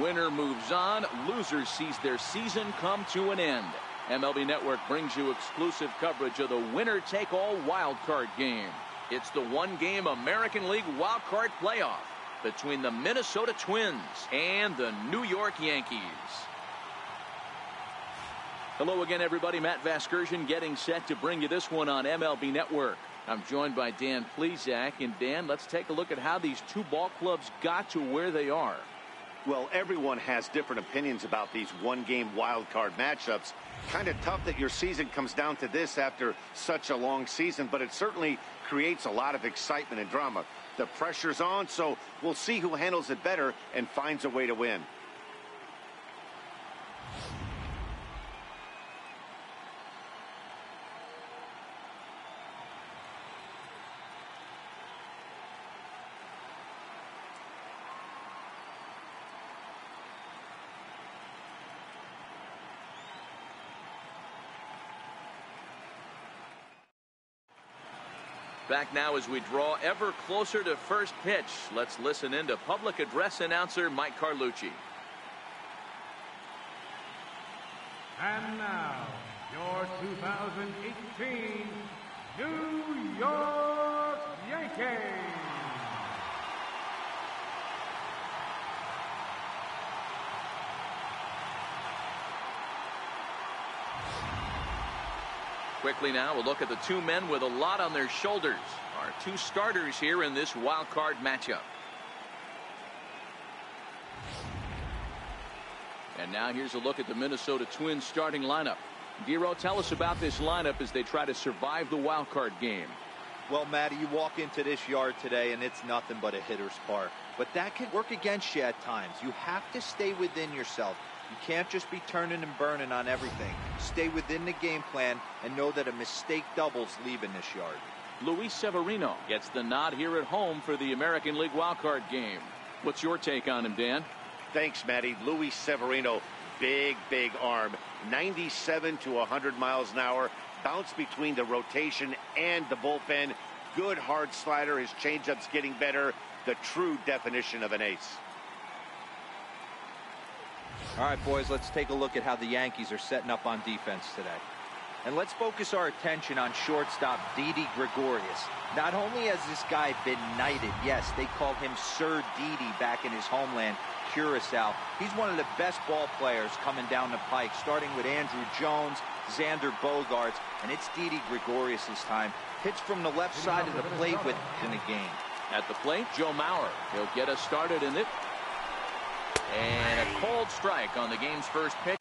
Winner moves on. Loser sees their season come to an end. MLB Network brings you exclusive coverage of the winner-take-all wild card game. It's the one-game American League wild card playoff between the Minnesota Twins and the New York Yankees. Hello again, everybody. Matt Vasgersian getting set to bring you this one on MLB Network. I'm joined by Dan Plesac. And Dan, let's take a look at how these two ball clubs got to where they are. Well, everyone has different opinions about these one-game wild card matchups. Kind of tough that your season comes down to this after such a long season, but it certainly creates a lot of excitement and drama. The pressure's on, so we'll see who handles it better and finds a way to win. Back now as we draw ever closer to first pitch. Let's listen in to public address announcer Mike Carlucci. And now, your 2018 New York Yankees. Quickly now, we'll look at the two men with a lot on their shoulders. Our two starters here in this wild card matchup. And now here's a look at the Minnesota Twins starting lineup. Giro, tell us about this lineup as they try to survive the wild card game. Well, Matty, you walk into this yard today and it's nothing but a hitter's park. But that can work against you at times. You have to stay within yourself. You can't just be turning and burning on everything. Stay within the game plan and know that a mistake doubles leaving this yard. Luis Severino gets the nod here at home for the American League wildcard game. What's your take on him, Dan? Thanks, Matty. Luis Severino, big arm. 97 to 100 miles an hour. Bounce between the rotation and the bullpen. Good hard slider. His changeup's getting better. The true definition of an ace. All right, boys, let's take a look at how the Yankees are setting up on defense today. And let's focus our attention on shortstop Didi Gregorius. Not only has this guy been knighted, yes, they called him Sir Didi back in his homeland, Curacao. He's one of the best ball players coming down the pike, starting with Andrew Jones, Xander Bogaerts, and it's Didi Gregorius' time. Pitch from the left side of the plate with in the game. At the plate, Joe Mauer. He'll get us started in it. And a cold strike on the game's first pitch.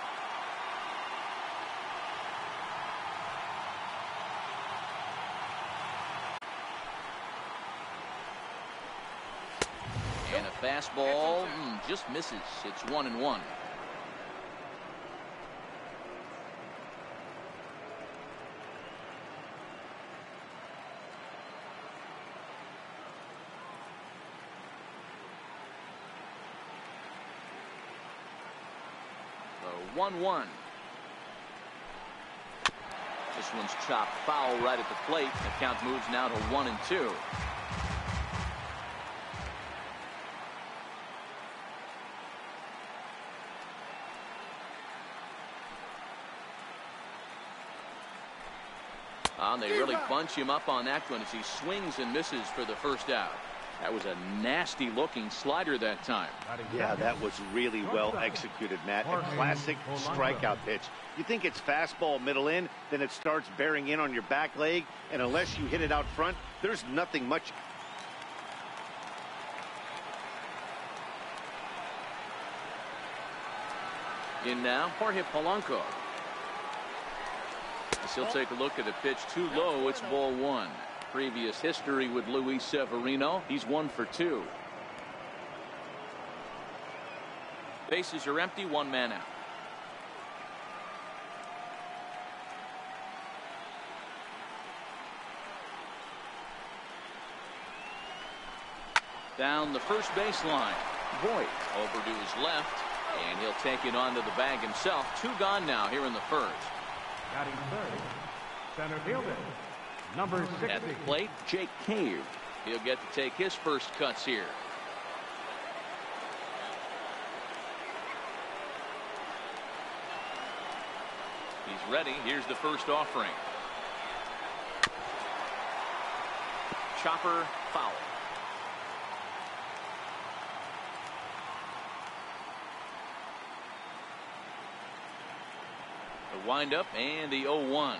And a fastball just misses. It's 1-1. So 1-1. This one's chopped foul right at the plate. The count moves now to 1-2. And they really bunch him up on that one as he swings and misses for the first out. That was a nasty looking slider that time. Yeah, that was really well executed, Matt. A classic strikeout pitch. You think it's fastball middle in, then it starts bearing in on your back leg, and unless you hit it out front, there's nothing much. In now, Jorge Polanco. As he'll take a look at the pitch too low, it's ball one. Previous history with Luis Severino, he's 1 for 2. Bases are empty, one man out. Down the first baseline. Voit over to his left, and he'll take it onto the bag himself. 2 gone now here in the first. Batting third, center fielder, number 60. At the plate, Jake Cave. He'll get to take his first cuts here. He's ready. Here's the first offering. Chopper foul. The windup and the 0-1.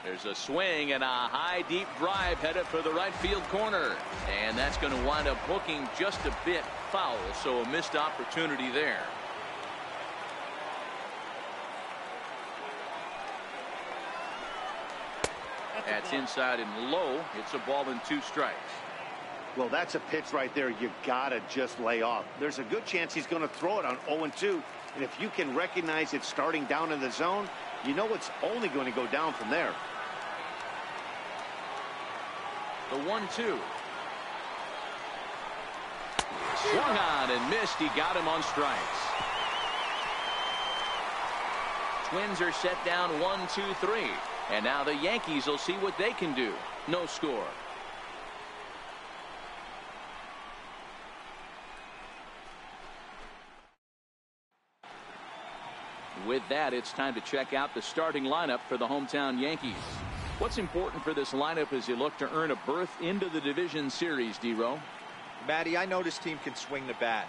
There's a swing and a high deep drive headed for the right field corner, and that's going to wind up hooking just a bit foul, so a missed opportunity there. That's inside and low. It's a ball and 2 strikes. Well, that's a pitch right there you gotta just lay off. There's a good chance he's going to throw it on 0-2, and if you can recognize it starting down in the zone, you know it's only going to go down from there. The 1-2. Swung on and missed. He got him on strikes. Twins are set down 1-2-3. And now the Yankees will see what they can do. No score. With that, it's time to check out the starting lineup for the hometown Yankees. What's important for this lineup as you look to earn a berth into the division series, D-Row? Matty, I know this team can swing the bat.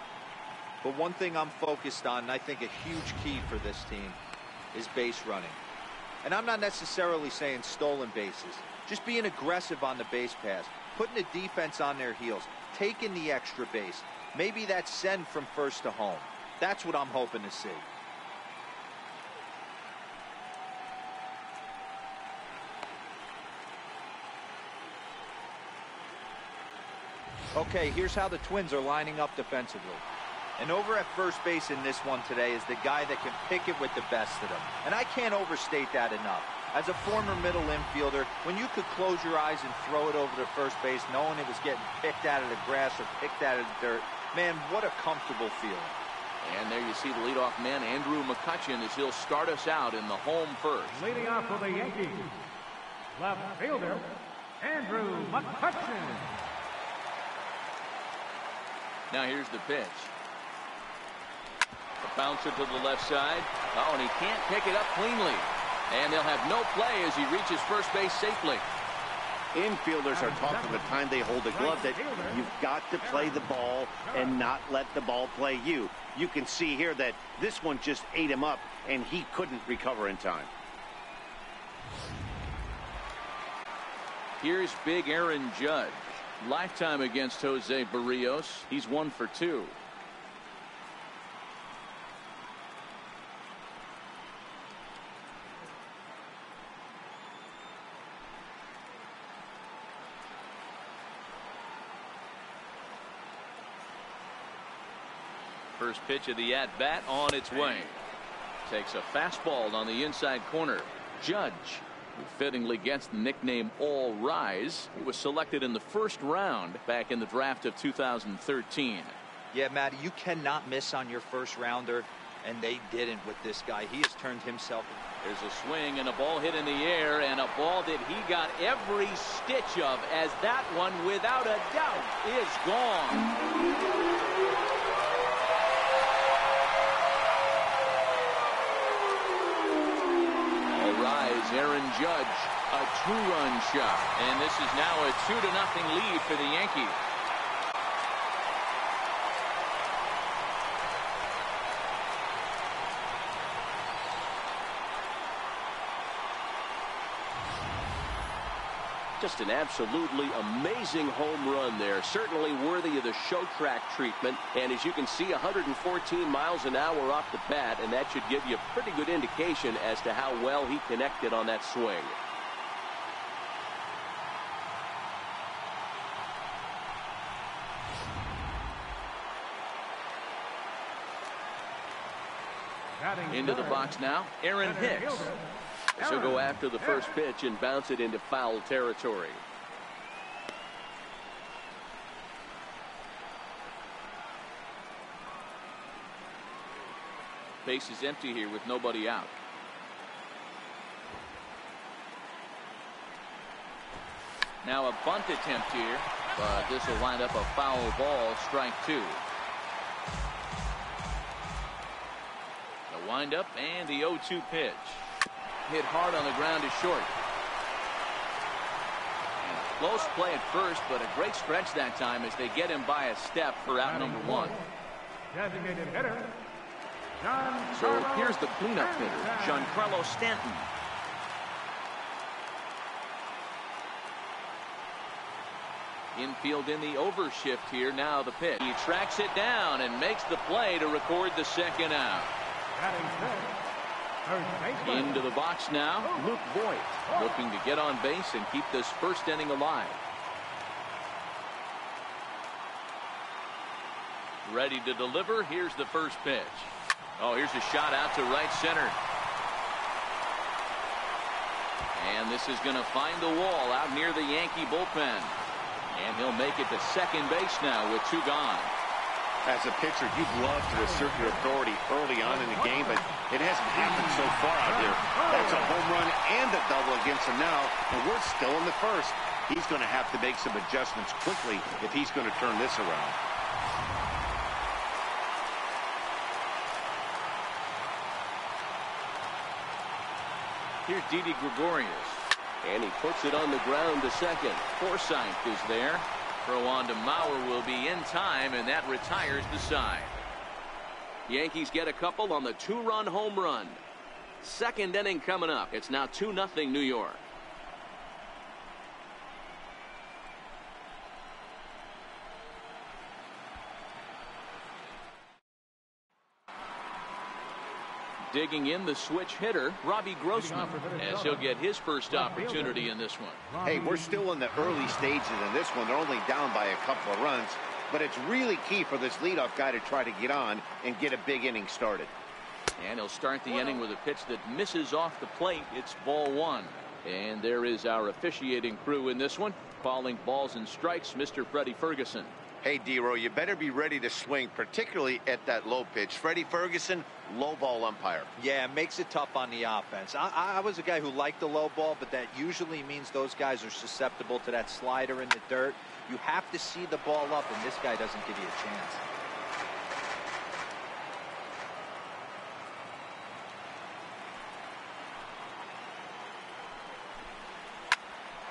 But one thing I'm focused on, and I think a huge key for this team, is base running. And I'm not necessarily saying stolen bases. Just being aggressive on the base pass, putting the defense on their heels, taking the extra base. Maybe that's send from first to home. That's what I'm hoping to see. Okay, here's how the Twins are lining up defensively. And over at first base in this one today is the guy that can pick it with the best of them. And I can't overstate that enough. As a former middle infielder, when you could close your eyes and throw it over to first base knowing it was getting picked out of the grass or picked out of the dirt, man, what a comfortable feeling. And there you see the leadoff man, Andrew McCutchen, as he'll start us out in the home first. Leading off for the Yankees, left fielder, Andrew McCutchen. Now here's the pitch. A bouncer to the left side. Oh, and he can't pick it up cleanly. And they'll have no play as he reaches first base safely. Infielders are taught from the time they hold a glove that you've got to play the ball and not let the ball play you. You can see here that this one just ate him up, and he couldn't recover in time. Here's big Aaron Judge. Lifetime against Jose Barrios. He's 1 for 2. First pitch of the at-bat on its way. Takes a fastball on the inside corner. Judge, who fittingly gets the nickname All Rise. He was selected in the first round back in the draft of 2013. Yeah, Matty, you cannot miss on your first rounder, and they didn't with this guy. He has turned himself. There's a swing and a ball hit in the air, and a ball that he got every stitch of, as that one, without a doubt, is gone. Aaron Judge, a 2-run shot, and this is now a 2-0 lead for the Yankees. Just an absolutely amazing home run there. Certainly worthy of the show track treatment. And as you can see, 114 miles an hour off the bat, and that should give you a pretty good indication as to how well he connected on that swing. Into the box now, Aaron Hicks. So go after the first pitch and bounce it into foul territory. Base is empty here with nobody out. Now a bunt attempt here, but this will wind up a foul ball, strike 2. The Wind up and the 0-2 pitch. Hit hard on the ground to short. And a close play at first, but a great stretch that time as they get him by a step for out number 1. Designated hitter, So here's the cleanup hitter, Giancarlo Stanton. Infield in the overshift here. Now the pitch. He tracks it down and makes the play to record the second out. Into the box now, Luke Voigt, looking to get on base and keep this first inning alive. Ready to deliver. Here's the first pitch. Oh, here's a shot out to right center. And this is going to find the wall out near the Yankee bullpen. And he'll make it to second base now with 2 gone. As a pitcher, you'd love to assert your authority early on in the game, but it hasn't happened so far out here. That's a home run and a double against him now, and we're still in the first. He's going to have to make some adjustments quickly if he's going to turn this around. Here's Didi Gregorius. And he puts it on the ground to second. Forsythe is there. Throw on to Mauer will be in time, and that retires the side. Yankees get a couple on the 2-run home run. Second inning coming up. It's now 2-0 New York. Digging in the switch hitter, Robbie Grossman, as he'll get his first opportunity in this one. Hey, we're still in the early stages in this one. They're only down by a couple of runs, but it's really key for this leadoff guy to try to get on and get a big inning started. And he'll start the inning with a pitch that misses off the plate. It's ball 1. And there is our officiating crew in this one, calling balls and strikes, Mr. Freddie Ferguson. Hey, D-Row, you better be ready to swing, particularly at that low pitch. Freddie Ferguson, low ball umpire. Yeah, it makes it tough on the offense. I was a guy who liked the low ball, but that usually means those guys are susceptible to that slider in the dirt. You have to see the ball up, and this guy doesn't give you a chance.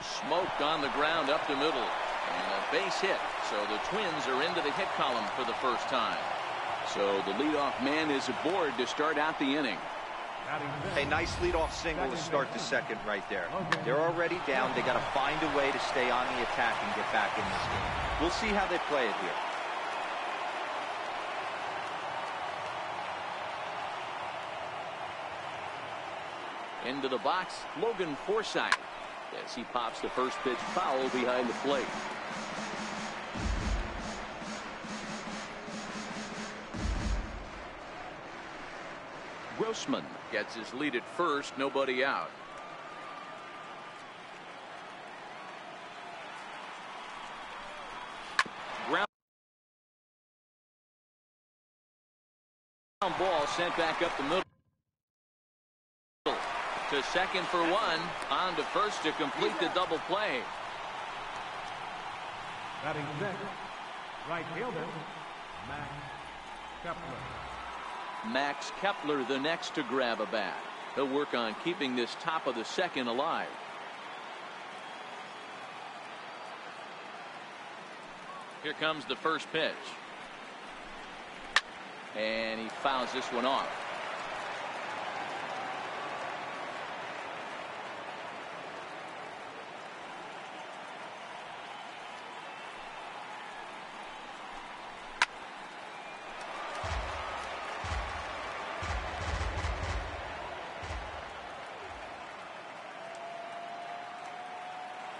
Smoked on the ground up the middle. And a base hit. So the Twins are into the hit column for the first time. So the leadoff man is aboard to start out the inning. A nice leadoff single to start the second right there. They're already down. They got to find a way to stay on the attack and get back in this game. We'll see how they play it here. Into the box, Logan Forsythe, as he pops the first pitch foul behind the plate. Grossman gets his lead at first, nobody out. Ground ball sent back up the middle. To second for 1, on to first to complete the double play. Batting sixth, right fielder, Max Kepler. Max Kepler the next to grab a bat. He'll work on keeping this top of the second alive. Here comes the first pitch. And he fouls this one off.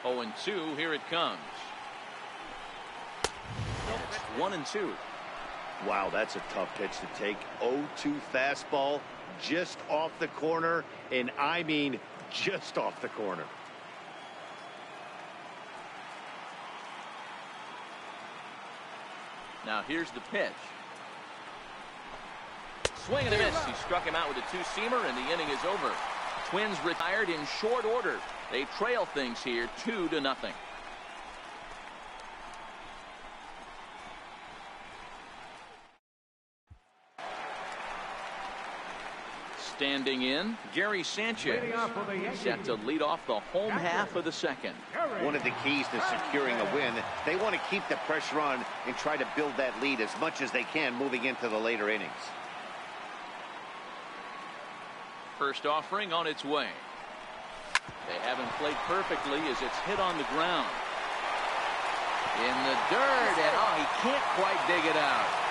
Oh, 0-2, here it comes. It's 1-2. Wow, that's a tough pitch to take. 0-2 fastball just off the corner, and I mean just off the corner. Now here's the pitch. Swing and a miss. He struck him out with a 2-seamer, and the inning is over. Twins retired in short order. They trail things here 2-0. Standing in, Gary Sanchez, Leading off for the Yankees, set to lead off the home half of the second. One of the keys to securing a win, they want to keep the pressure on and try to build that lead as much as they can moving into the later innings. First offering on its way. They haven't played perfectly as it's hit on the ground. In the dirt, and oh, he can't quite dig it out.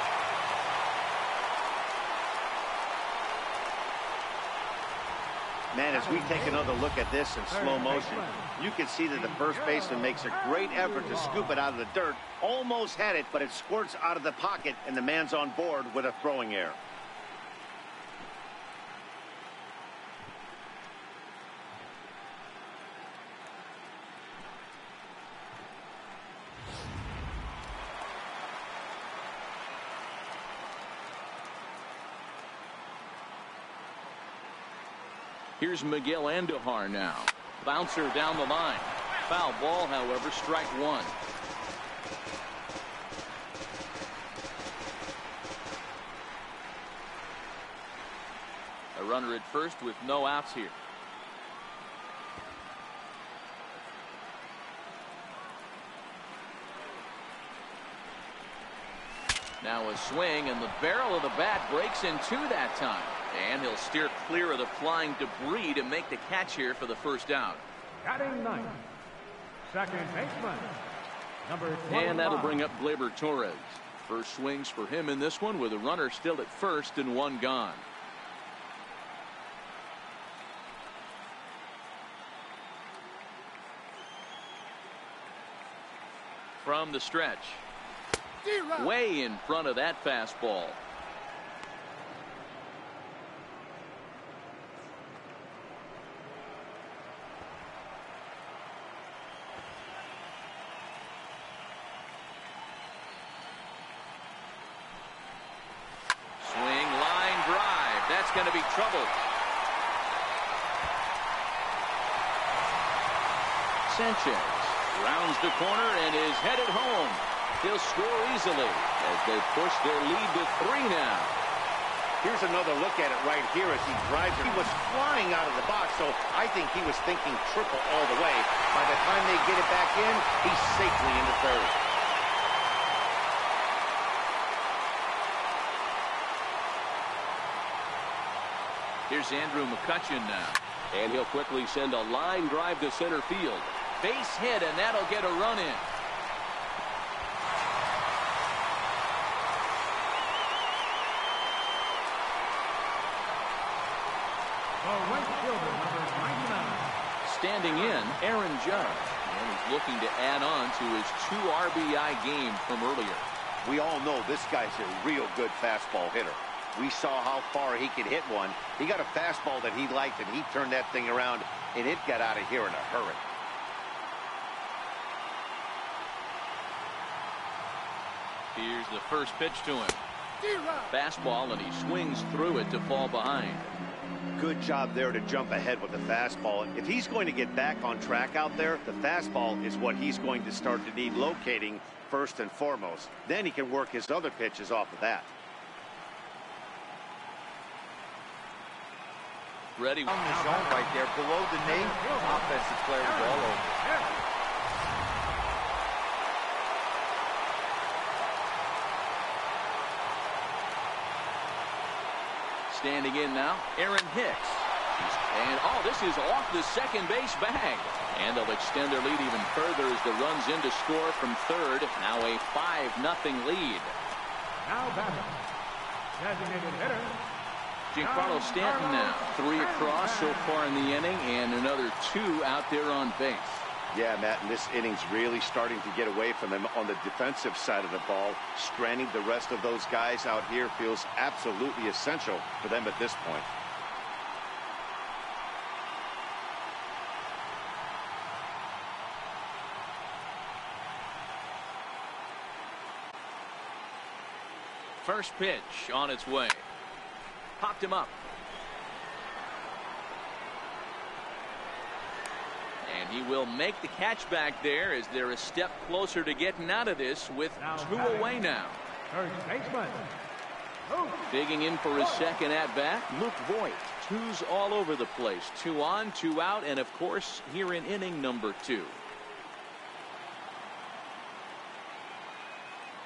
Man, as we take another look at this in slow motion, you can see that the first baseman makes a great effort to scoop it out of the dirt. Almost had it, but it squirts out of the pocket, and the man's on board with a throwing error. Here's Miguel Andujar now. Bouncer down the line. Foul ball, however, strike one. A runner at first with no outs here. Now a swing, and the barrel of the bat breaks in two that time. And he'll steer clear of the flying debris to make the catch here for the first out. batting ninth, second baseman, number 25. And that'll bring up Gleyber Torres. First swings for him in this one with a runner still at first and one gone. From the stretch. Way in front of that fastball. Going to be trouble. Sanchez rounds the corner and is headed home. He'll score easily as they push their lead to 3 now. Here's another look at it right here as he drives it. He was flying out of the box, so I think he was thinking triple all the way. By the time they get it back in, he's safely into third. Here's Andrew McCutchen now. And he'll quickly send a line drive to center field. Base hit, and that'll get a run in. The right fielder, number 99. Standing in, Aaron Judge. And he's looking to add on to his 2 RBI game from earlier. We all know this guy's a real good fastball hitter. We saw how far he could hit one. He got a fastball that he liked, and he turned that thing around, and it got out of here in a hurry. Here's the first pitch to him. Fastball, and he swings through it to fall behind. Good job there to jump ahead with the fastball. If he's going to get back on track out there, the fastball is what he's going to start to need locating first and foremost. Then he can work his other pitches off of that. Ready. On the zone right there, below the knee, offensive player was all over. Standing in now, Aaron Hicks. And, oh, this is off the second base bag. And they'll extend their lead even further as the runs in to score from third. Now a 5-0 lead. Now batting, designated hitter, Giancarlo Stanton now. 3 across so far in the inning, and another 2 out there on base. Yeah, Matt, and this inning's really starting to get away from him on the defensive side of the ball. Stranding the rest of those guys out here feels absolutely essential for them at this point. First pitch on its way. Popped him up. And he will make the catch back there as they're a step closer to getting out of this with 2 away now. first baseman, Luke. Digging in for his second at bat, Luke Voigt. twos all over the place. 2 on, 2 out, and of course here in inning number 2.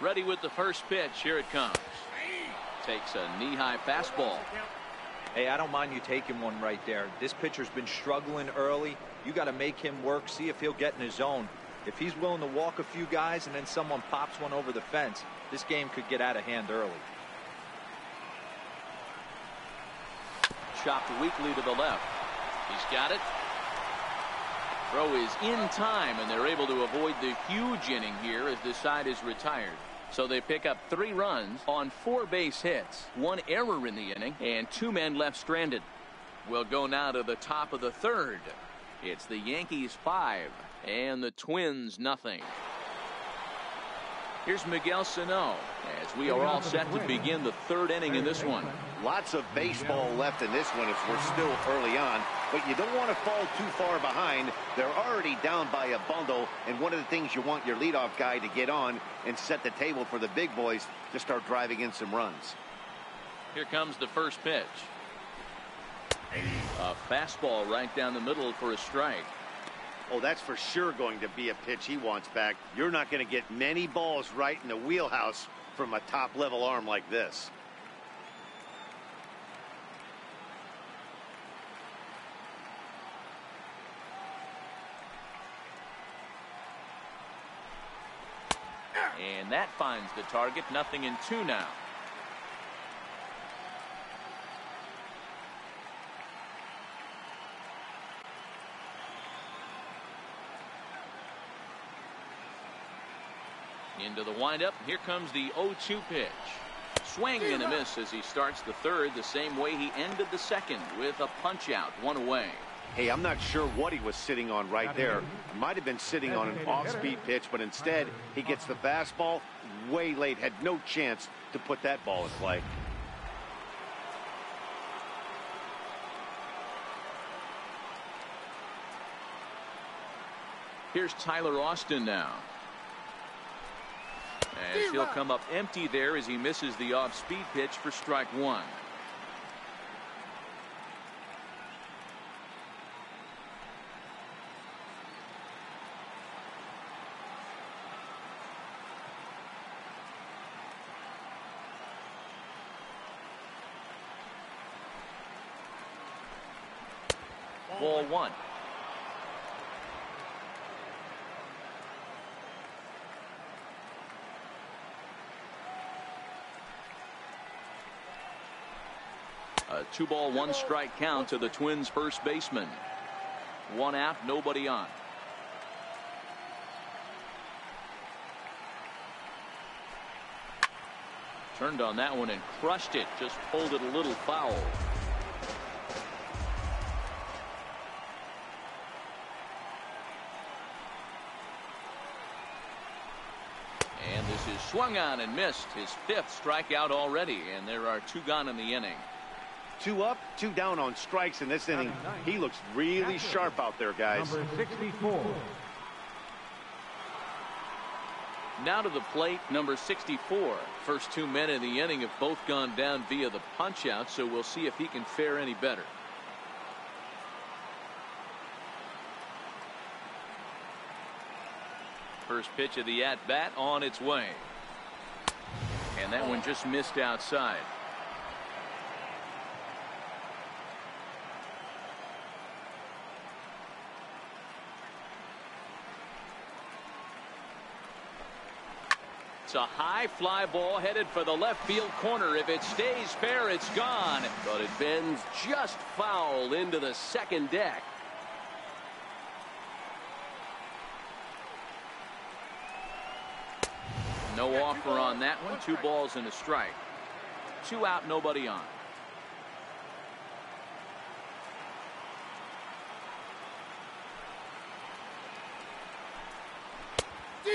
Ready with the first pitch. Here it comes. Takes a knee-high fastball. Hey, I don't mind you taking one right there. This pitcher's been struggling early. You got to make him work, see if he'll get in his zone. If he's willing to walk a few guys and then someone pops one over the fence, this game could get out of hand early. Chopped weakly to the left. He's got it. Throw is in time, and they're able to avoid the huge inning here as this side is retired. So they pick up 3 runs on 4 base hits, 1 error in the inning, and 2 men left stranded. We'll go now to the top of the 3rd. It's the Yankees 5 and the Twins nothing. Here's Miguel Sano as we are all set to begin the 3rd inning in this one. Lots of baseball left in this one as we're still early on, but you don't want to fall too far behind. They're already down by a bundle, and one of the things you want your leadoff guy to get on and set the table for the big boys to start driving in some runs. Here comes the first pitch. A fastball right down the middle for a strike. Oh, that's for sure going to be a pitch he wants back. You're not going to get many balls right in the wheelhouse from a top-level arm like this. And that finds the target. 0-2 now. Into the windup. Here comes the 0-2 pitch. Swing and a miss as he starts the 3rd the same way he ended the 2nd with a punch out, 1 away. Hey, I'm not sure what he was sitting on right there. Might have been sitting on an off-speed pitch, but instead he gets the fastball way late. Had no chance to put that ball in play. Here's Tyler Austin now. As he'll come up empty there as he misses the off-speed pitch for strike 1. Ball 1. A 2-ball 1-strike count to the Twins first baseman. 1 out, nobody on. Turned on that one and crushed it. Just pulled it a little foul. And this is swung on and missed. His 5th strikeout already, and there are 2 gone in the inning. 2 up, 2 down on strikes in this inning. He looks really sharp out there, guys. Number 64. Now to the plate, number 64. First 2 men in the inning have both gone down via the punch out, so we'll see if he can fare any better. First pitch of the at-bat on its way. And that one just missed outside. It's a high fly ball headed for the left field corner. If it stays fair, it's gone. But it bends just foul into the second deck. No offer on that one. 2 balls and a strike. 2 out, nobody on.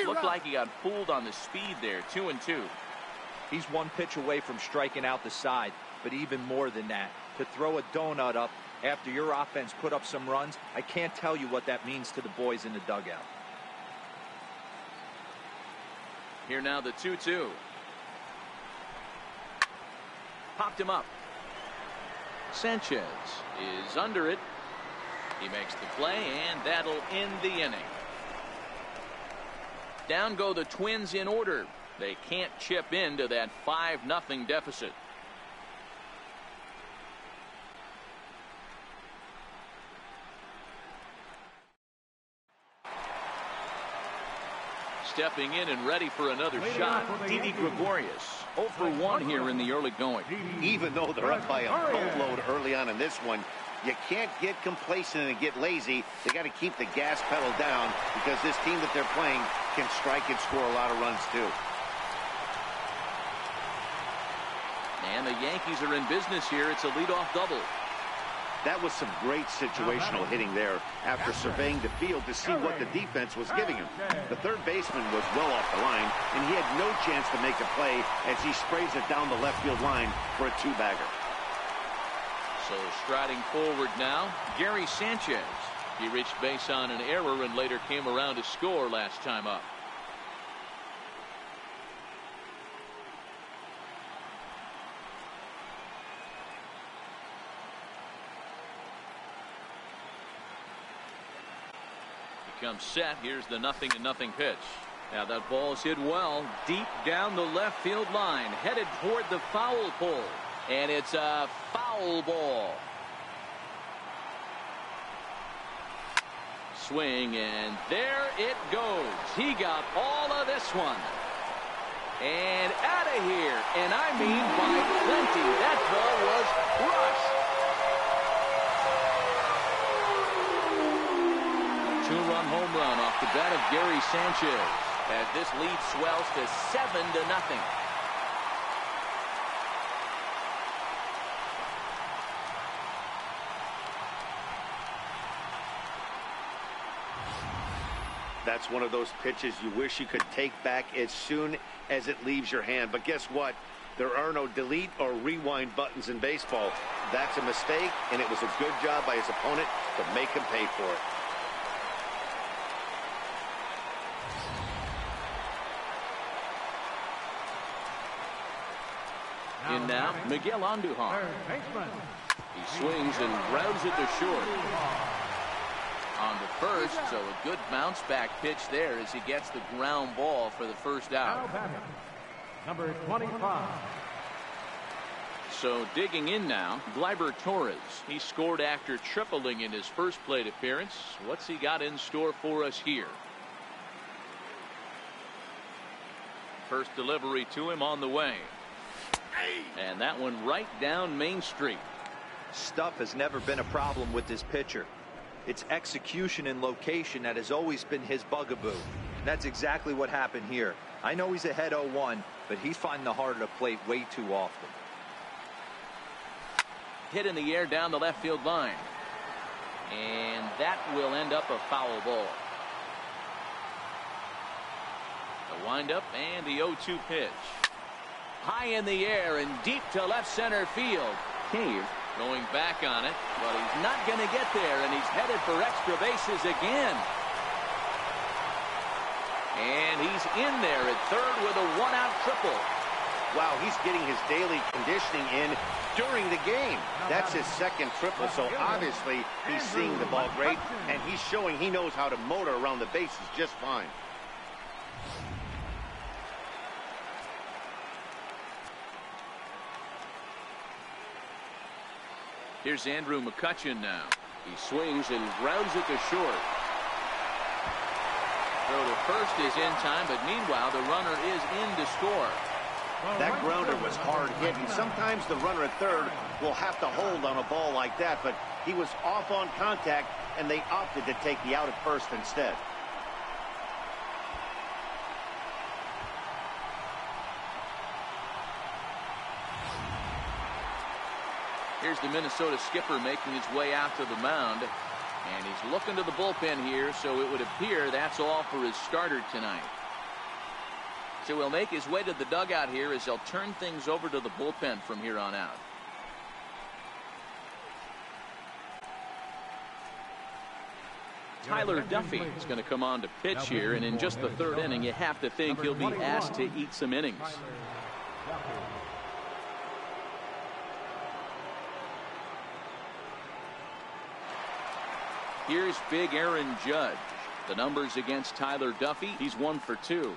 Looked like he got fooled on the speed there. 2-2. He's 1 pitch away from striking out the side, but even more than that, to throw a donut up after your offense put up some runs, I can't tell you what that means to the boys in the dugout. Here now the 2-2. Popped him up. Sanchez is under it. He makes the play, and that'll end the inning. Down go the Twins in order. They can't chip into that 5-0 deficit. Stepping in and ready for another shot, Didi Gregorius. 0 for 1 here in the early going. Even though they're up by a boatload early on in this one, you can't get complacent and get lazy. They got to keep the gas pedal down because this team that they're playing can strike and score a lot of runs too. And the Yankees are in business here. It's a leadoff double. That was some great situational hitting there after surveying the field to see what the defense was giving him. The third baseman was well off the line, and he had no chance to make a play as he sprays it down the left field line for a two-bagger. So striding forward now, Gary Sanchez. He reached base on an error and later came around to score last time up. Comes set. Here's the 0-0 pitch. Now that ball's hit well deep down the left field line, headed toward the foul pole, and it's a foul ball. Swing, and there it goes. He got all of this one. And out of here, and I mean by plenty. That ball was crushed. Two-run home run off the bat of Gary Sanchez as this lead swells to 7-0. That's one of those pitches you wish you could take back as soon as it leaves your hand. But guess what? There are no delete or rewind buttons in baseball. That's a mistake, and it was a good job by his opponent to make him pay for it. In now, Miguel Andujar. He swings and grounds it to short. On the first, so a good bounce back pitch there as he gets the ground ball for the first out. Number 25. So digging in now, Gleyber Torres. He scored after tripling in his first plate appearance. What's he got in store for us here? First delivery to him on the way. And that one right down Main Street. Stuff has never been a problem with this pitcher. It's execution and location that has always been his bugaboo. That's exactly what happened here. I know he's ahead 0-1, but he's finding the heart of the plate way too often. Hit in the air down the left field line. And that will end up a foul ball. The windup and the 0-2 pitch. High in the air and deep to left center field. Cave going back on it, but he's not going to get there, and he's headed for extra bases again. And he's in there at third with a one-out triple. Wow, he's getting his daily conditioning in during the game. That's his second triple, so obviously he's seeing the ball great, and he's showing he knows how to motor around the bases just fine. Here's Andrew McCutchen now. He swings and grounds it to short. Throw to first is in time, but meanwhile the runner is in to score. That grounder was hard hit, and sometimes the runner at third will have to hold on a ball like that, but he was off on contact, and they opted to take the out at first instead. Here's the Minnesota skipper making his way out to the mound, and he's looking to the bullpen here, so it would appear that's all for his starter tonight. So he'll make his way to the dugout here as they'll turn things over to the bullpen from here on out. Tyler Duffy is going to come on to pitch here, and in just the third inning you have to think he'll be asked to eat some innings. Here's big Aaron Judge. The numbers against Tyler Duffy. He's 1 for 2.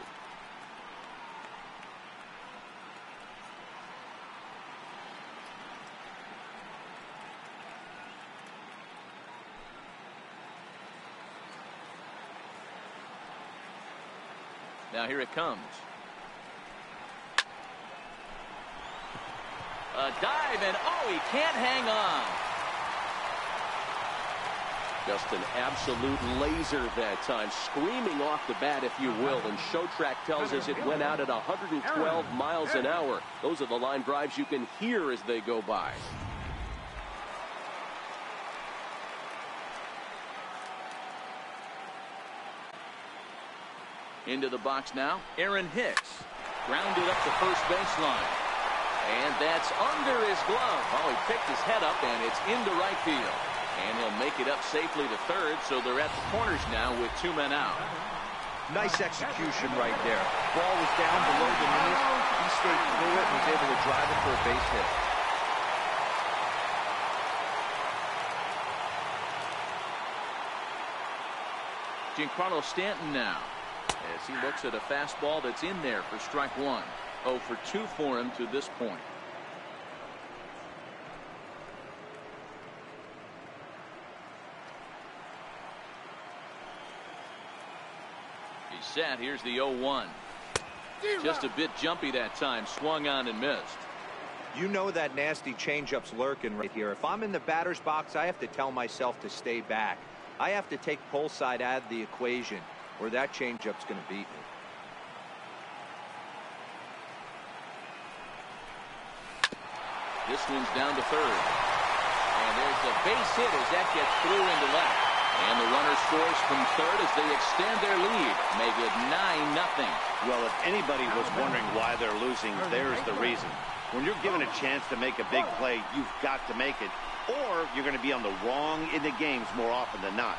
Now here it comes. A dive, and oh, he can't hang on. Just an absolute laser that time, screaming off the bat, if you will. And Showtrack tells us it went out at 112 miles an hour. Those are the line drives you can hear as they go by. Into the box now, Aaron Hicks. Grounded up the first baseline. And that's under his glove. Oh, he picked his head up, and it's into right field. And he'll make it up safely to third, so they're at the corners now with 2 men out. Nice execution right there. Ball was down below the knees. He stayed through it and was able to drive it for a base hit. Giancarlo Stanton now, as he looks at a fastball that's in there for strike 1. 0 for 2 for him to this point. He's set. Here's the 0-1. Just a bit jumpy that time. Swung on and missed. You know that nasty changeup's lurking right here. If I'm in the batter's box, I have to tell myself to stay back. I have to take pull side out of the equation, or that changeup's going to beat me. This one's down to third. And there's a base hit as that gets through into left. And the runner scores from third as they extend their lead. Make it 9-0. Well, if anybody was wondering why they're losing, there's the reason. When you're given a chance to make a big play, you've got to make it. Or you're going to be on the wrong end of games more often than not.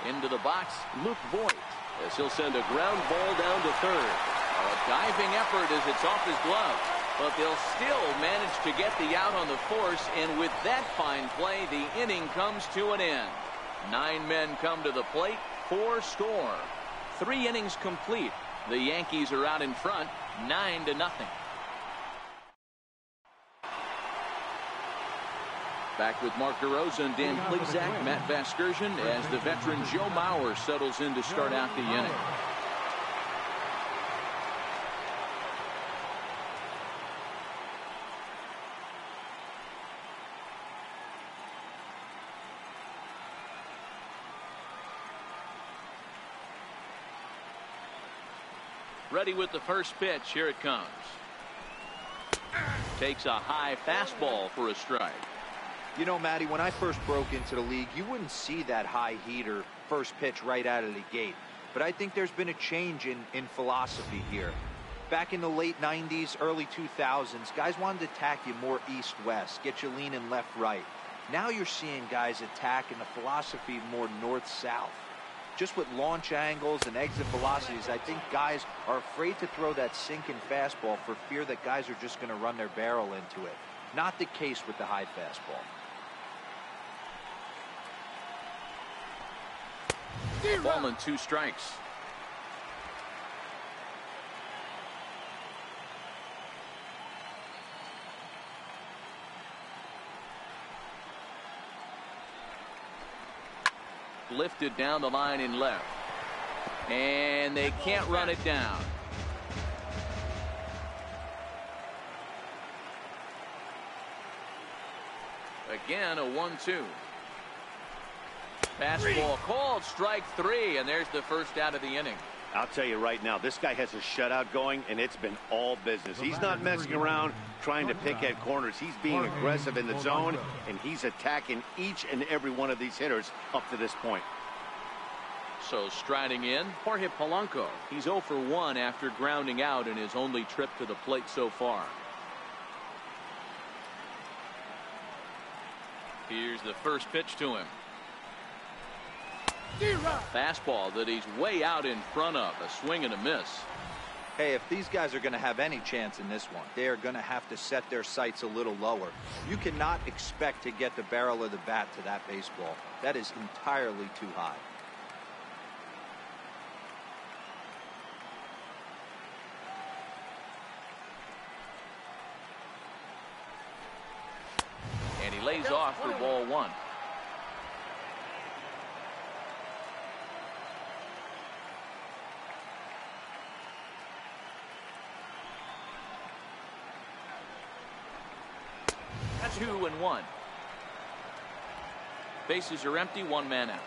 Into the box, Luke Voigt, as he'll send a ground ball down to third. A diving effort as it's off his glove, but they'll still manage to get the out on the force, and with that fine play, the inning comes to an end. 9 men come to the plate, 4 score. 3 innings complete. The Yankees are out in front, 9-0. Back with Mark DeRosa and Dan Plesac, Matt Vasgersian, as the veteran Joe Mauer settles in to start out the inning. Ready with the first pitch. Here it comes. Takes a high fastball for a strike. You know, Matty, when I first broke into the league, you wouldn't see that high heater first pitch right out of the gate. But I think there's been a change in philosophy here. Back in the late 90s, early 2000s, guys wanted to attack you more east-west, get you leaning left-right. Now you're seeing guys attack in the philosophy more north-south. Just with launch angles and exit velocities, I think guys are afraid to throw that sinking fastball for fear that guys are just going to run their barrel into it. Not the case with the high fastball. Ball and 2 strikes. Lifted down the line in left. And they can't run it down. Again, a 1-2. Fastball called, strike 3, and there's the first out of the inning. I'll tell you right now, this guy has a shutout going, and it's been all business. He's not messing around trying to pick at corners. He's being aggressive in the zone, and he's attacking each and every one of these hitters up to this point. So striding in, Jorge Polanco. He's 0 for 1 after grounding out in his only trip to the plate so far. Here's the first pitch to him. Fastball that he's way out in front of. A swing and a miss. Hey, if these guys are going to have any chance in this one, they are going to have to set their sights a little lower. You cannot expect to get the barrel of the bat to that baseball. That is entirely too high. And he lays off for ball one. That's 2-1. Bases are empty, one man out.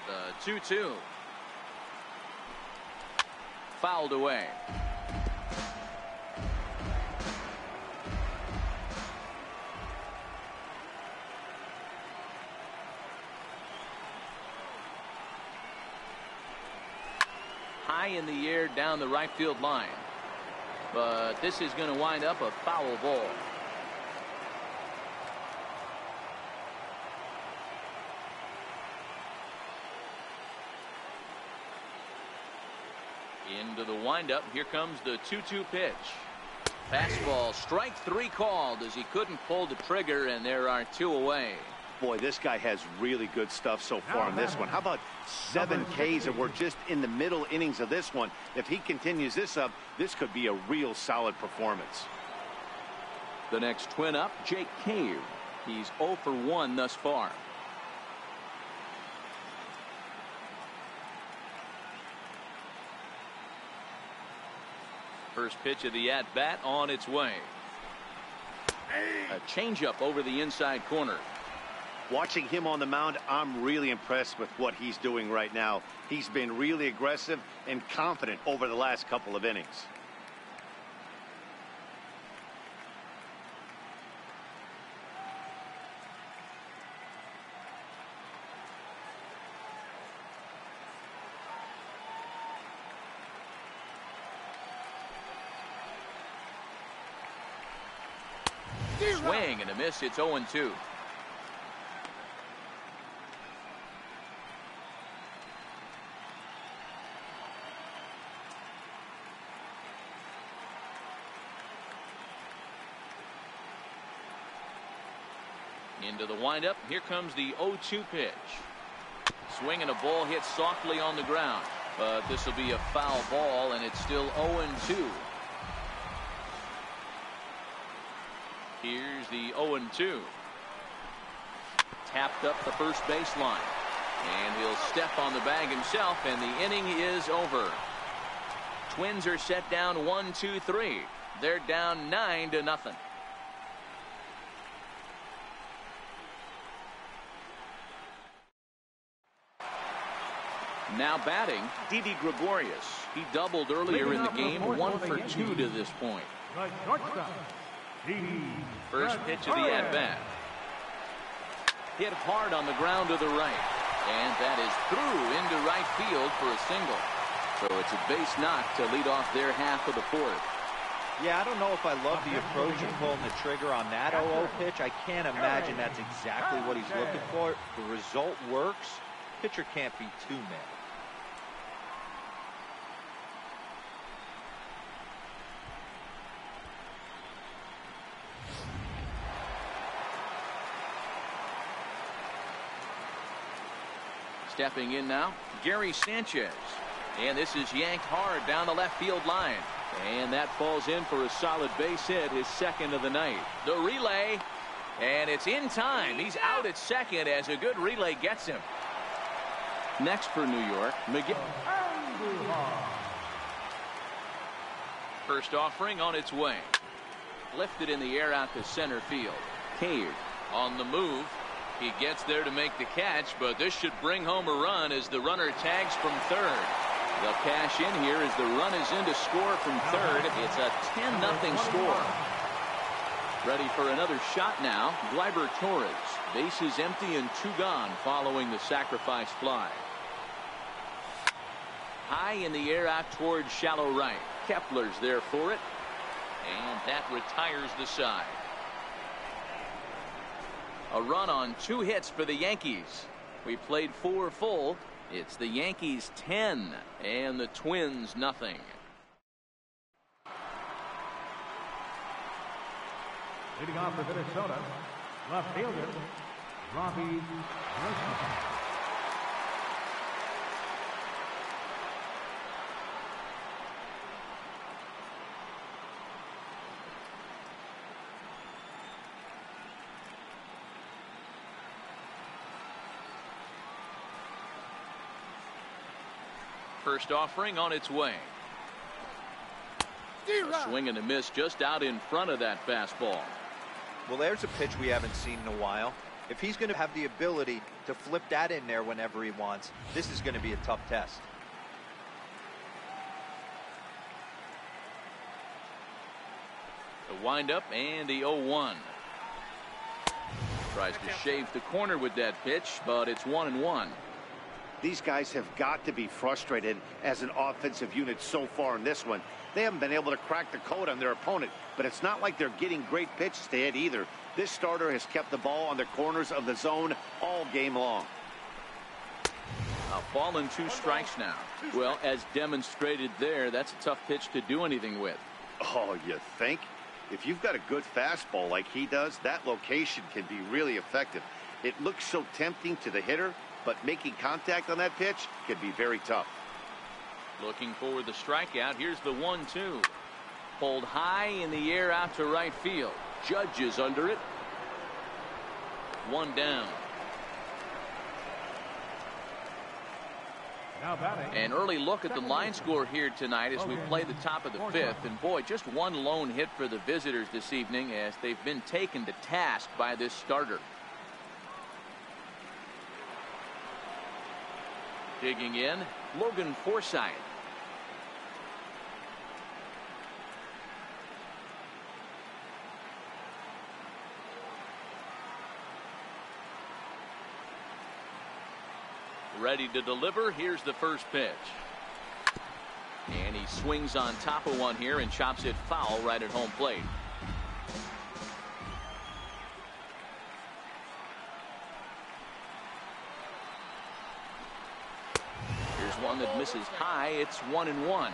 The 2-2. Fouled away. High in the air down the right field line. But this is going to wind up a foul ball. Into the windup. Here comes the 2-2 pitch. Fastball, strike three called as he couldn't pull the trigger, and there are two away. Boy, this guy has really good stuff so far in this one. How about 7 Ks, and we're just in the middle innings of this one. If he continues this up, this could be a real solid performance. The next twin up, Jake Cave. He's 0 for 1 thus far. First pitch of the at-bat on its way. A changeup over the inside corner. Watching him on the mound, I'm really impressed with what he's doing right now. He's been really aggressive and confident over the last couple of innings. Swing and a miss. It's 0-2. Into the windup. Here comes the 0-2 pitch. Swing and a ball hit softly on the ground. But this will be a foul ball, and it's still 0-2. Here's the 0-2. Tapped up the first baseline. And he'll step on the bag himself, and the inning is over. Twins are set down 1-2-3. They're down 9-0. Now batting, Didi Gregorius. He doubled earlier in the game, 1 for 2 to this point. The shortstop, Didi. First pitch of the at-bat. Hit hard on the ground to the right. And that is through into right field for a single. So it's a base knock to lead off their half of the fourth. Yeah, I don't know if I love the approach of pulling the trigger on that 0-0 pitch. I can't imagine that's exactly what he's looking for. The result works. Pitcher can't be too mad. Stepping in now, Gary Sanchez. And this is yanked hard down the left field line. And that falls in for a solid base hit, his second of the night. The relay, and it's in time. He's out at second as a good relay gets him. Next for New York, Miguel. First offering on its way. Lifted in the air out to center field. Cave on the move. He gets there to make the catch, but this should bring home a run as the runner tags from third. They'll cash in here as the run is in to score from third. It's a 10-0 score. Ready for another shot now, Gleyber Torres. Bases empty and 2 gone following the sacrifice fly. High in the air out towards shallow right. Kepler's there for it. And that retires the side. A run on 2 hits for the Yankees. We played 4 full. It's the Yankees 10 and the Twins nothing. Leading off for Minnesota, left fielder, Robbie Grossman. First offering on its way. A swing and a miss just out in front of that fastball. Well, there's a pitch we haven't seen in a while. If he's going to have the ability to flip that in there whenever he wants, this is going to be a tough test. The windup and the 0-1. Tries to shave the corner with that pitch, but it's 1-1. These guys have got to be frustrated as an offensive unit so far in this one. They haven't been able to crack the code on their opponent, but it's not like they're getting great pitches to hit either. This starter has kept the ball on the corners of the zone all game long. A ball and 2 strikes now. Well, as demonstrated there, that's a tough pitch to do anything with. Oh, you think? If you've got a good fastball like he does, that location can be really effective. It looks so tempting to the hitter, but making contact on that pitch can be very tough. Looking for the strikeout. Here's the 1-2. Pulled high in the air out to right field. Judge is under it. 1 down. Now batting. An early look at the line score here tonight as we play the top of the 5th. And boy, just 1 lone hit for the visitors this evening as they've been taken to task by this starter. Digging in, Logan Forsythe. Ready to deliver. Here's the first pitch. And he swings on top of one here and chops it foul right at home plate. One that misses high. It's 1-1.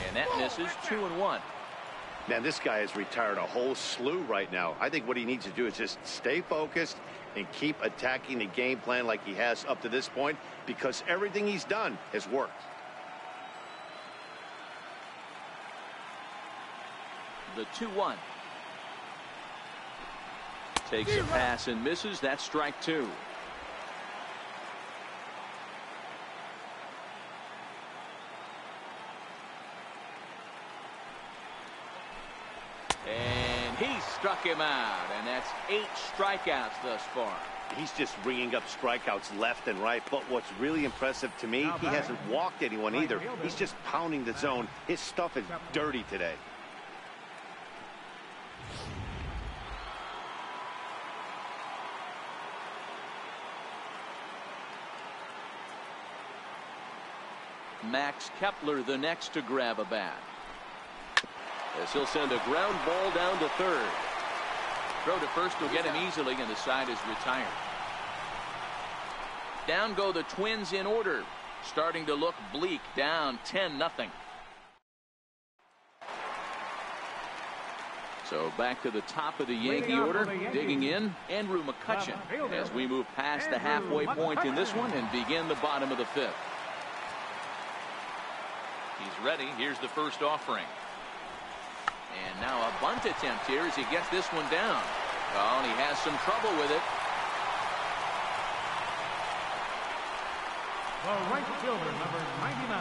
And that misses. 2-1. Man, this guy has retired a whole slew right now. I think what he needs to do is just stay focused and keep attacking the game plan like he has up to this point, because everything he's done has worked. The 2-1. Takes a pass and misses. That's strike 2. And he struck him out, and that's 8 strikeouts thus far. He's just ringing up strikeouts left and right, but what's really impressive to me, he hasn't walked anyone either. He's just pounding the zone. His stuff is dirty today. Max Kepler the next to grab a bat. As he'll send a ground ball down to third. Throw to first will get him easily, and the side is retired. Down go the Twins in order. Starting to look bleak, down 10-0. So back to the top of the Yankee order. Digging in, Andrew McCutchen as we move past the halfway point in this one and begin the bottom of the 5th. He's ready. Here's the first offering. And now a bunt attempt here as he gets this one down. Oh, and he has some trouble with it. The right fielder, number 99,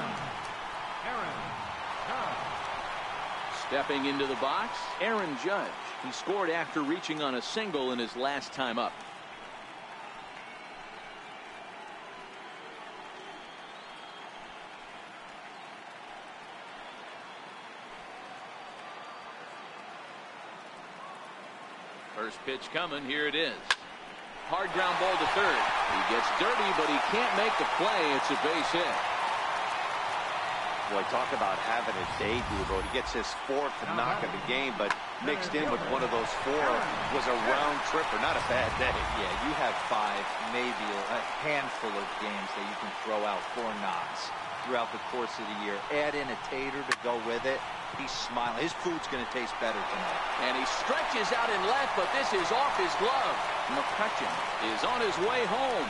Aaron Judge. Stepping into the box, Aaron Judge. He scored after reaching on a single in his last time up. First pitch coming. Here it is. Hard ground ball to third. He gets dirty, but he can't make the play. It's a base hit. Boy, talk about having a day, Debo. He gets his fourth knock of the game, but mixed in with one of those four was a round tripper. Not a bad day. Yeah, you have 5, maybe a handful of games that you can throw out 4 knocks throughout the course of the year. Add in a tater to go with it. He's smiling. His food's going to taste better tonight. And he stretches out in left, but this is off his glove. McCutchen is on his way home.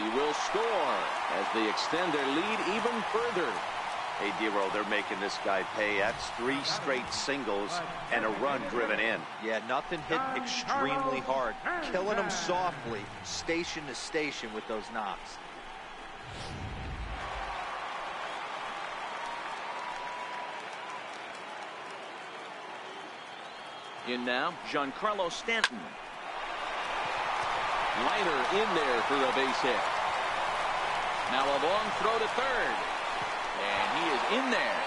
He will score as they extend their lead even further. Hey, D-Roll, they're making this guy pay. That's 3 straight singles and a run driven in. Yeah, nothing hit extremely hard. Killing him softly, station to station with those knocks. In now, Giancarlo Stanton. Liner in there for a base hit. Now a long throw to third. And he is in there.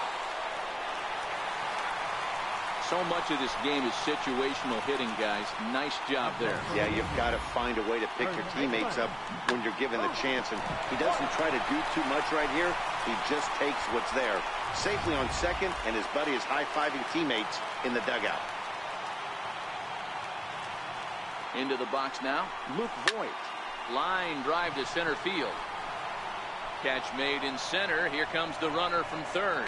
So much of this game is situational hitting, guys. Nice job there. Yeah, you've got to find a way to pick your teammates up when you're given the chance. And he doesn't try to do too much right here. He just takes what's there. Safely on second, and his buddy is high-fiving teammates in the dugout. Into the box now, Luke Voigt. Line drive to center field. Catch made in center. Here comes the runner from third.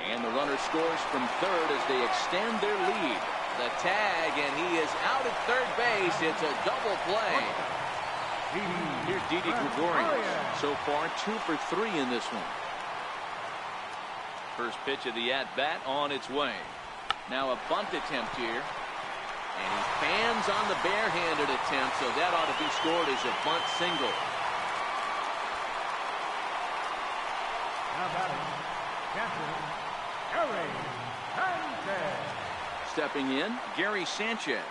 And the runner scores from third as they extend their lead. The tag, and he is out at third base. It's a double play. Here's Didi Gregorius. So far, 2 for 3 in this one. First pitch of the at-bat on its way. Now a bunt attempt here. And he fans on the barehanded attempt, so that ought to be scored as a bunt single. Now batting, catcher, Gary Sanchez. Stepping in, Gary Sanchez.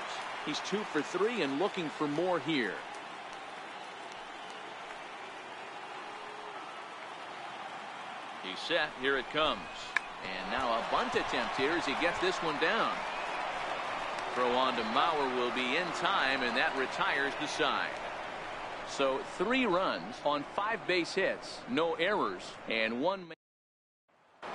He's 2 for 3 and looking for more here. He's set. Here it comes. And now a bunt attempt here as he gets this one down. Throw on to Mauer will be in time, and that retires the side. So 3 runs on 5 base hits, no errors, and 1.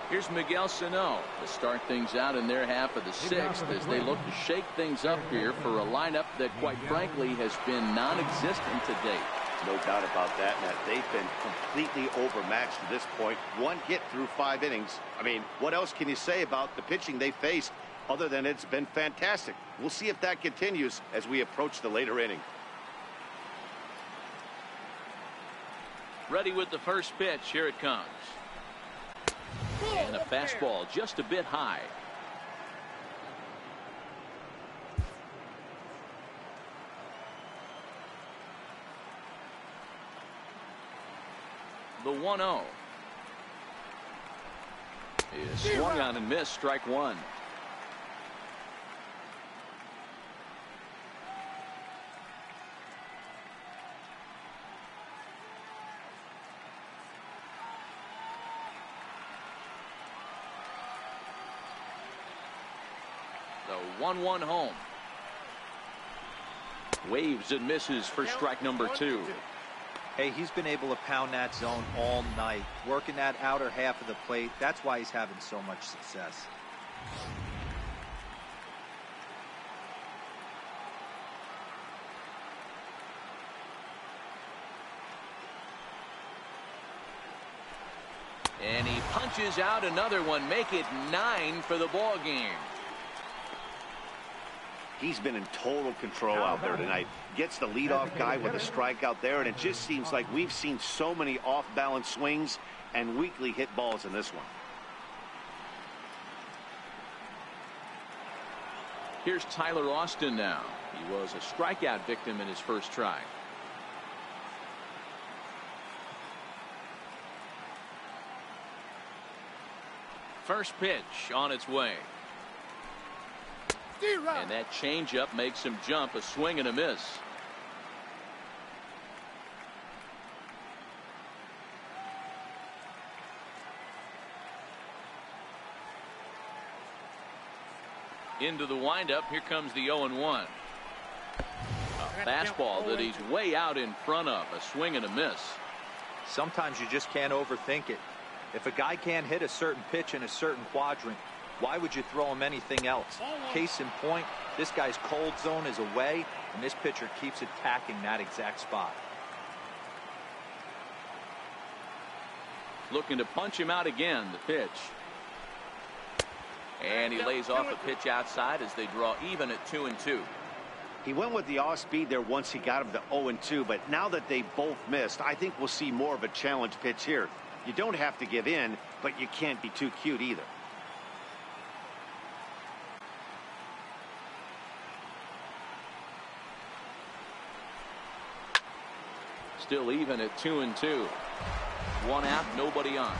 Here's Miguel Sano to start things out in their half of the 6th as they look to shake things up here for a lineup that, quite frankly, has been non-existent to date. No doubt about that, Matt. They've been completely overmatched to this point. 1 hit through 5 innings. I mean, what else can you say about the pitching they faced other than it's been fantastic? We'll see if that continues as we approach the later inning. Ready with the first pitch. Here it comes. And a fastball just a bit high. The 1-0 is swung on and missed. Strike 1. The 1-1 home. Waves and misses for strike number 2. Hey, he's been able to pound that zone all night, working that outer half of the plate. That's why he's having so much success. And he punches out another one, make it 9 for the ball game. He's been in total control out there tonight. Gets the leadoff guy with a strikeout there, and it just seems like we've seen so many off-balance swings and weakly hit balls in this one. Here's Tyler Austin now. He was a strikeout victim in his first try. First pitch on its way. And that changeup makes him jump. A swing and a miss. Into the windup. Here comes the 0-1. A fastball that he's way out in front of. A swing and a miss. Sometimes you just can't overthink it. If a guy can't hit a certain pitch in a certain quadrant, why would you throw him anything else? Case in point, this guy's cold zone is away, and this pitcher keeps attacking that exact spot. Looking to punch him out again. The pitch. And he lays off a pitch outside as they draw even at 2-2. He went with the off speed there once he got him to 0-2, but now that they both missed, I think we'll see more of a challenge pitch here. You don't have to give in, but you can't be too cute either. Still even at 2-2. One out, nobody on.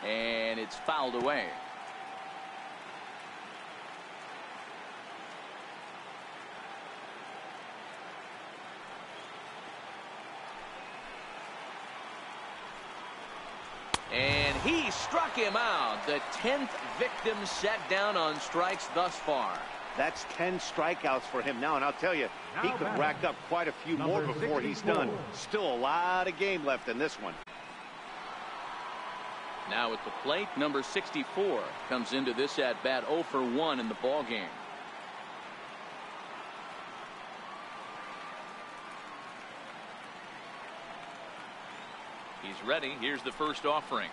And it's fouled away. And he struck him out. The 10th victim set down on strikes thus far. That's 10 strikeouts for him now, and I'll tell you, he could rack up quite a few more before he's done. Still a lot of game left in this one. Now at the plate, number 64 comes into this at bat 0 for 1 in the ball game. He's ready. Here's the first offering.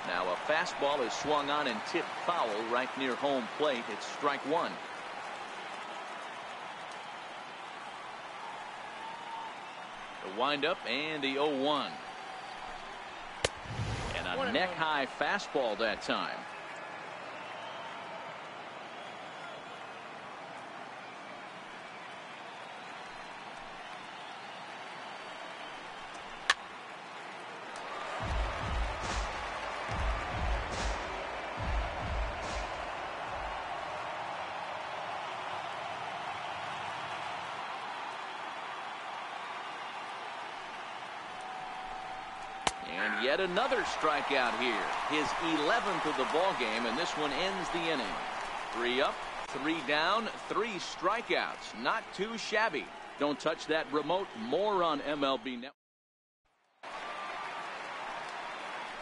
Now a fastball is swung on and tipped foul right near home plate. It's strike one. The windup and the 0-1. And a neck-high fastball that time. And yet another strikeout here. His 11th of the ball game, and this one ends the inning. 3 up, 3 down, 3 strikeouts. Not too shabby. Don't touch that remote. More on MLB Network.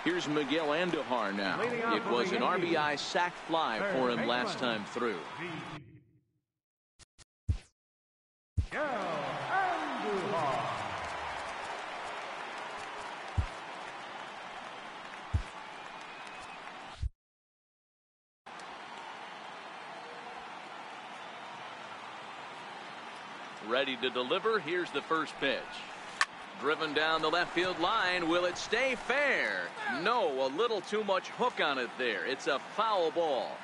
Here's Miguel Andujar now. It was an RBI sac fly for him last time through. Ready to deliver. Here's the first pitch. Driven down the left field line. Will it stay fair? No, a little too much hook on it there. It's a foul ball.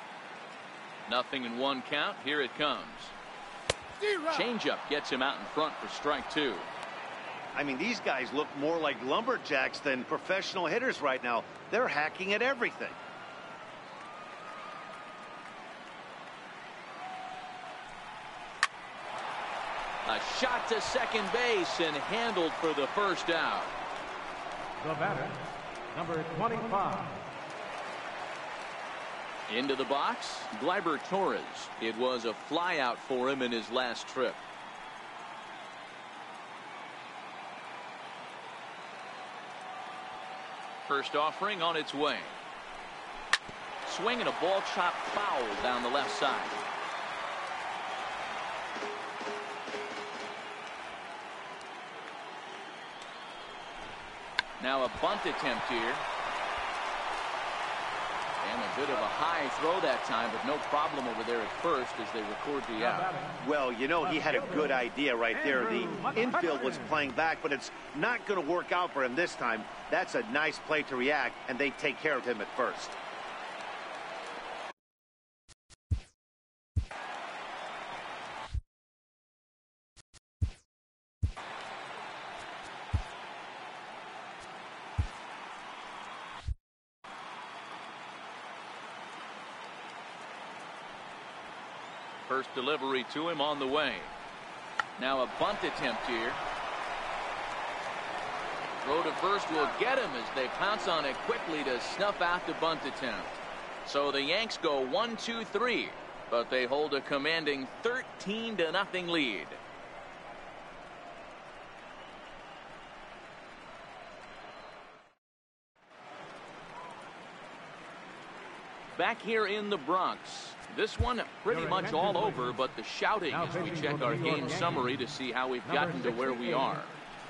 Nothing in one count. Here it comes. Changeup gets him out in front for strike 2. I mean, these guys look more like lumberjacks than professional hitters right now. They're hacking at everything. A shot to second base and handled for the first out. The batter, number 25. Into the box, Gleyber Torres. It was a flyout for him in his last trip. First offering on its way. Swinging a ball chopped foul down the left side. Now a bunt attempt here. And a bit of a high throw that time, but no problem over there at first as they record the out. Well, you know, he had a good idea right there. The infield was playing back, but it's not going to work out for him this time. That's a nice play to react, and they take care of him at first. First delivery to him on the way. Now a bunt attempt here. Throw to first will get him as they pounce on it quickly to snuff out the bunt attempt. So the Yanks go 1-2-3, but they hold a commanding 13-0 lead. Back here in the Bronx, this one pretty much all over, but the shouting as we check our game summary to see how we've gotten to where we are.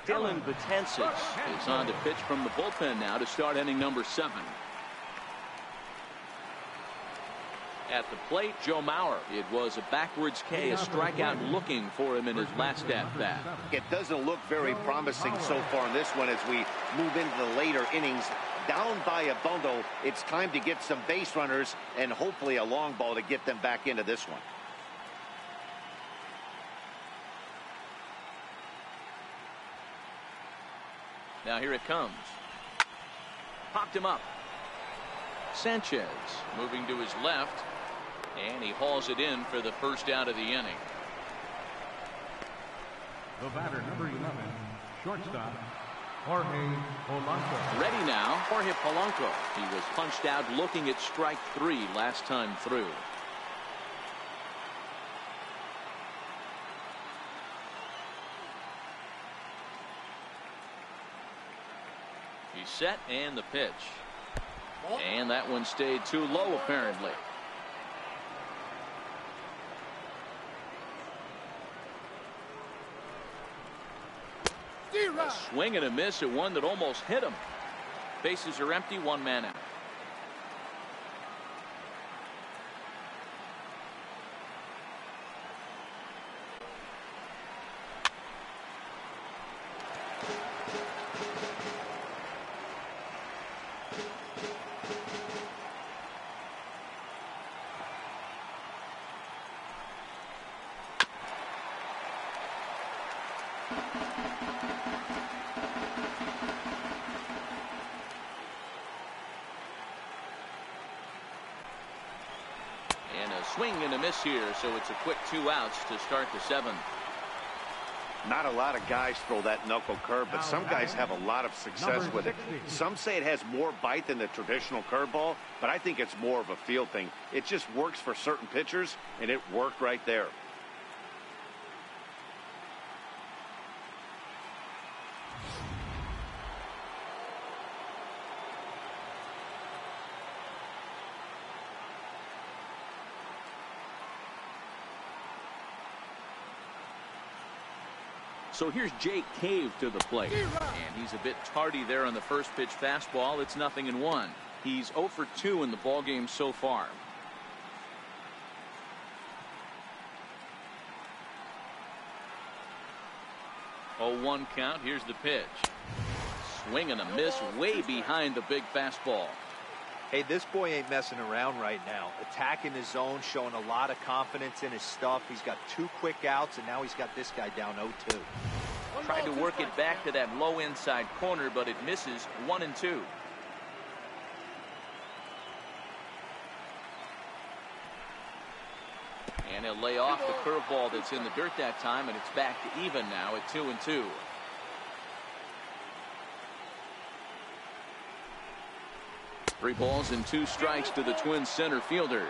Dylan Betances is on to pitch from the bullpen now to start inning number 7. At the plate, Joe Mauer. It was a backwards K, a strikeout looking for him in his last at-bat. It doesn't look very promising so far in this one as we move into the later innings. Down by a bundle, it's time to get some base runners and hopefully a long ball to get them back into this one. Now here it comes. Popped him up. Sanchez moving to his left, and he hauls it in for the first out of the inning. The batter, number 11, shortstop, Jorge Polanco. Ready now, Jorge Polanco. He was punched out looking at strike 3 last time through. He's set, and the pitch. And that one stayed too low, apparently. A swing and a miss at one that almost hit him. Bases are empty, 1 man out. And a swing and a miss here, so it's a quick 2 outs to start the 7th. Not a lot of guys throw that knuckle curve, but some guys have a lot of success with it. Some say it has more bite than the traditional curveball, but I think it's more of a feel thing. It just works for certain pitchers, and it worked right there. So here's Jake Cave to the plate, and he's a bit tardy there on the first pitch fastball. It's 0-1. He's 0 for 2 in the ballgame so far. Oh, 1 count. Here's the pitch. Swing and a miss way behind the big fastball. Hey, this boy ain't messing around right now. Attacking his zone, showing a lot of confidence in his stuff. He's got 2 quick outs, and now he's got this guy down 0-2. Tried to work it back to that low inside corner, but it misses. 1-2. And he'll lay off the curveball that's in the dirt that time, and it's back to even now at 2-2. Three balls and 2 strikes to the Twins center fielder.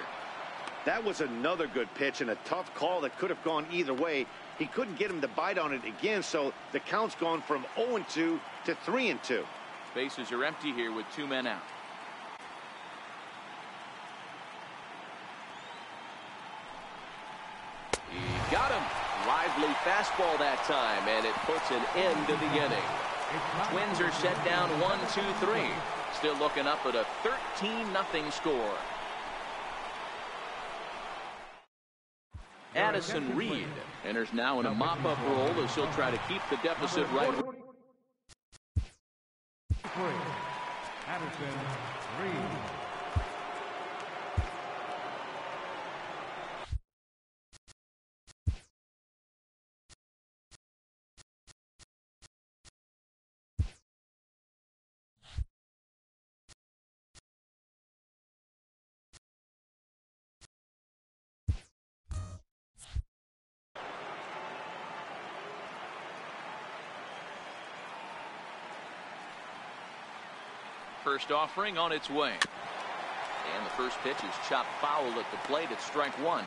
That was another good pitch and a tough call that could have gone either way. He couldn't get him to bite on it again, so the count's gone from 0-2 to 3-2. Bases are empty here with 2 men out. He got him. Lively fastball that time, and it puts an end to the inning. Twins are set down 1-2-3. Still looking up at a 13-0 score. Addison Reed enters now in a mop-up role as he'll try to keep the deficit right. Addison Reed. first offering on its way. And the first pitch is chopped foul at the plate. It's strike one.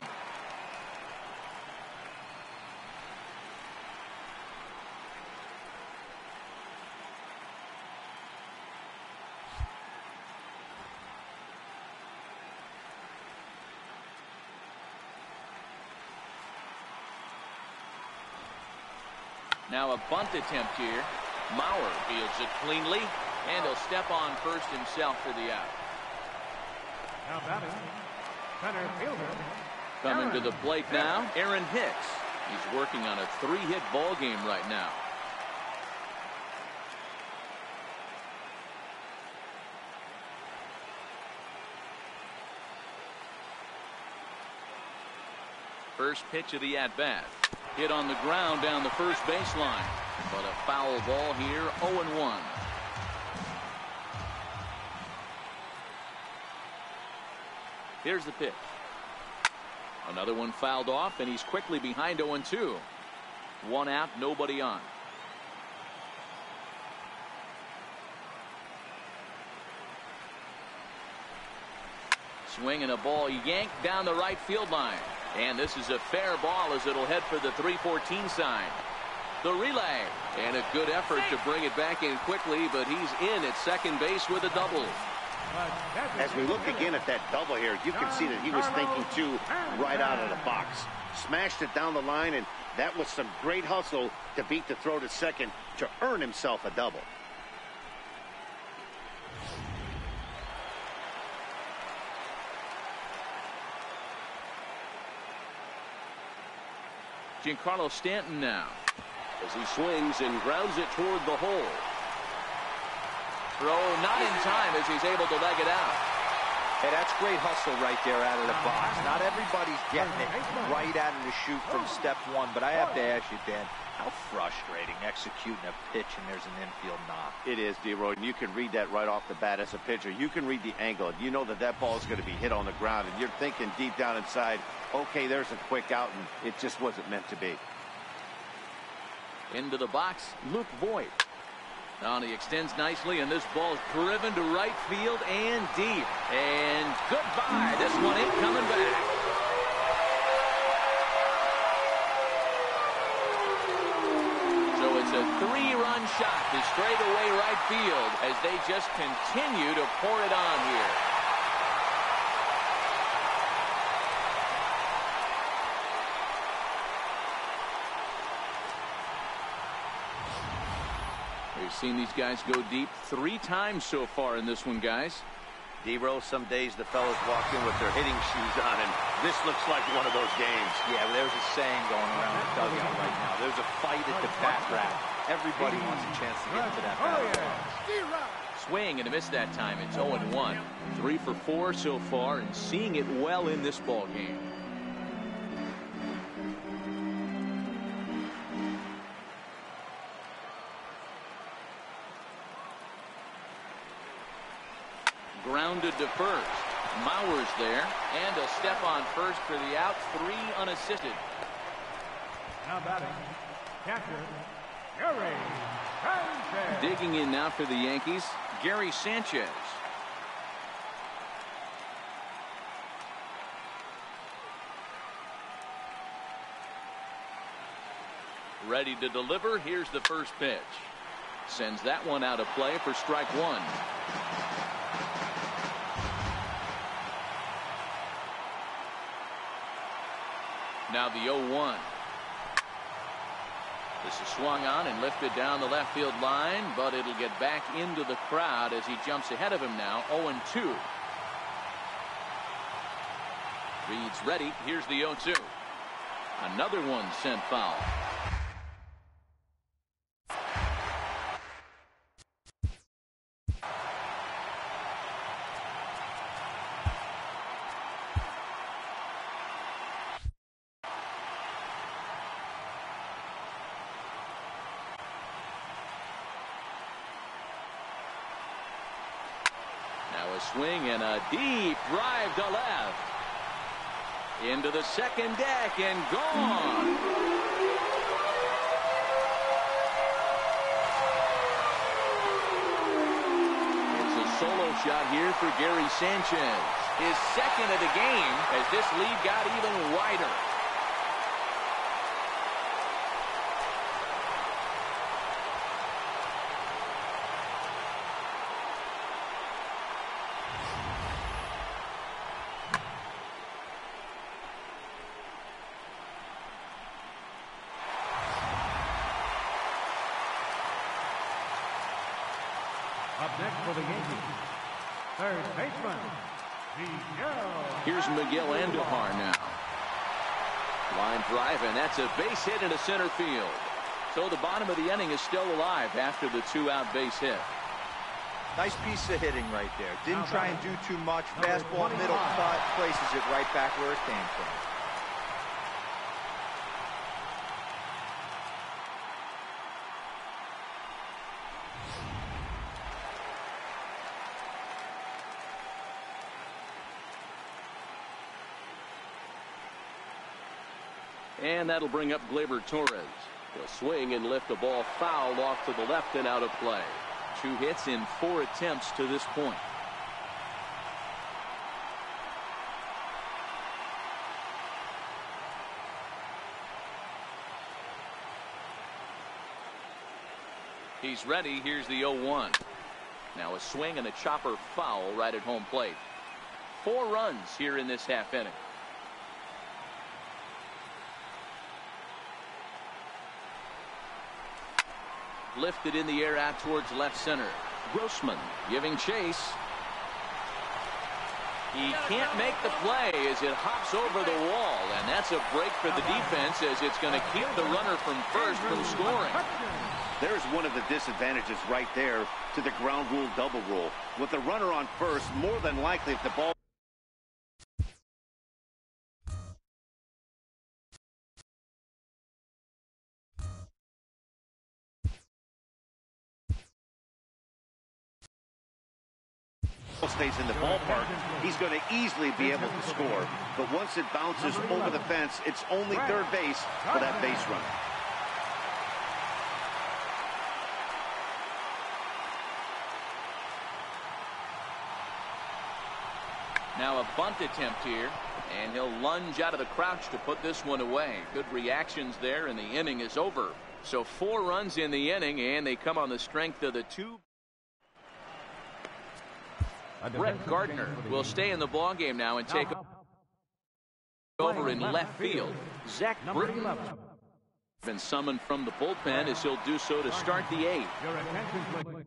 Now a bunt attempt here. Mauer fields it cleanly, and he'll step on first himself for the out. Now batting, center fielder. Coming to the plate now, Aaron Hicks. He's working on a 3-hit ball game right now. First pitch of the at-bat. Hit on the ground down the first baseline. But a foul ball here, 0-1. Here's the pitch. Another one fouled off, and he's quickly behind 0-2. One out, nobody on. Swing and a ball yanked down the right field line. And this is a fair ball as it'll head for the 3-14 sign. The relay, and a good effort to bring it back in quickly, but he's in at second base with a double. As we look again at that double here, you can see that he was thinking too right out of the box. Smashed it down the line, and that was some great hustle to beat the throw to second to earn himself a double. Giancarlo Stanton now. As he swings and grounds it toward the hole. Throw not in time as he's able to leg it out. Hey, that's great hustle right there out of the box. Not everybody's getting it right out of the chute from step one, but I have to ask you, Dan, how frustrating executing a pitch and there's an infield knock. It is, D-Roy, and you can read that right off the bat as a pitcher. You can read the angle. You know that that ball is going to be hit on the ground, and you're thinking deep down inside, okay, there's a quick out, and it just wasn't meant to be. Into the box, Luke Voigt. Now he extends nicely, and this ball's driven to right field and deep. And goodbye. This one ain't coming back. So it's a 3-run shot to straightaway right field as they just continue to pour it on here. We've seen these guys go deep 3 times so far in this one, guys. D-Row, some days the fellas walk in with their hitting shoes on, and this looks like one of those games. Yeah, but there's a saying going around the dugout right now. There's a fight at the bat rack. Everybody wants a chance to get to that bat. Swing and a miss that time. It's 0-1. 3 for 4 so far, and seeing it well in this ball game. Grounded to first. Mauer's there, and a step on first for the out. 3 unassisted. Now batting, catcher, Gary Sanchez. Digging in now for the Yankees, Gary Sanchez. Ready to deliver. Here's the first pitch. Sends that one out of play for strike one. Now the 0-1. This is swung on and lifted down the left field line, but it'll get back into the crowd as he jumps ahead of him now. 0-2. Reed's ready. Here's the 0-2. Another one sent foul. Now a swing and a deep drive to left. Into the second deck and gone. It's a solo shot here for Gary Sanchez. His second of the game as this lead got even wider. Up next for the Yankees, third baseman, Miguel. Here's Miguel Andujar now. Line drive, and that's a base hit into center field. So the bottom of the inning is still alive after the two-out base hit. Nice piece of hitting right there. Didn't try and do too much. Fastball, middle cut, places it right back where it came from. And that'll bring up Gleyber Torres. He'll swing and lift the ball foul off to the left and out of play. 2 hits in 4 attempts to this point. He's ready. Here's the 0-1. Now a swing and a chopper foul right at home plate. 4 runs here in this half inning. Lifted in the air out towards left center. Grossman giving chase. He can't make the play as it hops over the wall, and that's a break for the defense as it's going to keep the runner from first from scoring. There's one of the disadvantages right there to the ground rule double rule. With the runner on first, more than likely if the ball stays in the ballpark, he's going to easily be able to score. But once it bounces over the fence, it's only third base for that base runner. Now a bunt attempt here, and he'll lunge out of the crouch to put this one away. Good reactions there, and the inning is over. So 4 runs in the inning, and they come on the strength of the 2. Brett Gardner will stay in the ballgame now and take over in left field. Zach Britton been summoned from the bullpen as he'll do so to start the 8th. Your attention, please.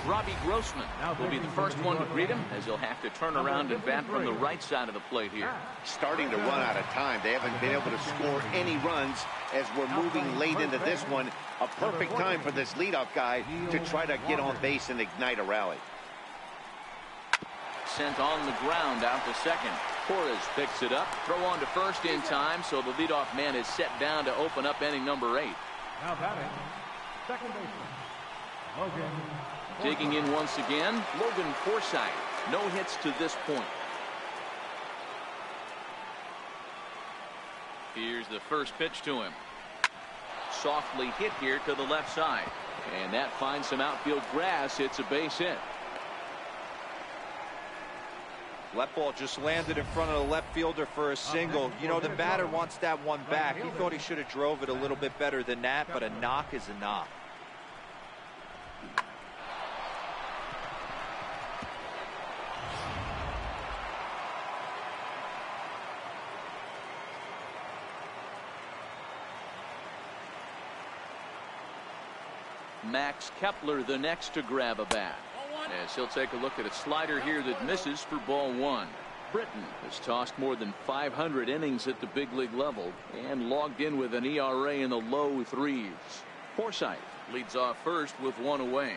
Robbie Grossman will be the first one to greet him as he'll have to turn around and bat from the right side of the plate here. Starting to run out of time. They haven't been able to score any runs as we're moving late into this one. A perfect time for this leadoff guy to try to get on base and ignite a rally. Sent on the ground out to second. Torres picks it up. Throw on to first in time, so the leadoff man is set down to open up inning number 8. Now batting, second baseman, Logan. Digging in once again, Logan Forsythe. No hits to this point. Here's the first pitch to him. Softly hit here to the left side. And that finds some outfield grass. It's a base hit. That ball just landed in front of the left fielder for a single. You know, the batter wants that one back. He thought he should have drove it a little bit better than that, but a knock is a knock. Max Kepler the next to grab a bat, as he'll take a look at a slider here that misses for ball 1. Britton has tossed more than 500 innings at the big league level and logged in with an ERA in the low 3s. Forsythe leads off first with 1 away.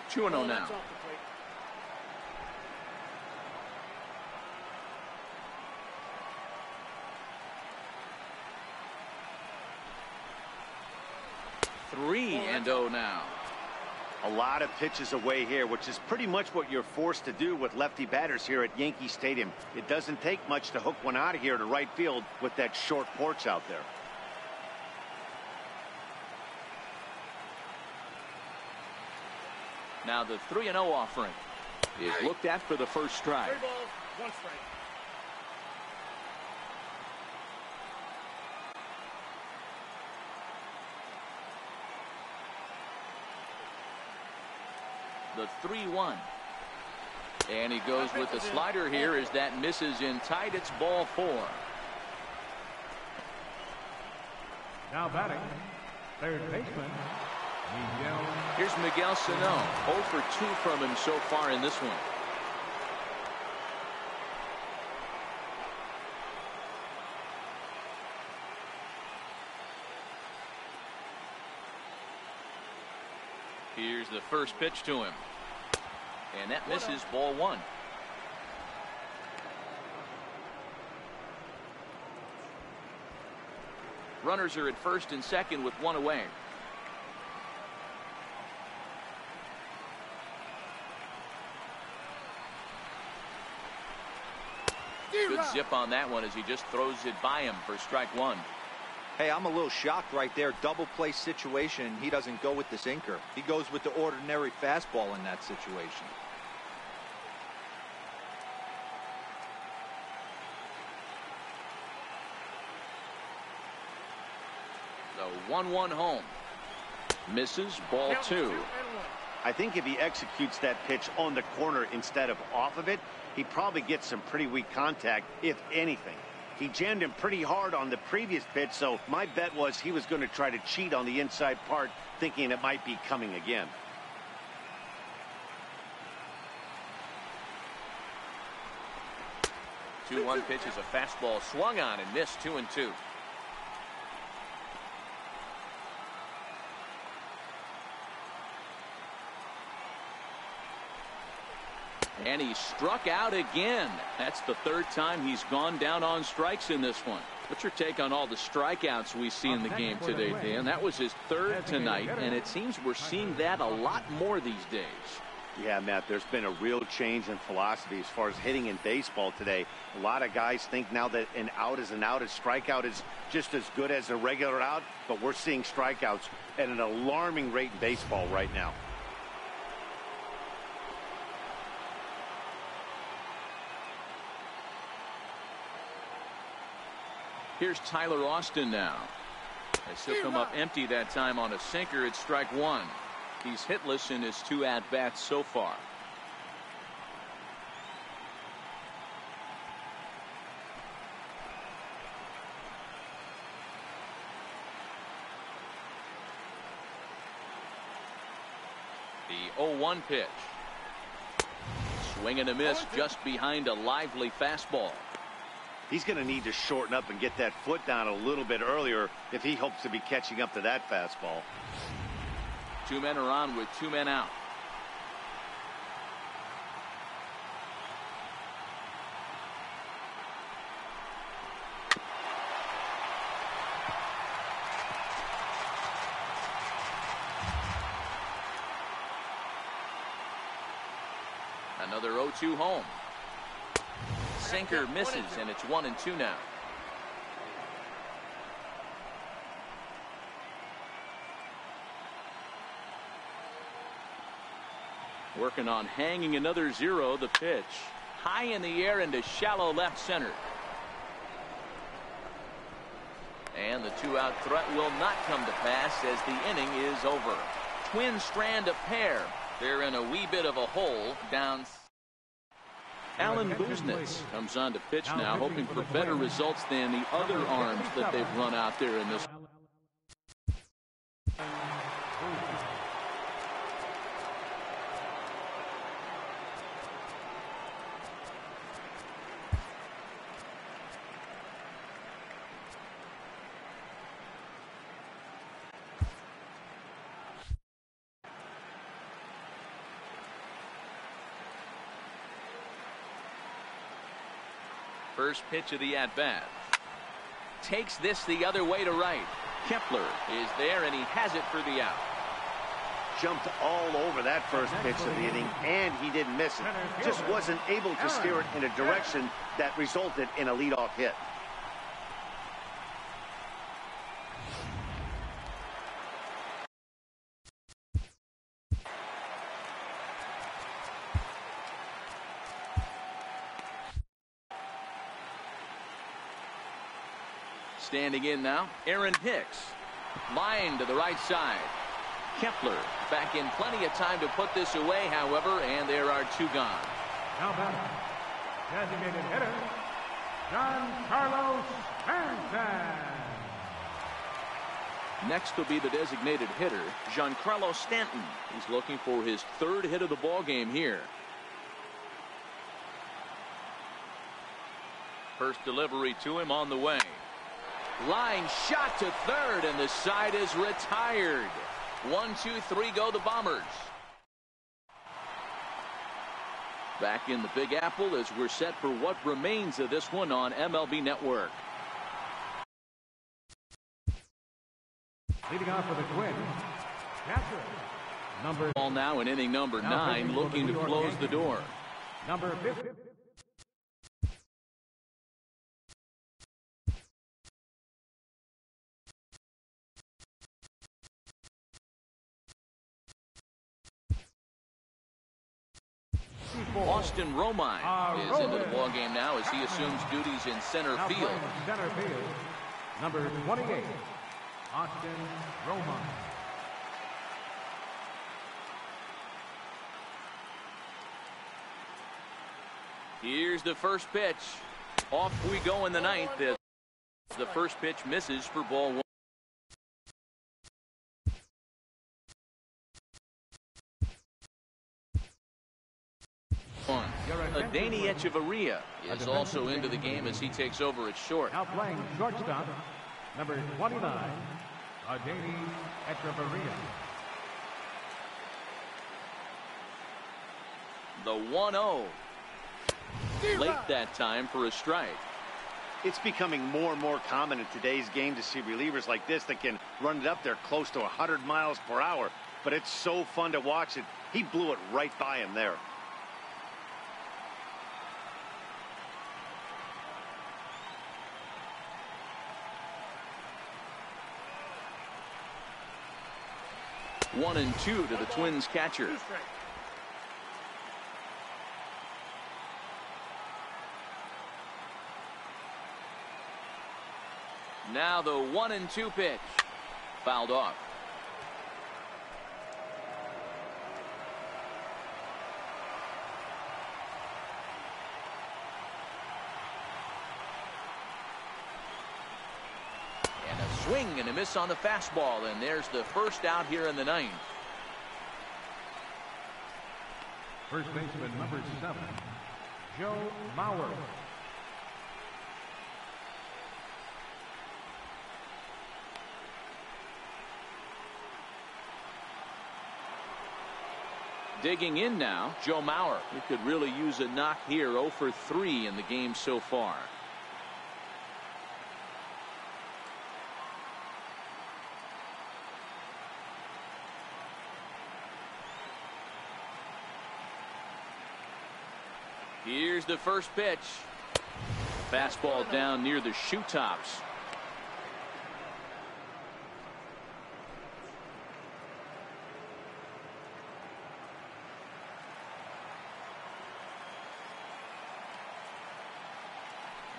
Two and 0 now. Three and 0 now. A lot of pitches away here, which is pretty much what you're forced to do with lefty batters here at Yankee Stadium. It doesn't take much to hook one out of here to right field with that short porch out there. Now the 3-0 offering is looked at for the first strike. 3 balls, 1 strike. The 3-1. And he goes with the slider here as that misses in tight. It's ball 4. Now batting, third baseman, Miguel. Here's Miguel Sano. 0 for 2 from him so far in this one. Here's the first pitch to him. And that misses, ball 1. Runners are at first and second with 1 away. Good zip on that one as he just throws it by him for strike 1. Hey, I'm a little shocked right there. Double play situation. He doesn't go with the sinker. He goes with the ordinary fastball in that situation. The 1-1 home. Misses, ball 2. I think if he executes that pitch on the corner instead of off of it, he probably gets some pretty weak contact, if anything. He jammed him pretty hard on the previous pitch, so my bet was he was going to try to cheat on the inside part, thinking it might be coming again. The 2-1 pitch is a fastball swung on and missed. 2-2. And he struck out again. That's the 3rd time he's gone down on strikes in this one. What's your take on all the strikeouts we see in the game today, Dan? That was his 3rd tonight, and it seems we're seeing that a lot more these days. Yeah, Matt, there's been a real change in philosophy as far as hitting in baseball today. A lot of guys think now that an out is an out, a strikeout is just as good as a regular out, but we're seeing strikeouts at an alarming rate in baseball right now. Here's Tyler Austin now. As he'll come up empty that time on a sinker. It's strike 1. He's hitless in his 2 at-bats so far. The 0-1 pitch. Swing and a miss just behind a lively fastball. He's going to need to shorten up and get that foot down a little bit earlier if he hopes to be catching up to that fastball. 2 men are on with 2 men out. Another 0-2 home. Sinker misses, and it's 1-2 now. Working on hanging another 0. The pitch high in the air into shallow left center. And the 2-out threat will not come to pass as the inning is over. Twin strand of pair. They're in a wee bit of a hole down. Alan Buznitz comes on to pitch now, hoping for better results than the other arms that they've run out there in this. First pitch of the at-bat. Takes this the other way to right. Kepler is there, and he has it for the out. jumped all over that first pitch of the inning, and he didn't miss it. Just wasn't able to steer it in a direction that resulted in a leadoff hit. Standing in now, Aaron Hicks. Line to the right side. Kepler back in plenty of time to put this away, however, and there are two gone. Now batting, designated hitter, Giancarlo Stanton. Next will be the designated hitter, Giancarlo Stanton. He's looking for his third hit of the ball game here. First delivery to him on the way. Line shot to third, and the side is retired. 1, 2, 3 go the Bombers. Back in the Big Apple as we're set for what remains of this one on MLB Network. Leading off for the Twins, catcher, number. Ball now in inning number 9, looking to close the door. Number 50. Austin Romine is into the ball game now as he assumes duties in center field. Center field, number 28, Austin Romine. Here's the first pitch. Off we go in the ninth. The first pitch misses for ball 1. Danny Echeverria is also into the game as he takes over at short. Now playing shortstop, number 29, Danny Echeverria. The 1-0. Late that time for a strike. It's becoming more and more common in today's game to see relievers like this that can run it up there close to 100 miles per hour. But it's so fun to watch it. He blew it right by him there. One and two to the Twins catcher. Now the 1-2 pitch. Fouled off. And a swing and a miss on the fastball, and there's the first out here in the ninth. First baseman number 7, Joe Mauer. Digging in now, Joe Mauer. He could really use a knock here. 0 for 3 in the game so far. Here's the first pitch. Fastball down near the shoe tops.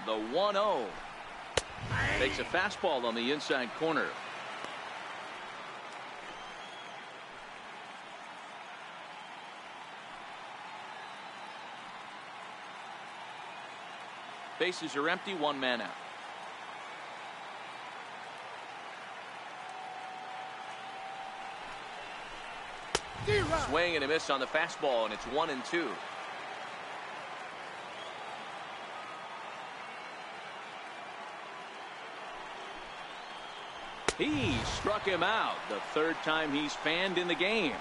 The 1-0. Takes a fastball on the inside corner. Bases are empty, 1 man out. Swing and a miss on the fastball, and it's 1-2. He struck him out. The third time he's fanned in the game.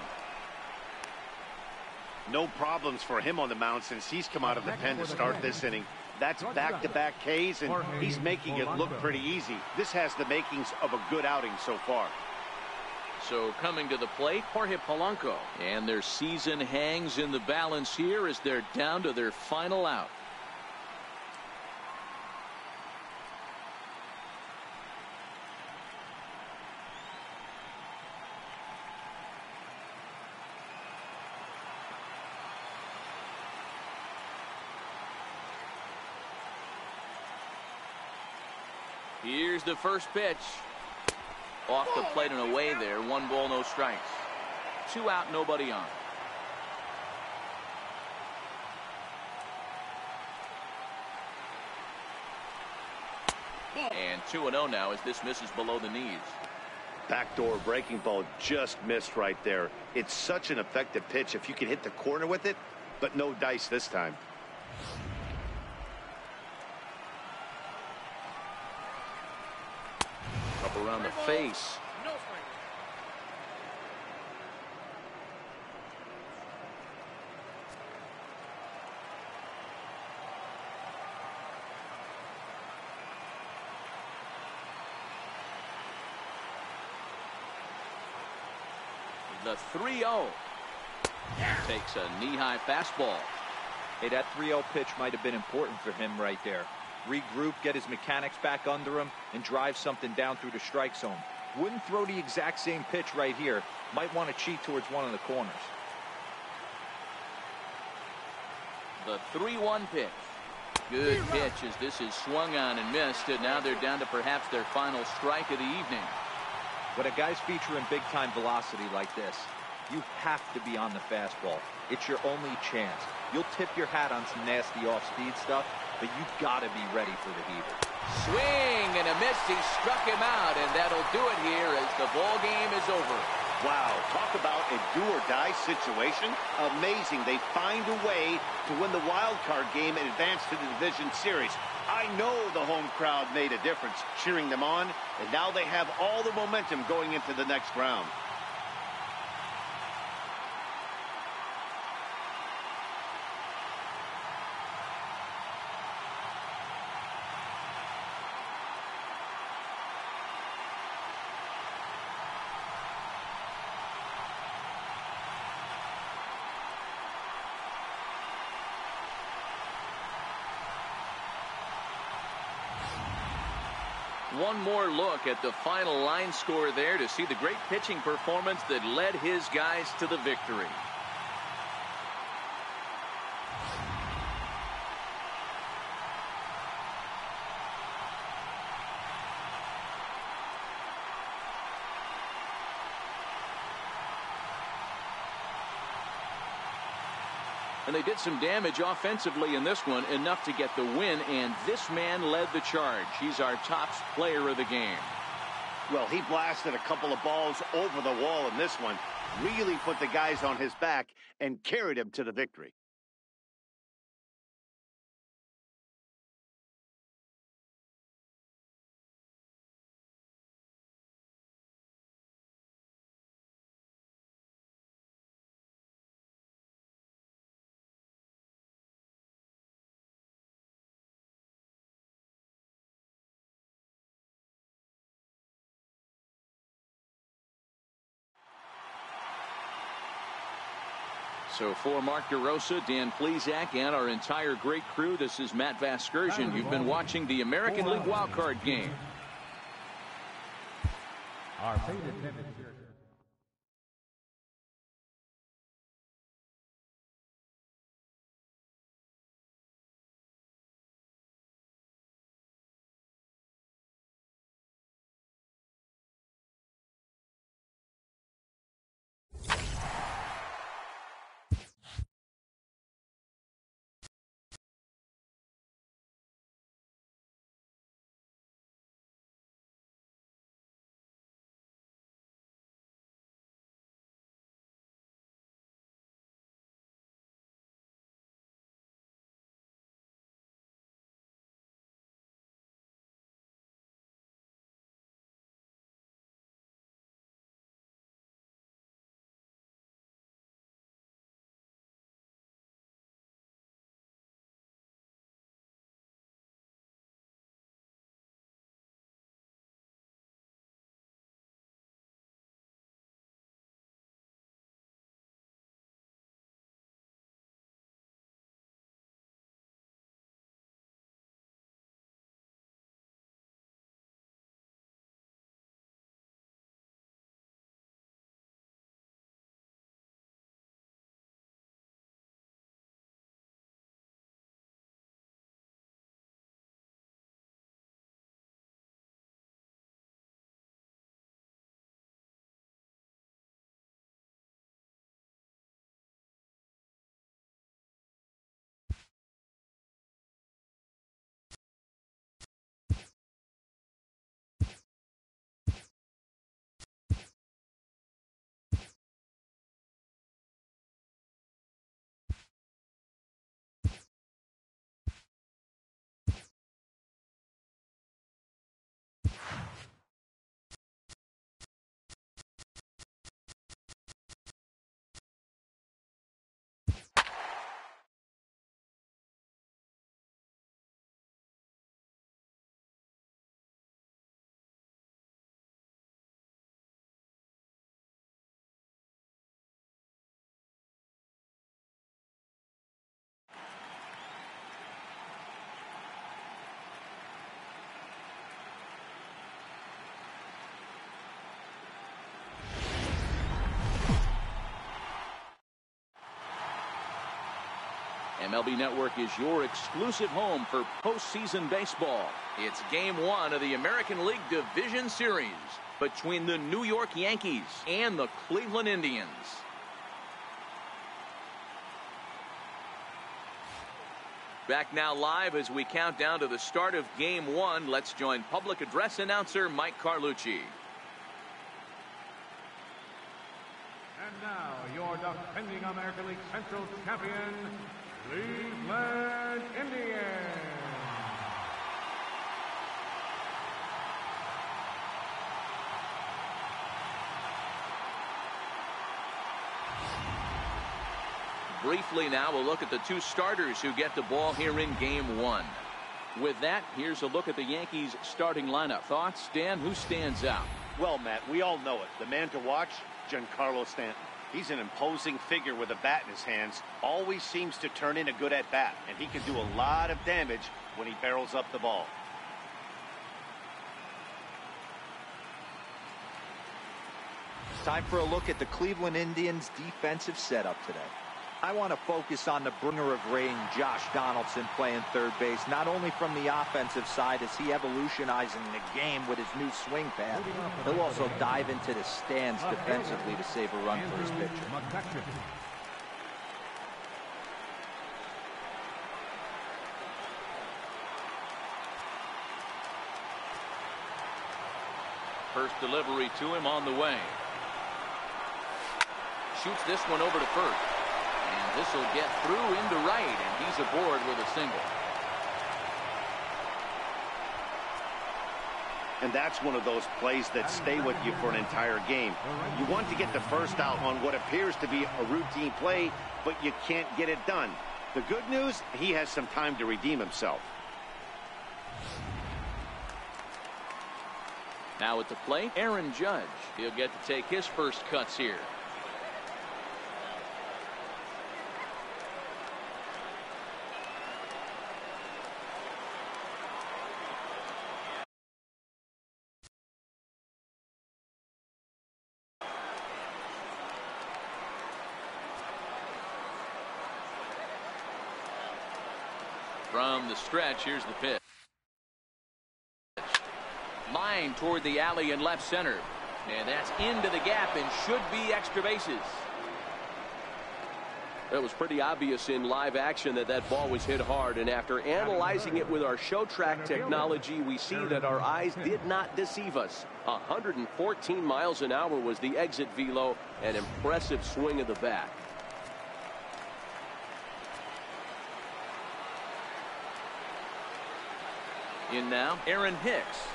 No problems for him on the mound since he's come out of the pen to start this inning. That's back-to-back Ks, and he's making it look pretty easy. This has the makings of a good outing so far. So coming to the plate, Jorge Polanco. And their season hangs in the balance here as they're down to their final out. Here's the first pitch. Off the plate and away there. 1 ball, no strikes. 2 out, nobody on. And 2-0 now as this misses below the knees. Backdoor breaking ball just missed right there. It's such an effective pitch if you can hit the corner with it, but no dice this time. Up around the face. The 3-0. Takes a knee-high fastball. Hey, that 3-0 pitch might have been important for him right there. Regroup, get his mechanics back under him, and drive something down through the strike zone. Wouldn't throw the exact same pitch right here. Might want to cheat towards one of the corners. The 3-1 pitch. Good pitch as this is swung on and missed, and now they're down to perhaps their final strike of the evening. When a guy's featuring big-time velocity like this, you have to be on the fastball. It's your only chance. You'll tip your hat on some nasty off-speed stuff, but you gotta be ready for the heater. Swing and a miss. He struck him out, and that'll do it here as the ball game is over. Wow, talk about a do-or-die situation. Amazing. They find a way to win the wild card game and advance to the division series. I know the home crowd made a difference cheering them on, and now they have all the momentum going into the next round. One more look at the final line score there to see the great pitching performance that led his guys to the victory. And they did some damage offensively in this one, enough to get the win, and this man led the charge. He's our top player of the game. Well, he blasted a couple of balls over the wall in this one, really put the guys on his back and carried him to the victory. So for Mark DeRosa, Dan Plesac, and our entire great crew, this is Matt Vasgersian. You've been watching the American League wildcard game. Our paid attendance MLB Network is your exclusive home for postseason baseball. It's Game 1 of the American League Division Series between the New York Yankees and the Cleveland Indians. Back now live as we count down to the start of Game 1. Let's join public address announcer Mike Carlucci. And now, your defending American League Central champion, Cleveland Indians. Briefly now, we'll look at the two starters who get the ball here in Game 1. With that, here's a look at the Yankees starting lineup. Thoughts, Dan? Who stands out? Well, Matt, we all know it. The man to watch, Giancarlo Stanton. He's an imposing figure with a bat in his hands. Always seems to turn in a good at-bat, and he can do a lot of damage when he barrels up the ball. Time for a look at the Cleveland Indians' defensive setup today. I want to focus on the bringer of rain, Josh Donaldson, playing third base, not only from the offensive side as he evolutionizing the game with his new swing path, he'll also dive into the stands defensively to save a run for his pitcher. First delivery to him on the way. Shoots this one over to first. And this will get through into right, and he's aboard with a single. And that's one of those plays that stay with you for an entire game. You want to get the first out on what appears to be a routine play, but you can't get it done. The good news, he has some time to redeem himself. Now at the plate, Aaron Judge. He'll get to take his first cuts here. From the stretch, here's the pitch. Line toward the alley in left center. And that's into the gap and should be extra bases. It was pretty obvious in live action that that ball was hit hard, and after analyzing it with our show track technology, we see that our eyes did not deceive us. 114 miles an hour was the exit velo, an impressive swing of the bat. In now, Aaron Hicks.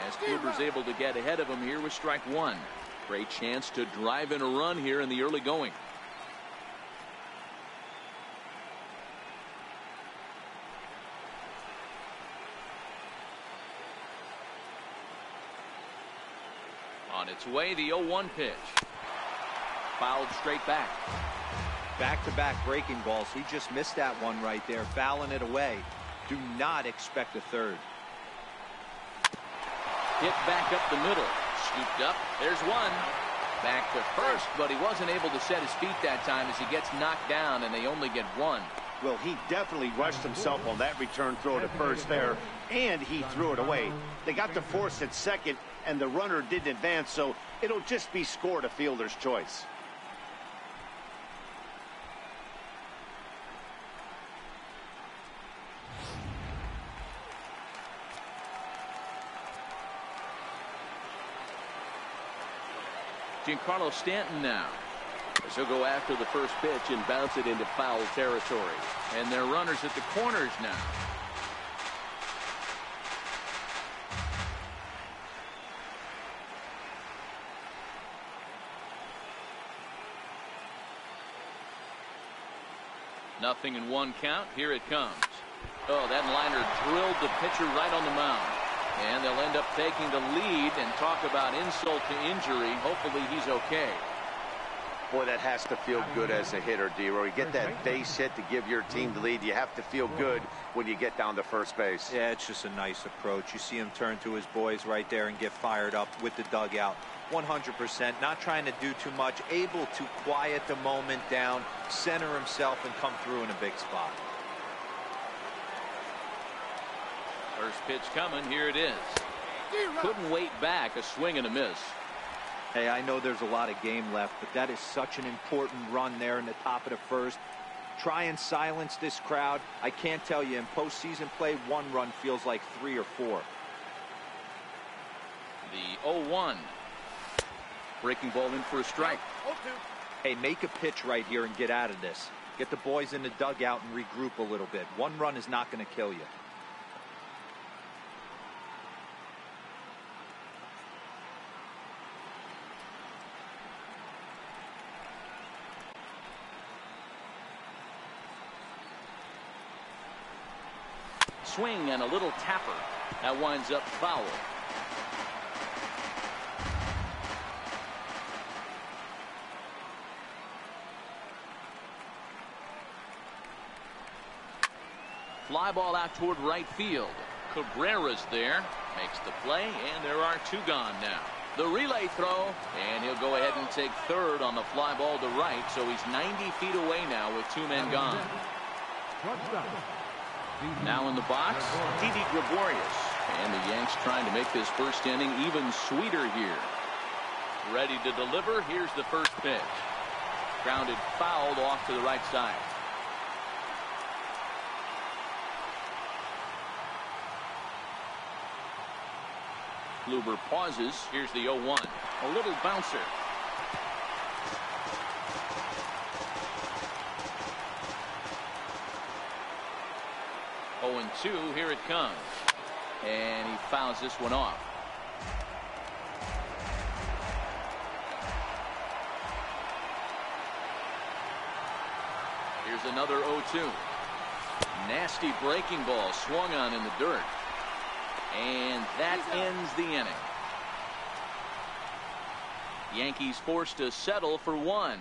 As Kluber's able to get ahead of him here with strike one. Great chance to drive in a run here in the early going. On its way, the 0-1 pitch. Fouled straight back. Back-to-back breaking balls. He just missed that one right there, fouling it away. Do not expect a third. Hit back up the middle. Scooped up. There's one. Back to first, but he wasn't able to set his feet that time as he gets knocked down, and they only get one. Well, he definitely rushed himself on that return throw to first there, and he threw it away. They got to force at second, and the runner didn't advance, so it'll just be scored a fielder's choice. Giancarlo Stanton now. As he'll go after the first pitch and bounce it into foul territory. And they're runners at the corners now. Nothing in one count. Here it comes. Oh, that liner drilled the pitcher right on the mound. And they'll end up taking the lead, and talk about insult to injury. Hopefully he's okay. Boy, that has to feel good as a hitter, D-Roy. You get that base hit to give your team the lead. You have to feel good when you get down to first base. Yeah, it's just a nice approach. You see him turn to his boys right there and get fired up with the dugout. 100%. Not trying to do too much. Able to quiet the moment down, center himself, and come through in a big spot. First pitch coming. Here it is. Couldn't wait back. A swing and a miss. Hey, I know there's a lot of game left, but that is such an important run there in the top of the first. Try and silence this crowd. I can't tell you, in postseason play, one run feels like 3 or 4. The 0-1. Breaking ball in for a strike. Hey, make a pitch right here and get out of this. Get the boys in the dugout and regroup a little bit. One run is not going to kill you. Swing and a little tapper. That winds up foul. Fly ball out toward right field. Cabrera's there. Makes the play, and there are 2 gone now. The relay throw, and he'll go ahead and take third on the fly ball to right, so he's 90 feet away now with 2 men gone. Now in the box, Didi Gregorius. And the Yanks trying to make this first inning even sweeter here. Ready to deliver. Here's the first pitch. Grounded fouled off to the right side. Kluber pauses. Here's the 0-1. A little bouncer. And 2, here it comes. And he fouls this one off. Here's another 0-2. Nasty breaking ball swung on in the dirt. And that ends the inning. Yankees forced to settle for 1.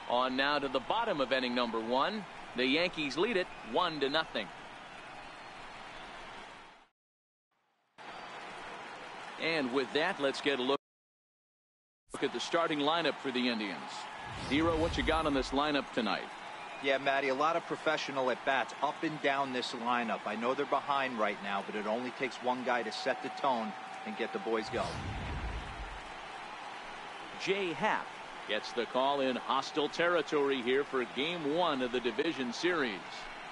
On now to the bottom of inning number 1. The Yankees lead it 1-0. And with that, let's get a look at the starting lineup for the Indians. Hero, what you got on this lineup tonight? Yeah, Matty, a lot of professional at-bats up and down this lineup. I know they're behind right now, but it only takes one guy to set the tone and get the boys going. Jay Happ gets the call in hostile territory here for Game 1 of the division series.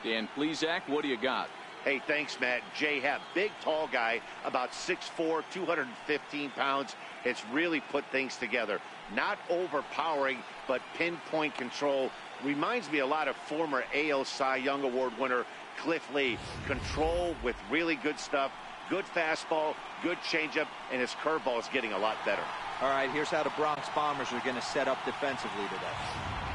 Dan Plesac, what do you got? Hey, thanks, Matt. Jay Happ, big, tall guy, about 6'4", 215 pounds. It's really put things together. Not overpowering, but pinpoint control. Reminds me a lot of former AL Cy Young Award winner Cliff Lee. Control with really good stuff. Good fastball, good changeup, and his curveball is getting a lot better. All right, here's how the Bronx Bombers are going to set up defensively today.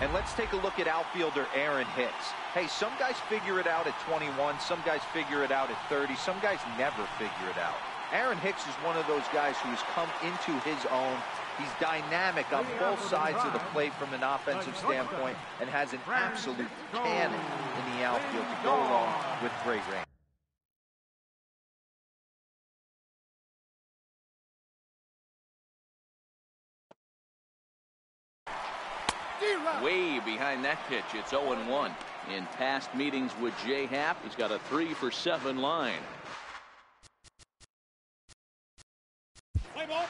And let's take a look at outfielder Aaron Hicks. Hey, some guys figure it out at 21. Some guys figure it out at 30. Some guys never figure it out. Aaron Hicks is one of those guys who has come into his own. He's dynamic on both sides of the plate from an offensive standpoint and has an absolute cannon in the outfield to go along with great range. Way behind that pitch. It's 0-1. In past meetings with Jay Happ, he's got a 3-for-7 line. Play ball.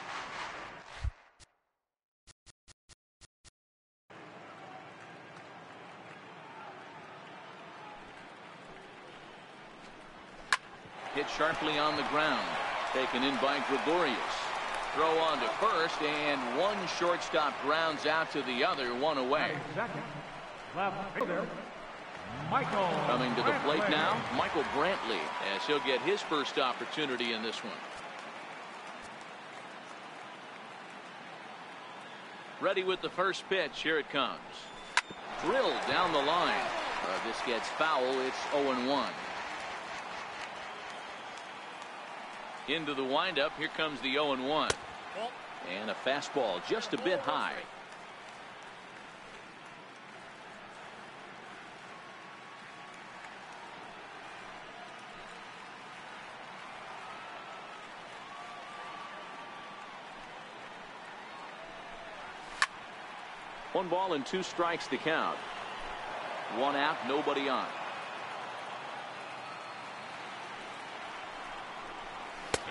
Hit sharply on the ground. Taken in by Gregorius. Throw on to first, and one shortstop grounds out to the other, one away. Second, left fielder, Michael. Coming to the plate now, Michael Brantley, as he'll get his first opportunity in this one. Ready with the first pitch. Here it comes. Drilled down the line. This gets foul. It's 0-1. Into the windup. Here comes the 0-1. And a fastball just a bit high. One ball and 2 strikes to count. 1 out, nobody on.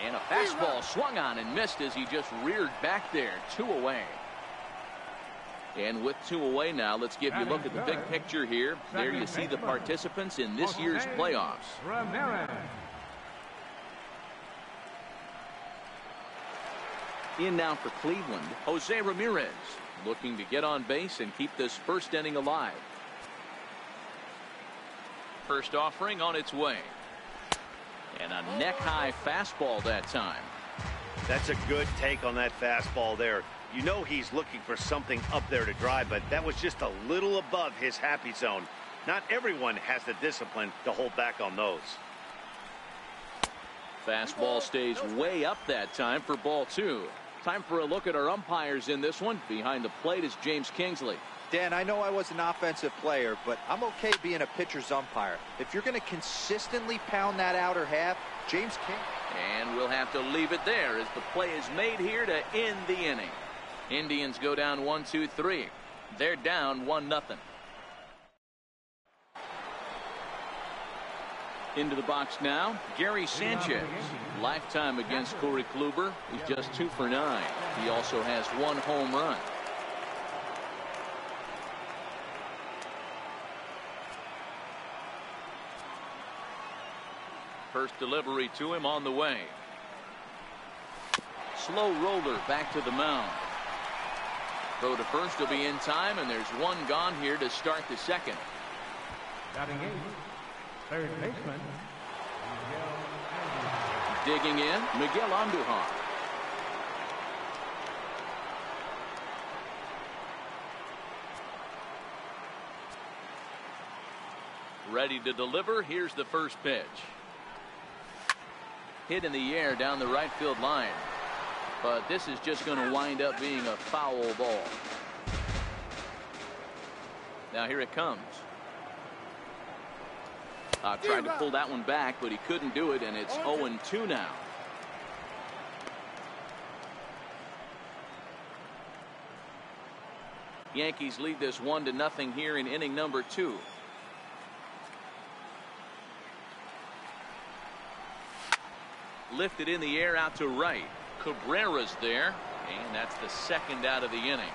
And a fastball swung on and missed as he just reared back there. 2 away. And with 2 away now, let's give you a look at the big picture here. There you see the participants in this year's playoffs. In now for Cleveland, Jose Ramirez, looking to get on base and keep this first inning alive. First offering on its way. And a neck-high fastball that time. That's a good take on that fastball there. You know he's looking for something up there to drive, but that was just a little above his happy zone. Not everyone has the discipline to hold back on those. Fastball stays way up that time for ball 2. Time for a look at our umpires in this one. Behind the plate is James Kingsley. Dan, I know I was an offensive player, but I'm okay being a pitcher's umpire. If you're going to consistently pound that outer half, James King. And we'll have to leave it there as the play is made here to end the inning. Indians go down 1-2-3. They're down 1-0. Into the box now, Gary Sanchez. Lifetime against Corey Kluber. He's just 2 for 9. He also has 1 home run. First delivery to him on the way. Slow roller back to the mound. Throw to first will be in time, and there's 1 gone here to start the second. Batting 8, third baseman. Digging in, Miguel Andujar. Ready to deliver. Here's the first pitch. Hit in the air down the right field line. But this is just going to wind up being a foul ball. Now here it comes. Tried to pull that one back, but he couldn't do it, and it's 0-2 now. Yankees lead this 1-0 here in inning number 2. Lifted in the air out to right. Cabrera's there, and that's the second out of the inning.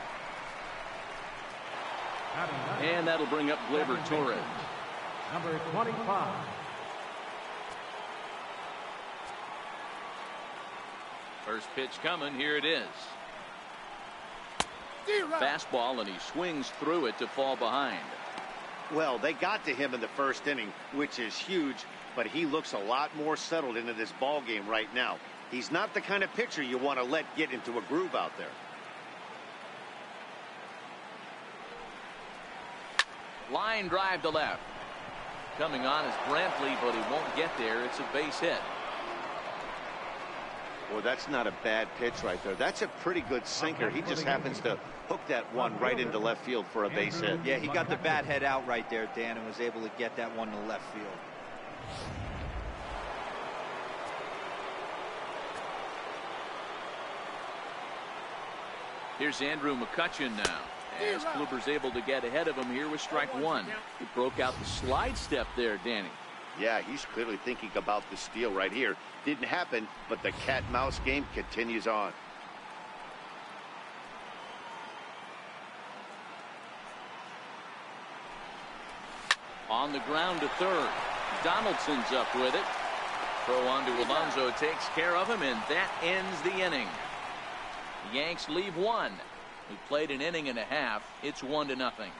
And that'll bring up Gleyber Torres. Number 25. First pitch coming. Here it is. Fastball, and he swings through it to fall behind. Well, they got to him in the first inning, which is huge, but he looks a lot more settled into this ball game right now. He's not the kind of pitcher you want to let get into a groove out there. Line drive to left. Coming on is Brantley, but he won't get there. It's a base hit. Well, that's not a bad pitch right there. That's a pretty good sinker. He just happens to hook that one right into left field for a base hit. Yeah, he got the bat head out right there, Dan, and was able to get that one to left field. Here's Andrew McCutchen now. As Kluber's able to get ahead of him here with strike 1. He broke out the slide step there, Danny. Yeah, he's clearly thinking about the steal right here. Didn't happen, but the cat-mouse game continues on. On the ground to third. Donaldson's up with it. Throw on to Alonso takes care of him, and that ends the inning. The Yanks leave 1. We played an inning and a half. It's 1-0.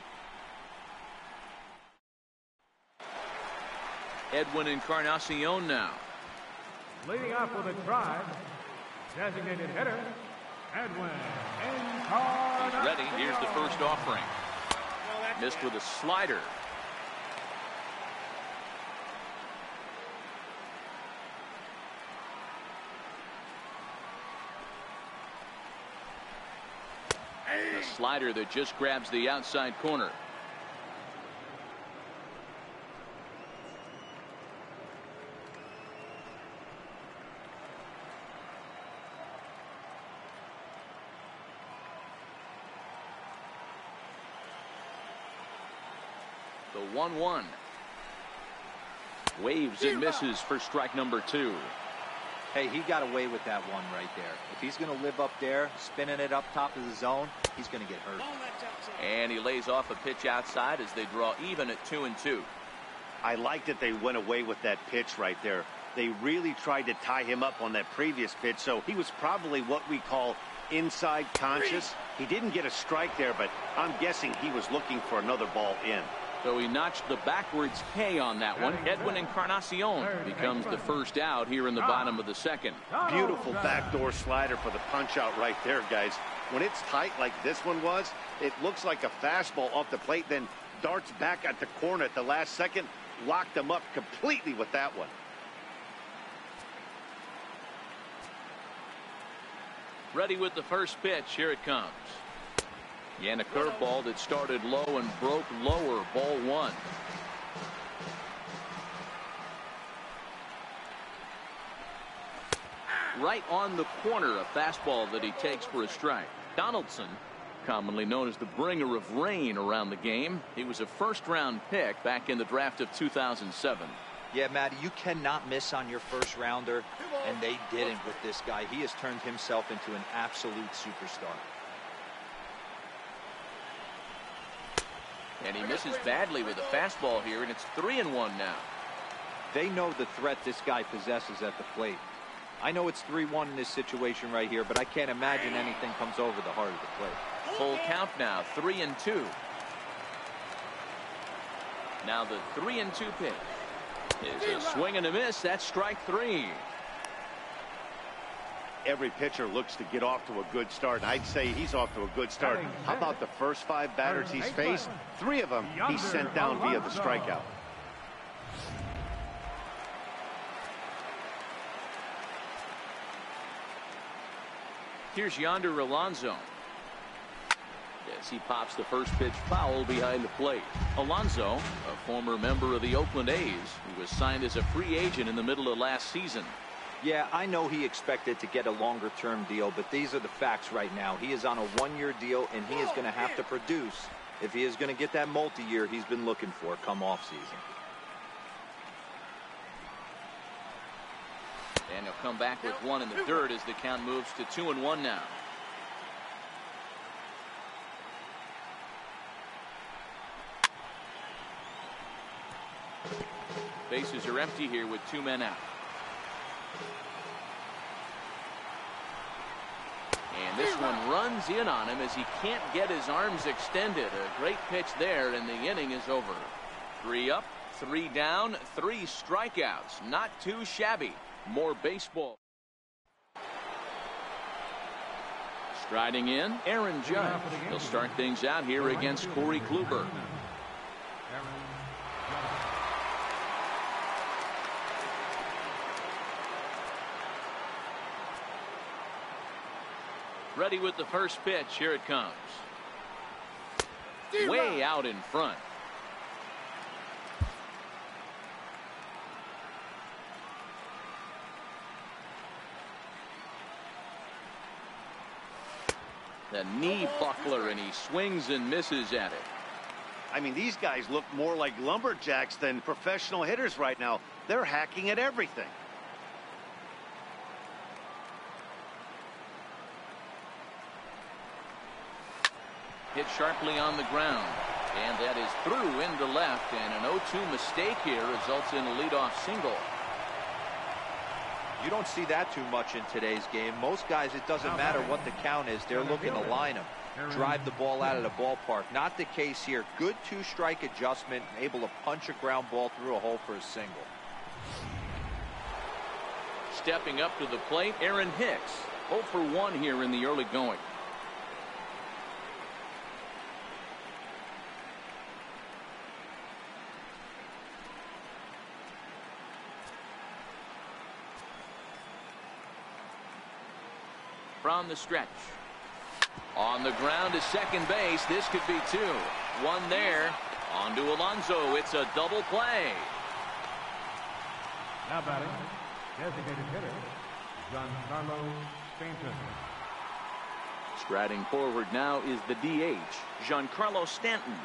Edwin Encarnacion now. Leading off with a drive, designated hitter, Edwin Encarnacion. He's ready. Here's the first offering. Missed with a slider. A slider that just grabs the outside corner. The 1-1. Waves and misses for strike number 2. Hey, he got away with that one right there. If he's going to live up there, spinning it up top of the zone, he's going to get hurt. And he lays off a pitch outside as they draw even at 2-2. I like that they went away with that pitch right there. They really tried to tie him up on that previous pitch, so he was probably what we call inside conscious. He didn't get a strike there, but I'm guessing he was looking for another ball in. So he notched the backwards K on that one. Edwin Encarnacion becomes the first out here in the bottom of the second. Beautiful backdoor slider for the punch out right there, guys. When it's tight like this one was, it looks like a fastball off the plate, then darts back at the corner at the last second. Locked him up completely with that one. Ready with the first pitch. Here it comes. And a curveball that started low and broke lower. Ball 1. Right on the corner, a fastball that he takes for a strike. Donaldson, commonly known as the bringer of rain around the game. He was a first-round pick back in the draft of 2007. Yeah, Matty, you cannot miss on your first rounder, and they didn't with this guy. He has turned himself into an absolute superstar. And he misses badly with a fastball here, and it's 3-1 now. They know the threat this guy possesses at the plate. I know it's 3-1 in this situation right here, but I can't imagine anything comes over the heart of the plate. Full count now, 3-2. Now the 3-2 pitch is a swing and a miss. That's strike 3. Every pitcher looks to get off to a good start, and I'd say he's off to a good start. How about the first 5 batters he's faced? 3 of them he's sent down via the strikeout. Here's Yonder Alonso. As he pops the first pitch foul behind the plate. Alonso, a former member of the Oakland A's, who was signed as a free agent in the middle of last season. Yeah, I know he expected to get a longer-term deal, but these are the facts right now. He is on a 1-year deal, and he is going to have to produce if he is going to get that multi-year he's been looking for come off-season. And he'll come back with 1 in the dirt as the count moves to 2-1 now. Bases are empty here with 2 men out. And this one runs in on him as he can't get his arms extended. A great pitch there, and the inning is over. 3 up, 3 down, 3 strikeouts. Not too shabby. More baseball. Striding in, Aaron Judge. He'll start things out here against Corey Kluber. Ready with the first pitch. Here it comes. Way out in front. The knee buckler, and he swings and misses at it. I mean, these guys look more like lumberjacks than professional hitters right now. They're hacking at everything. Hit sharply on the ground, and that is through into left, and an 0-2 mistake here results in a leadoff single. You don't see that too much in today's game. Most guys, it doesn't matter what the count is. They're looking to line them, drive the ball out of the ballpark. Not the case here. Good 2-strike adjustment, able to punch a ground ball through a hole for a single. Stepping up to the plate, Aaron Hicks. 0 for 1 here in the early going. From the stretch. On the ground to second base. This could be 2. 1 there. On to Alonso. It's a double play. Now batting, designated hitter, Giancarlo Stanton. Striding forward now is the DH, Giancarlo Stanton.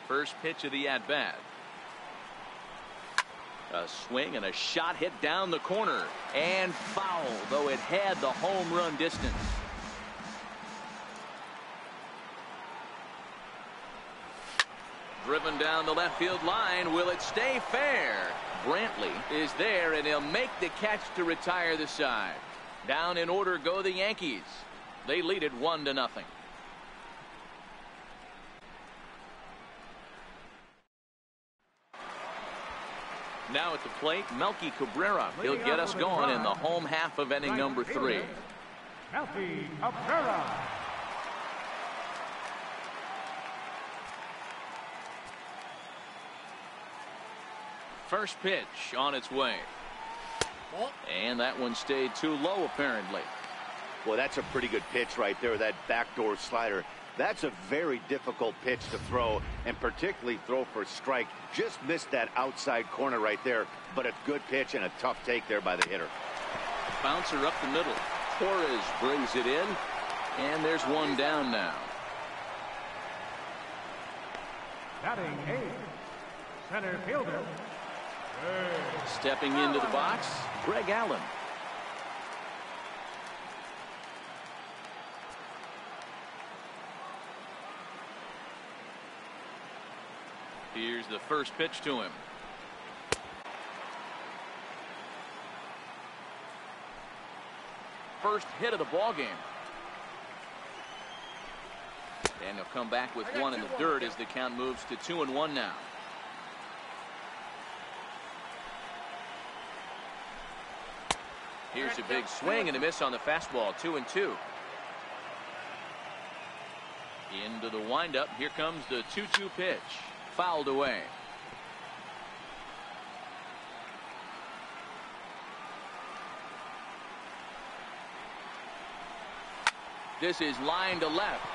First pitch of the at-bat. A swing and a shot hit down the corner. And foul, though it had the home run distance. Driven down the left field line. Will it stay fair? Brantley is there, and he'll make the catch to retire the side. Down in order go the Yankees. They lead it 1-0. Now at the plate, Melky Cabrera. He'll get us going in the home half of inning number 3. Melky Cabrera. First pitch on its way. And that one stayed too low, apparently. Well, that's a pretty good pitch right there, that backdoor slider. That's a very difficult pitch to throw, and particularly throw for a strike. Just missed that outside corner right there, but a good pitch and a tough take there by the hitter. Bouncer up the middle. Torres brings it in, and there's one down now. Batting 8th, center fielder. Stepping into the box, Greg Allen. Here's the first pitch to him. First hit of the ball game. And he'll come back with one in the dirt as the count moves to 2-1 now. Here's a big swing and a miss on the fastball. 2-2. Into the windup. Here comes the 2-2 pitch. Fouled away. This is line to left.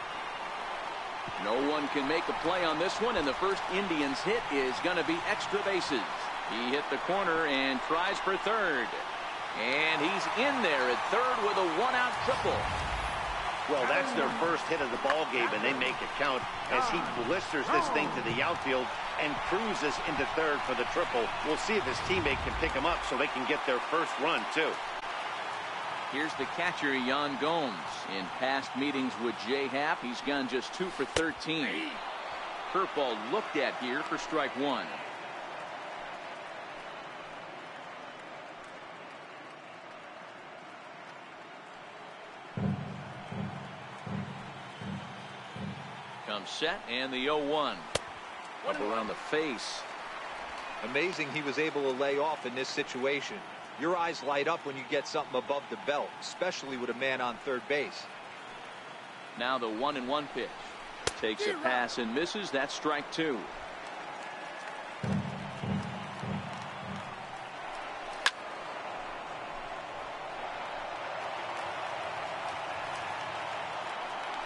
No one can make a play on this one, and the first Indians hit is going to be extra bases. He hit the corner and tries for third. And he's in there at third with a one-out triple. Well, that's their first hit of the ball game, and they make it count as he blisters this thing to the outfield and cruises into third for the triple. We'll see if his teammate can pick him up so they can get their first run, too. Here's the catcher, Yan Gomes. In past meetings with Jay Happ, he's gone just 2 for 13. Curveball looked at here for strike 1. Comes set, and the 0-1. Up around the face. Amazing he was able to lay off in this situation. Your eyes light up when you get something above the belt, especially with a man on third base. Now the 1-1 pitch. Takes a pass and misses. That's strike 2.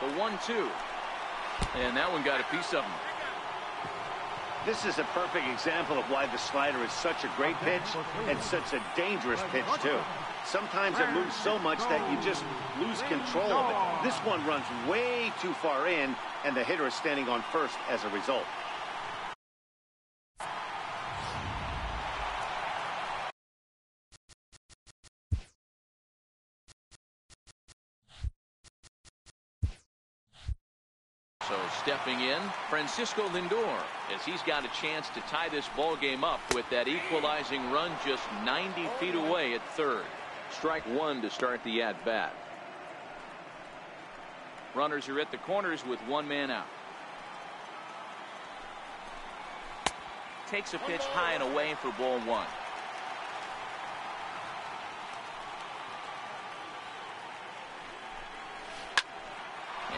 The 1-2. And that one got a piece of him. This is a perfect example of why the slider is such a great pitch and such a dangerous pitch, too. Sometimes it moves so much that you just lose control of it. This one runs way too far in, and the hitter is standing on first as a result. So stepping in, Francisco Lindor, as he's got a chance to tie this ball game up with that equalizing run just 90 feet away at third. Strike 1 to start the at-bat. Runners are at the corners with one man out. Takes a pitch high and away for ball 1.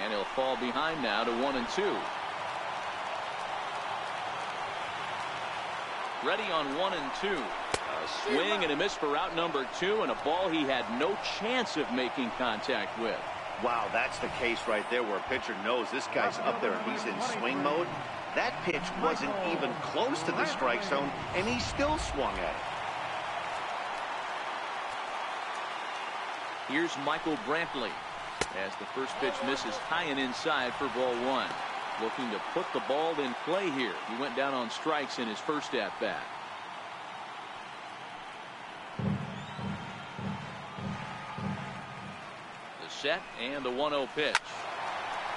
And he'll fall behind now to 1-2. Ready on 1-2. A swing and a miss for out number 2, and a ball he had no chance of making contact with. Wow, that's the case right there where a pitcher knows this guy's up there and he's in swing mode. That pitch wasn't even close to the strike zone, and he still swung at it. Here's Michael Brantley as the first pitch misses high and inside for ball 1. Looking to put the ball in play here. He went down on strikes in his first at bat. The set and the 1-0 pitch.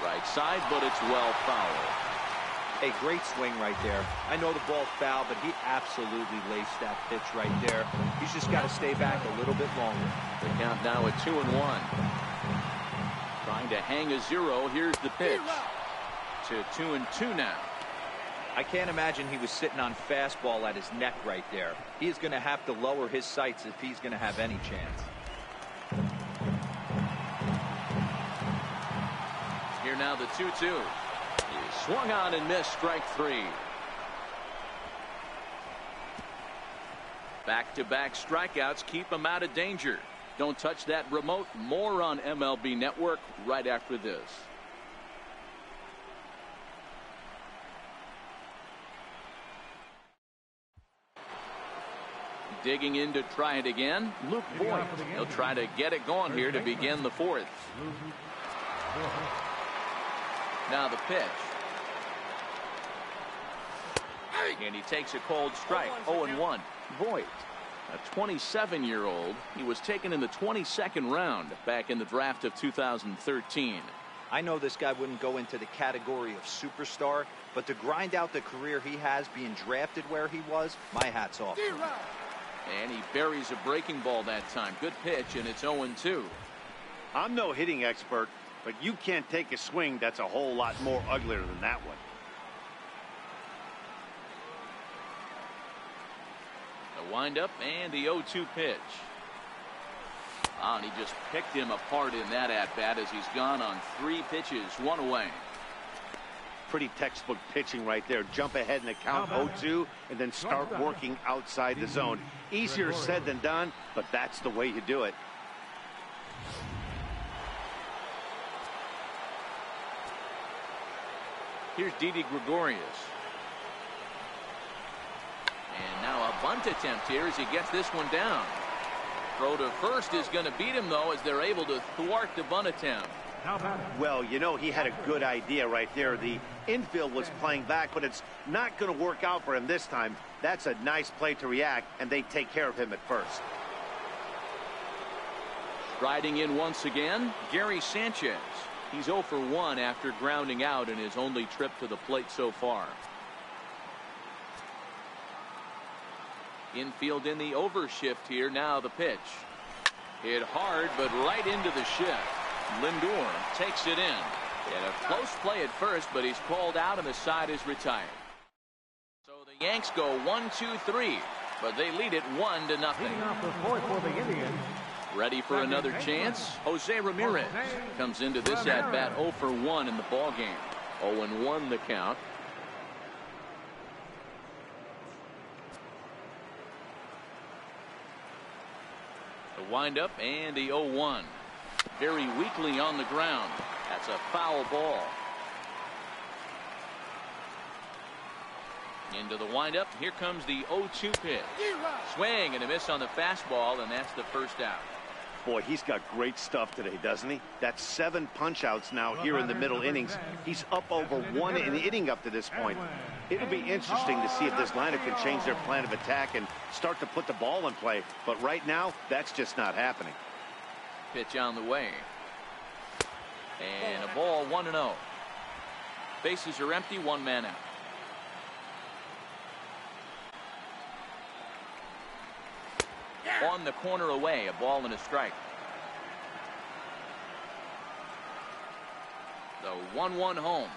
Right side, but it's well fouled. A great swing right there. I know the ball foul, but he absolutely laced that pitch right there. He's just got to stay back a little bit longer. The count now at 2-1. Trying to hang a 0. Here's the pitch. To 2-2 now. I can't imagine he was sitting on fastball at his neck right there. He is going to have to lower his sights if he's going to have any chance. Here now the 2-2. He swung on and missed, strike 3. Back-to-back strikeouts keep him out of danger. Don't touch that remote. More on MLB Network right after this. Digging in to try it again, Luke Voigt. He'll try to get it going here to begin the 4th. Now the pitch. And he takes a cold strike. 0-1. Voigt, a 27-year-old. He was taken in the 22nd round back in the draft of 2013. I know this guy wouldn't go into the category of superstar, but to grind out the career he has being drafted where he was, my hat's off. And he buries a breaking ball that time. Good pitch, and it's 0-2. I'm no hitting expert, but you can't take a swing that's a whole lot more uglier than that one. The windup and the 0-2 pitch. And he just picked him apart in that at-bat as he's gone on 3 pitches, 1 away. Pretty textbook pitching right there. Jump ahead in the count 0-2 and then start working outside the zone. Easier said than done, but that's the way you do it. Here's Didi Gregorius. And now a bunt attempt here as he gets this one down. Throw to first is going to beat him, though, as they're able to thwart the bunt attempt. Well, you know, he had a good idea right there. The infield was playing back, but it's not going to work out for him this time. That's a nice play to react, and they take care of him at first. Riding in once again, Gary Sanchez. He's 0 for 1 after grounding out in his only trip to the plate so far. Infield in the overshift here. Now the pitch. Hit hard, but right into the shift. Lindor takes it in. And a close play at first, but he's called out and the side is retired. So the Yanks go 1-2-3, but they lead it 1-0. Ready for another chance? Jose Ramirez comes into this at bat 0 for 1 in the ball game. 0-1 the count. The windup and the 0-1. Very weakly on the ground. That's a foul ball. Into the windup. Here comes the 0-2 pitch. Swing and a miss on the fastball, and that's the first out. Boy, he's got great stuff today, doesn't he? That's 7 punch-outs now here in the middle innings. He's up over 1 inning up to this point. It'll be interesting to see if this lineup can change their plan of attack and start to put the ball in play. But right now, that's just not happening. Pitch on the way. And a ball 1-0. Bases are empty, 1 man out. On the corner away, a ball and a strike. The 1-1 home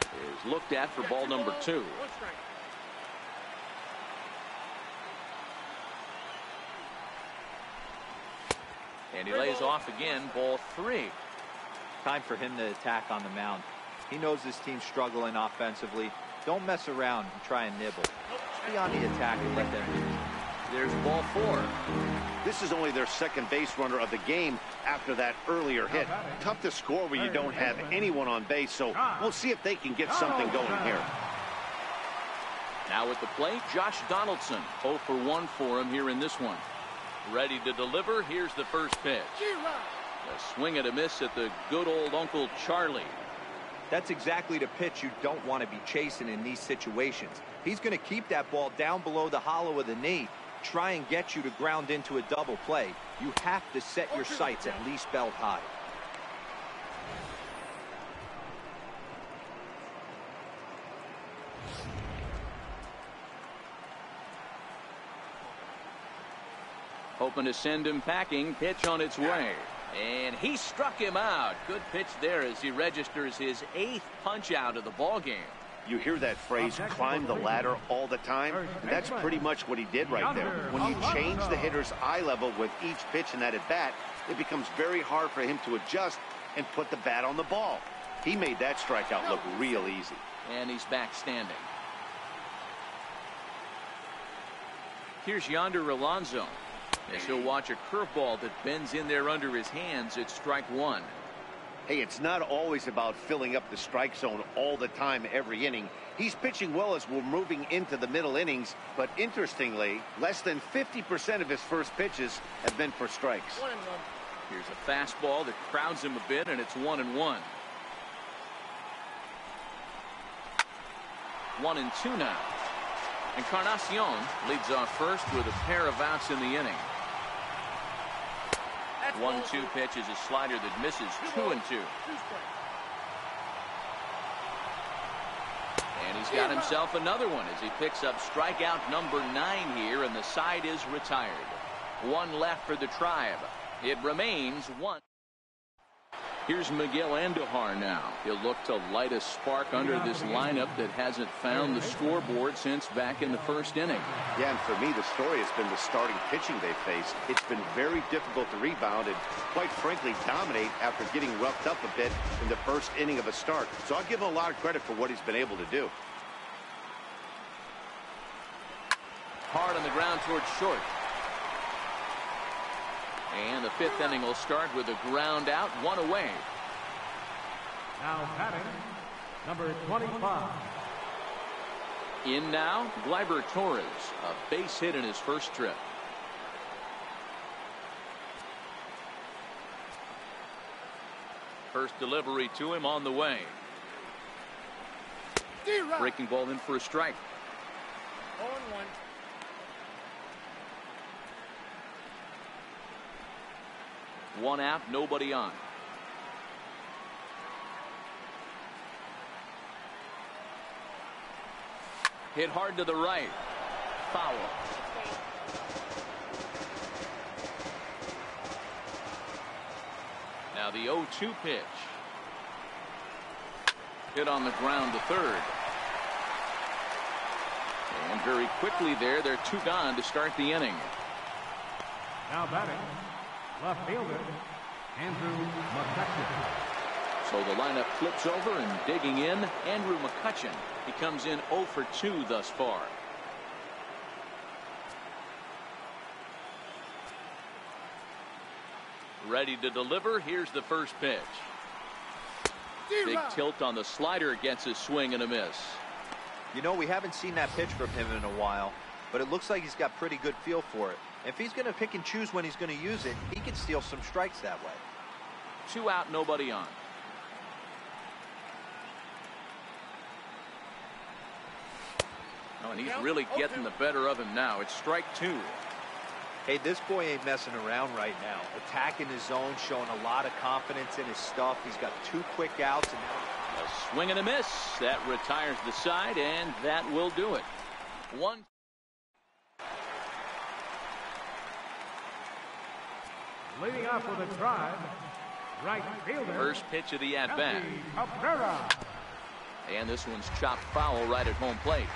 is looked at for ball number 2. And he lays off again, ball 3. Time for him to attack on the mound. He knows this team's struggling offensively. Don't mess around and try and nibble. Just be on the attack and let them do it. There's ball 4. This is only their second base runner of the game after that earlier hit. Tough to score when you don't have anyone on base, so we'll see if they can get something going here. Now at the plate, Josh Donaldson. 0 for 1 for him here in this one. Ready to deliver. Here's the first pitch. A swing and a miss at the good old Uncle Charlie. That's exactly the pitch you don't want to be chasing in these situations. He's going to keep that ball down below the hollow of the knee, try and get you to ground into a double play. You have to set your sights at least belt high. Hoping to send him packing. Pitch on its way. And he struck him out. Good pitch there as he registers his 8th punch out of the ball game. You hear that phrase, climb the ladder, all the time? And that's pretty much what he did right there. When you change the hitter's eye level with each pitch in that at-bat, it becomes very hard for him to adjust and put the bat on the ball. He made that strikeout look real easy. And he's back standing. Here's Yonder Alonso. As he'll watch a curveball that bends in there under his hands. It's strike one. Hey, it's not always about filling up the strike zone all the time, every inning. He's pitching well as we're moving into the middle innings, but interestingly, less than 50% of his first pitches have been for strikes. 1-1. Here's a fastball that crowds him a bit, and it's 1-1. 1-2 now. Encarnacion leads off first with a pair of outs in the inning. 1-2 pitch is a slider that misses. 2-2. And he's got himself another one as he picks up strikeout number 9 here, and the side is retired. 1 left for the Tribe. It remains 1. Here's Miguel Andujar now. He'll look to light a spark under this lineup that hasn't found the scoreboard since back in the first inning. Yeah, and for me, the story has been the starting pitching they faced. It's been very difficult to rebound and, quite frankly, dominate after getting roughed up a bit in the first inning of a start. So I'll give him a lot of credit for what he's been able to do. Hard on the ground towards short. And the 5th inning will start with a ground out, 1 away. Now batting, number 25. In now, Gleyber Torres, a base hit in his first trip. First delivery to him on the way. Breaking ball in for a strike. 0-1. 1 out, nobody on. Hit hard to the right. Foul. Now the 0-2 pitch. Hit on the ground to third. And very quickly there, they're 2 gone to start the inning. Now batting, left fielder, Andrew McCutchen. So the lineup flips over and digging in, Andrew McCutchen. He comes in 0 for 2 thus far. Ready to deliver. Here's the first pitch. Big tilt on the slider, gets a swing and a miss. You know, we haven't seen that pitch from him in a while, but it looks like he's got pretty good feel for it. If he's going to pick and choose when he's going to use it, he can steal some strikes that way. 2 out, nobody on. Oh, and he's really getting the better of him now. It's strike 2. Hey, this boy ain't messing around right now. Attacking his zone, showing a lot of confidence in his stuff. He's got 2 quick outs. And now a swing and a miss. That retires the side, and that will do it. 1. Leading off with a drive, right fielder. First pitch of the at-bat. Cabrera. And this one's chopped foul right at home plate.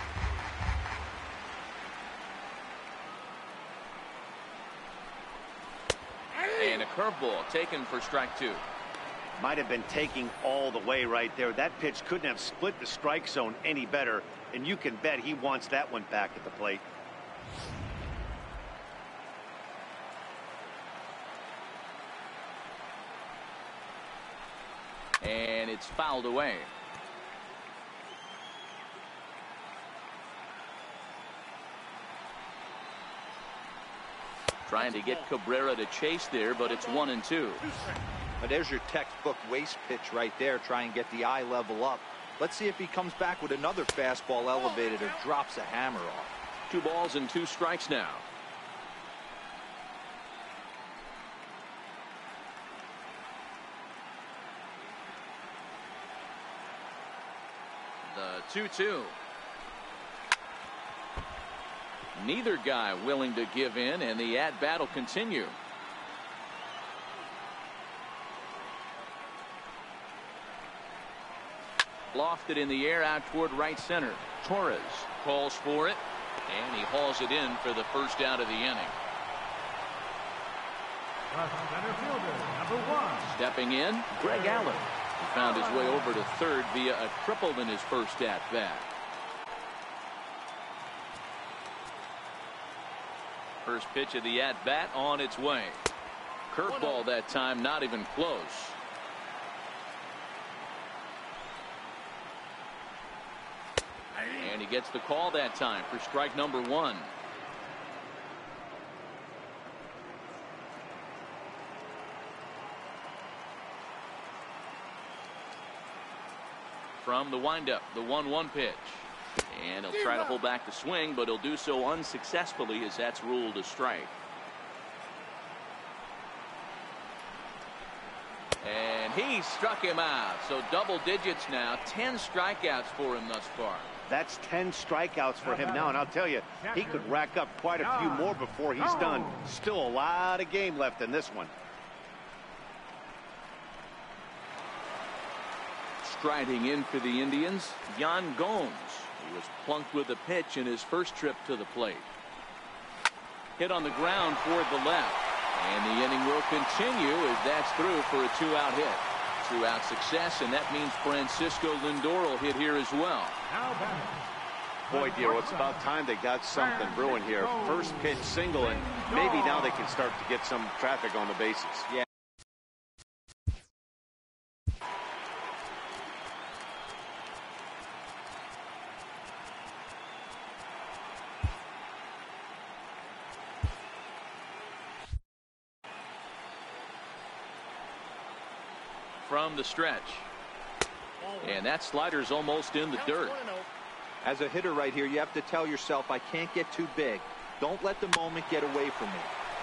And a curveball taken for strike 2. Might have been taking all the way right there. That pitch couldn't have split the strike zone any better, and you can bet he wants that one back at the plate. And it's fouled away. Trying to get Cabrera to chase there, but it's 1-2. But there's your textbook waste pitch right there. Try and get the eye level up. Let's see if he comes back with another fastball elevated or drops a hammer off. 2 balls and 2 strikes now. The 2-2. Neither guy willing to give in, and the at-bat will continue. Lofted in the air out toward right center. Torres calls for it, and he hauls it in for the first out of the inning. The center fielder, number 1. Stepping in, Greg Allen. He found his way over to third via a triple in his first at-bat. First pitch of the at-bat on its way. Curveball that time, not even close. And he gets the call that time for strike number 1. From the windup, the 1-1 pitch. And he'll try to hold back the swing, but he'll do so unsuccessfully as that's ruled a strike. And he struck him out. So double digits now. 10 strikeouts for him thus far. That's 10 strikeouts for him now, and I'll tell you, he could rack up quite a few more before he's done. Still a lot of game left in this one. Striding in for the Indians, Yan Gomes. He was plunked with a pitch in his first trip to the plate. Hit on the ground toward the left. And the inning will continue as that's through for a 2-out hit. 2-out success, and that means Francisco Lindor will hit here as well. Boy, dear, it's about time they got something brewing here. First pitch single, and maybe now they can start to get some traffic on the bases. Yeah. From the stretch. And that slider's almost in the dirt. As a hitter right here, you have to tell yourself, I can't get too big. Don't let the moment get away from me.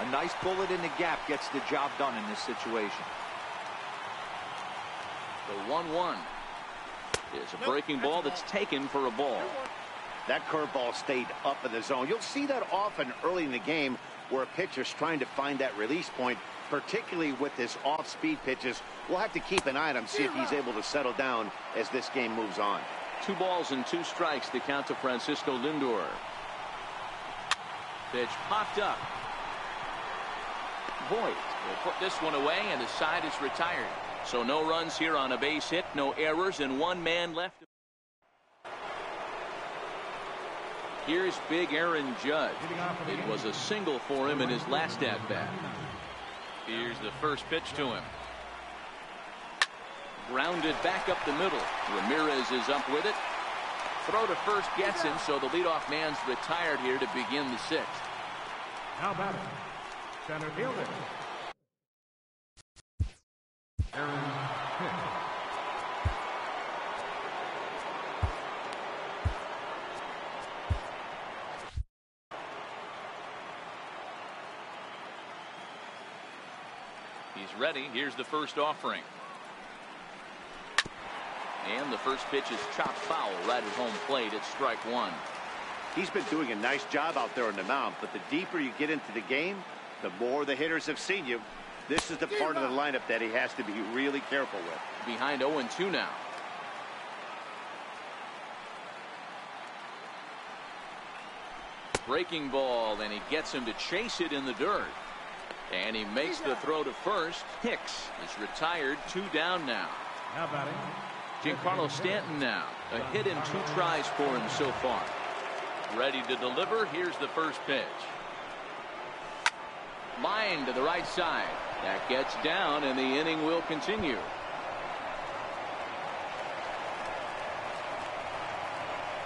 A nice bullet in the gap gets the job done in this situation. The 1-1 is a breaking ball that's taken for a ball. That curveball stayed up in the zone. You'll see that often early in the game where a pitcher's trying to find that release point, particularly with his off-speed pitches. We'll have to keep an eye on him, see if he's able to settle down as this game moves on. 2 balls and 2 strikes to count to Francisco Lindor. Pitch popped up. Voit will put this one away, and the side is retired. So no runs here on a base hit, no errors, and 1 man left. Here's big Aaron Judge. It was a single for him in his last at-bat. Here's the first pitch to him. Grounded back up the middle. Ramirez is up with it. Throw to first gets him, so the leadoff man's retired here to begin the 6th. Now batting, center fielder, Aaron Hicks. He's ready. Here's the first offering. And the first pitch is chopped foul right at home plate. It's strike 1. He's been doing a nice job out there on the mound, but the deeper you get into the game, the more the hitters have seen you. This is the part of the lineup that he has to be really careful with. Behind 0-2 now. Breaking ball, and he gets him to chase it in the dirt. And he makes the throw to first. Hicks is retired. 2 down now. Now batting, Giancarlo Stanton now. A hit in 2 tries for him so far. Ready to deliver. Here's the first pitch. Line to the right side. That gets down, and the inning will continue.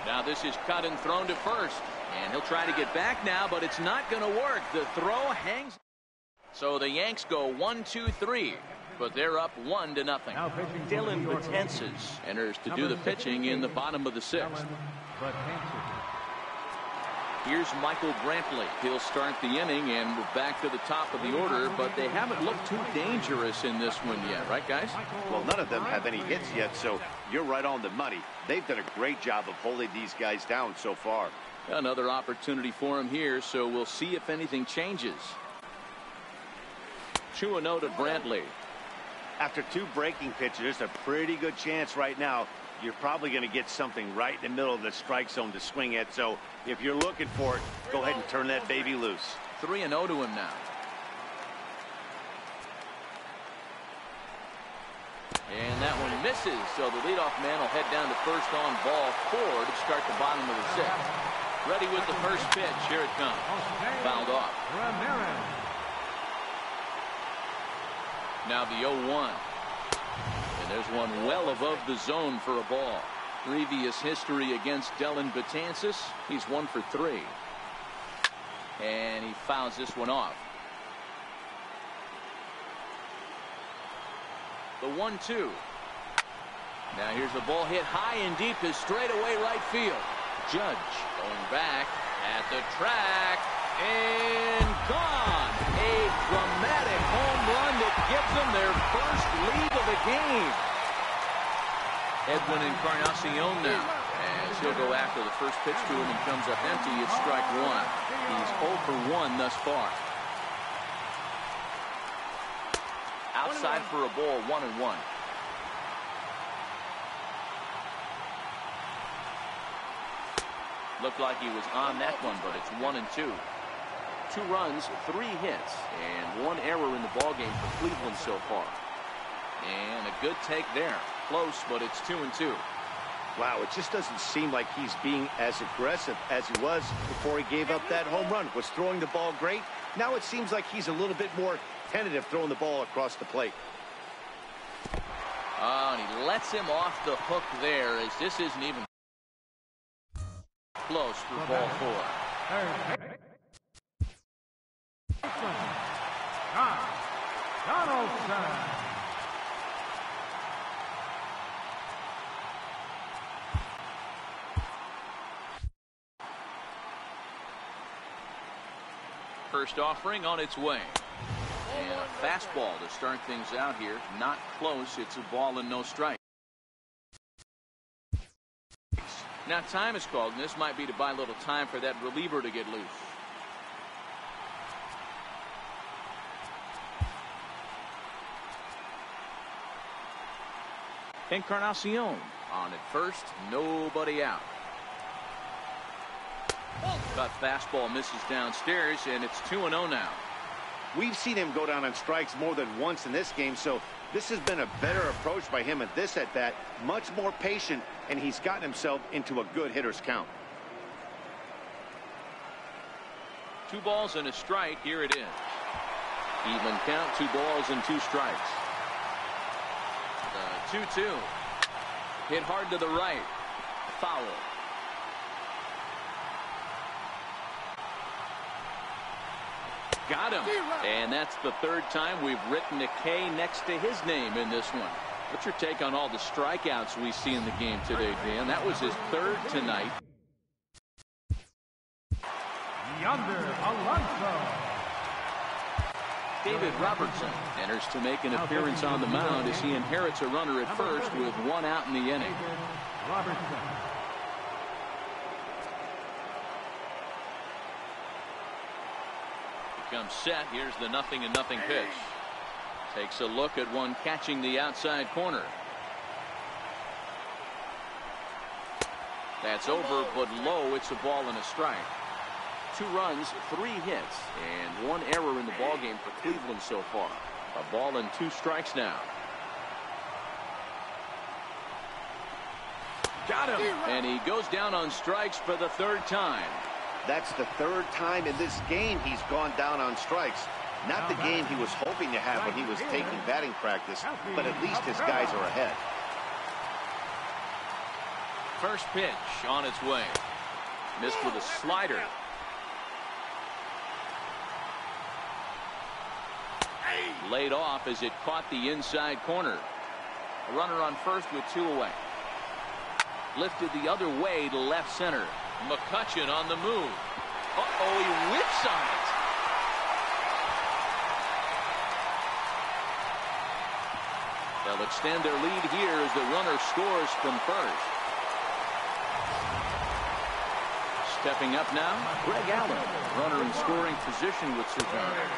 Now this is cut and thrown to first. And he'll try to get back now, but it's not going to work. The throw hangs. So the Yanks go 1-2-3. but they're up 1-0. Now pitching for the Dylan New York Betances Yankees. enters to do Number the pitching in the bottom of the 6th. Dylan Betances. Here's Michael Brantley. He'll start the inning, and we're back to the top of the order, but they haven't looked too dangerous in this one yet, right, guys? Well, none of them have any hits yet, so you're right on the money. They've done a great job of holding these guys down so far. Another opportunity for him here, so we'll see if anything changes. 2-0 to Brantley. After 2 breaking pitches, there's a pretty good chance right now you're probably going to get something right in the middle of the strike zone to swing at. So if you're looking for it, go ahead and turn that baby loose. 3-0 to him now. And that one misses, so the leadoff man will head down to first on ball 4 to start the bottom of the 6th. Ready with the first pitch. Here it comes. Fouled off. Ramirez. Now the 0-1. And there's one well above the zone for a ball. Previous history against Dylan Betances. He's 1 for 3. And he fouls this one off. The 1-2. Now here's the ball hit high and deep to straightaway right field. Judge going back at the track and gone. A dramatic home run that gives them their first lead of the game. Edwin Encarnacion now, as he'll go after the first pitch to him and comes up empty. It's strike 1. He's 0 for 1 thus far. Outside for a ball, 1-1. Looked like he was on that one, but it's 1-2. 2 runs, 3 hits, and 1 error in the ballgame for Cleveland so far. And a good take there. Close, but it's 2-2. Wow, it just doesn't seem like he's being as aggressive as he was before he gave up that home run. Was throwing the ball great. Now it seems like he's a little bit more tentative throwing the ball across the plate. Oh, and he lets him off the hook there, as this isn't even close for ball 4. Donaldson. First offering on its way. And a fastball to start things out here. Not close. It's a ball and no strike. Now time is called, and this might be to buy a little time for that reliever to get loose. Encarnacion on at first, nobody out. Cut fastball misses downstairs, and it's 2-0 now. We've seen him go down on strikes more than once in this game, so this has been a better approach by him at this at-bat. Much more patient, and he's gotten himself into a good hitter's count. 2 balls and a strike. Here it is. Even count, 2 balls and 2 strikes. The 2-2. Hit hard to the right. Foul. Got him. And that's the 3rd time we've written a K next to his name in this one. What's your take on all the strikeouts we see in the game today, Dan? That was his 3rd tonight. Yonder Alonso. David Robertson enters to make an appearance on the mound as he inherits a runner at first with 1 out in the inning. David Robertson. Comes set. Here's the 0-0 pitch. Takes a look at one catching the outside corner. That's over, but low. It's a ball and a strike. 2 runs, 3 hits, and 1 error in the ballgame for Cleveland so far. A ball and 2 strikes now. Got him. And he goes down on strikes for the 3rd time. That's the 3rd time in this game he's gone down on strikes. Not the game he was hoping to have when he was taking batting practice, but at least his guys are ahead. First pitch on its way. Missed with a slider. Laid off as it caught the inside corner. A runner on first with 2 away. Lifted the other way to left center. McCutchen on the move. Uh-oh, he whips on it. They'll extend their lead here as the runner scores from first. Stepping up now, Greg Allen. Runner in scoring position with Cervera.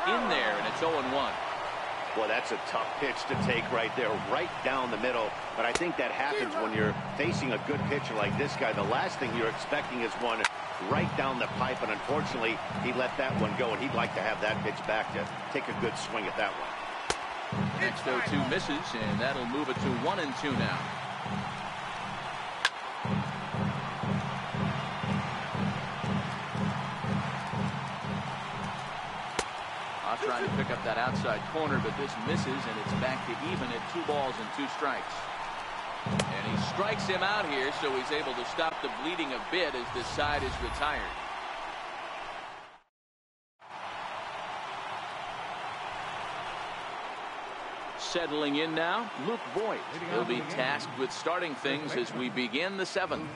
In there, and it's 0-1. Well, that's a tough pitch to take right there, right down the middle. But I think that happens when you're facing a good pitcher like this guy. The last thing you're expecting is one right down the pipe, and unfortunately, he let that one go, and he'd like to have that pitch back to take a good swing at that one. Next 0-2 misses, and that'll move it to 1-2 now. Trying to pick up that outside corner, but this misses, and it's back to even at 2 balls and 2 strikes. And he strikes him out here, so he's able to stop the bleeding a bit as this side is retired. Settling in now, Luke Voigt. He'll be tasked with starting things as we begin the 7th.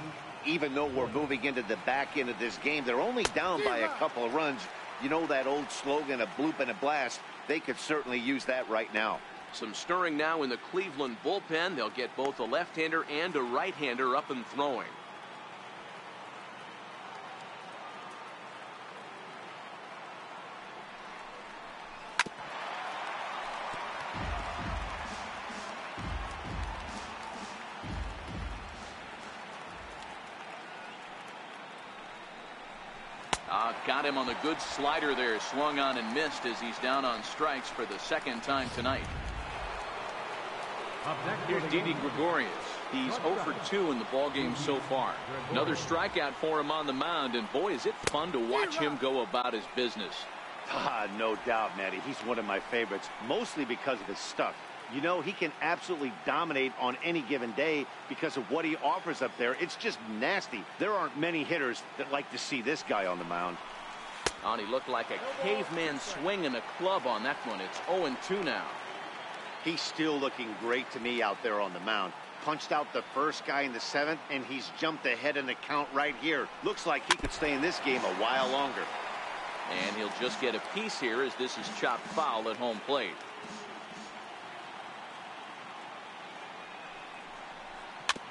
Even though we're moving into the back end of this game, they're only down by a couple of runs. You know that old slogan, a bloop and a blast? They could certainly use that right now. Some stirring now in the Cleveland bullpen. They'll get both a left-hander and a right-hander up and throwing. Got him on the good slider there, swung on and missed as he's down on strikes for the 2nd time tonight. Here's Didi Gregorius. He's 0 for 2 in the ballgame so far. Another strikeout for him on the mound, and boy, is it fun to watch him go about his business. No doubt, Matty. He's one of my favorites, mostly because of his stuff. You know, he can absolutely dominate on any given day because of what he offers up there. It's just nasty. There aren't many hitters that like to see this guy on the mound. And he looked like a caveman swinging a club on that one. It's 0-2 now. He's still looking great to me out there on the mound. Punched out the first guy in the 7th, and he's jumped ahead in the count right here. Looks like he could stay in this game a while longer. And he'll just get a piece here as this is chopped foul at home plate.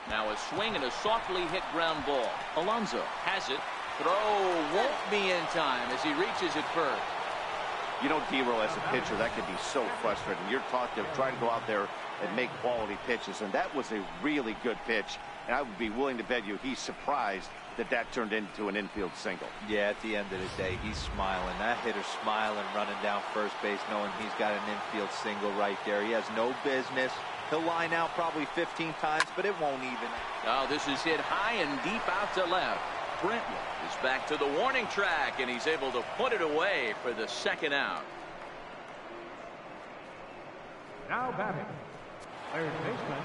Now a swing and a softly hit ground ball. Alonso has it. Throw won't be in time as he reaches it first. You know, D-Roll, as a pitcher, that could be so frustrating. You're taught to try to go out there and make quality pitches, and that was a really good pitch. And I would be willing to bet you he's surprised that that turned into an infield single. Yeah, at the end of the day, he's smiling. That hitter's smiling, running down first base, knowing he's got an infield single right there. He has no business. He'll line out probably 15 times, but it won't even. Oh, this is hit high and deep out to left. Brentwood is back to the warning track, and he's able to put it away for the 2nd out. Now batting, third baseman.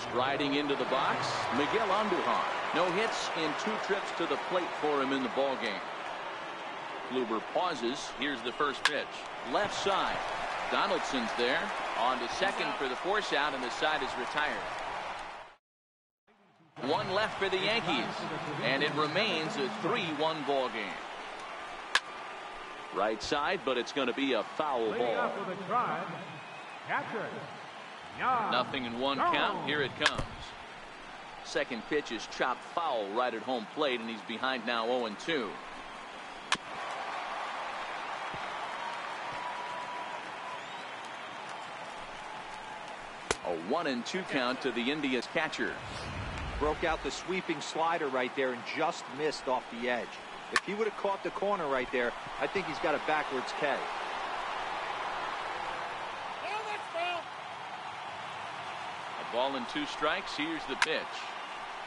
Striding into the box, Miguel Andujar. No hits in 2 trips to the plate for him in the ballgame. Kluber pauses. Here's the first pitch. Left side. Donaldson's there. On to second for the force out, and the side is retired. 1 left for the Yankees, and it remains a 3-1 ball game. Right side, but it's going to be a foul ball. Nothing in 1 count. Here it comes. Second pitch is chopped foul right at home plate, and he's behind now 0-2. A 1-2 count to the Indians catcher. Broke out the sweeping slider right there and just missed off the edge. If he would have caught the corner right there, I think he's got a backwards K. A ball and 2 strikes. Here's the pitch.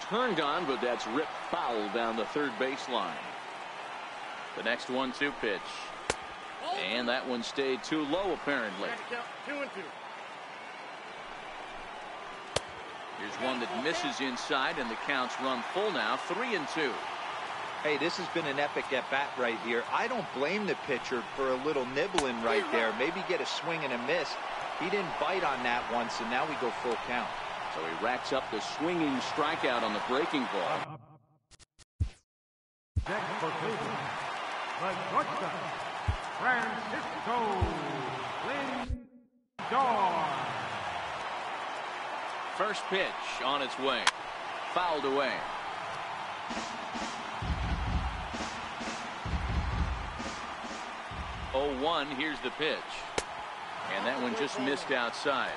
Turned on, but that's ripped foul down the third baseline. The next 1-2 pitch. And that one stayed too low, apparently. 2-2. Here's one that misses inside, and the counts run full now. 3-2. Hey, this has been an epic at-bat right here. I don't blame the pitcher for a little nibbling right there. Maybe get a swing and a miss. He didn't bite on that once, and now we go full count. So he racks up the swinging strikeout on the breaking ball. Next for Cleveland, the shortstop, Francisco Lindor. First pitch on its way. Fouled away. Oh, 1, here's the pitch. And that one just missed outside.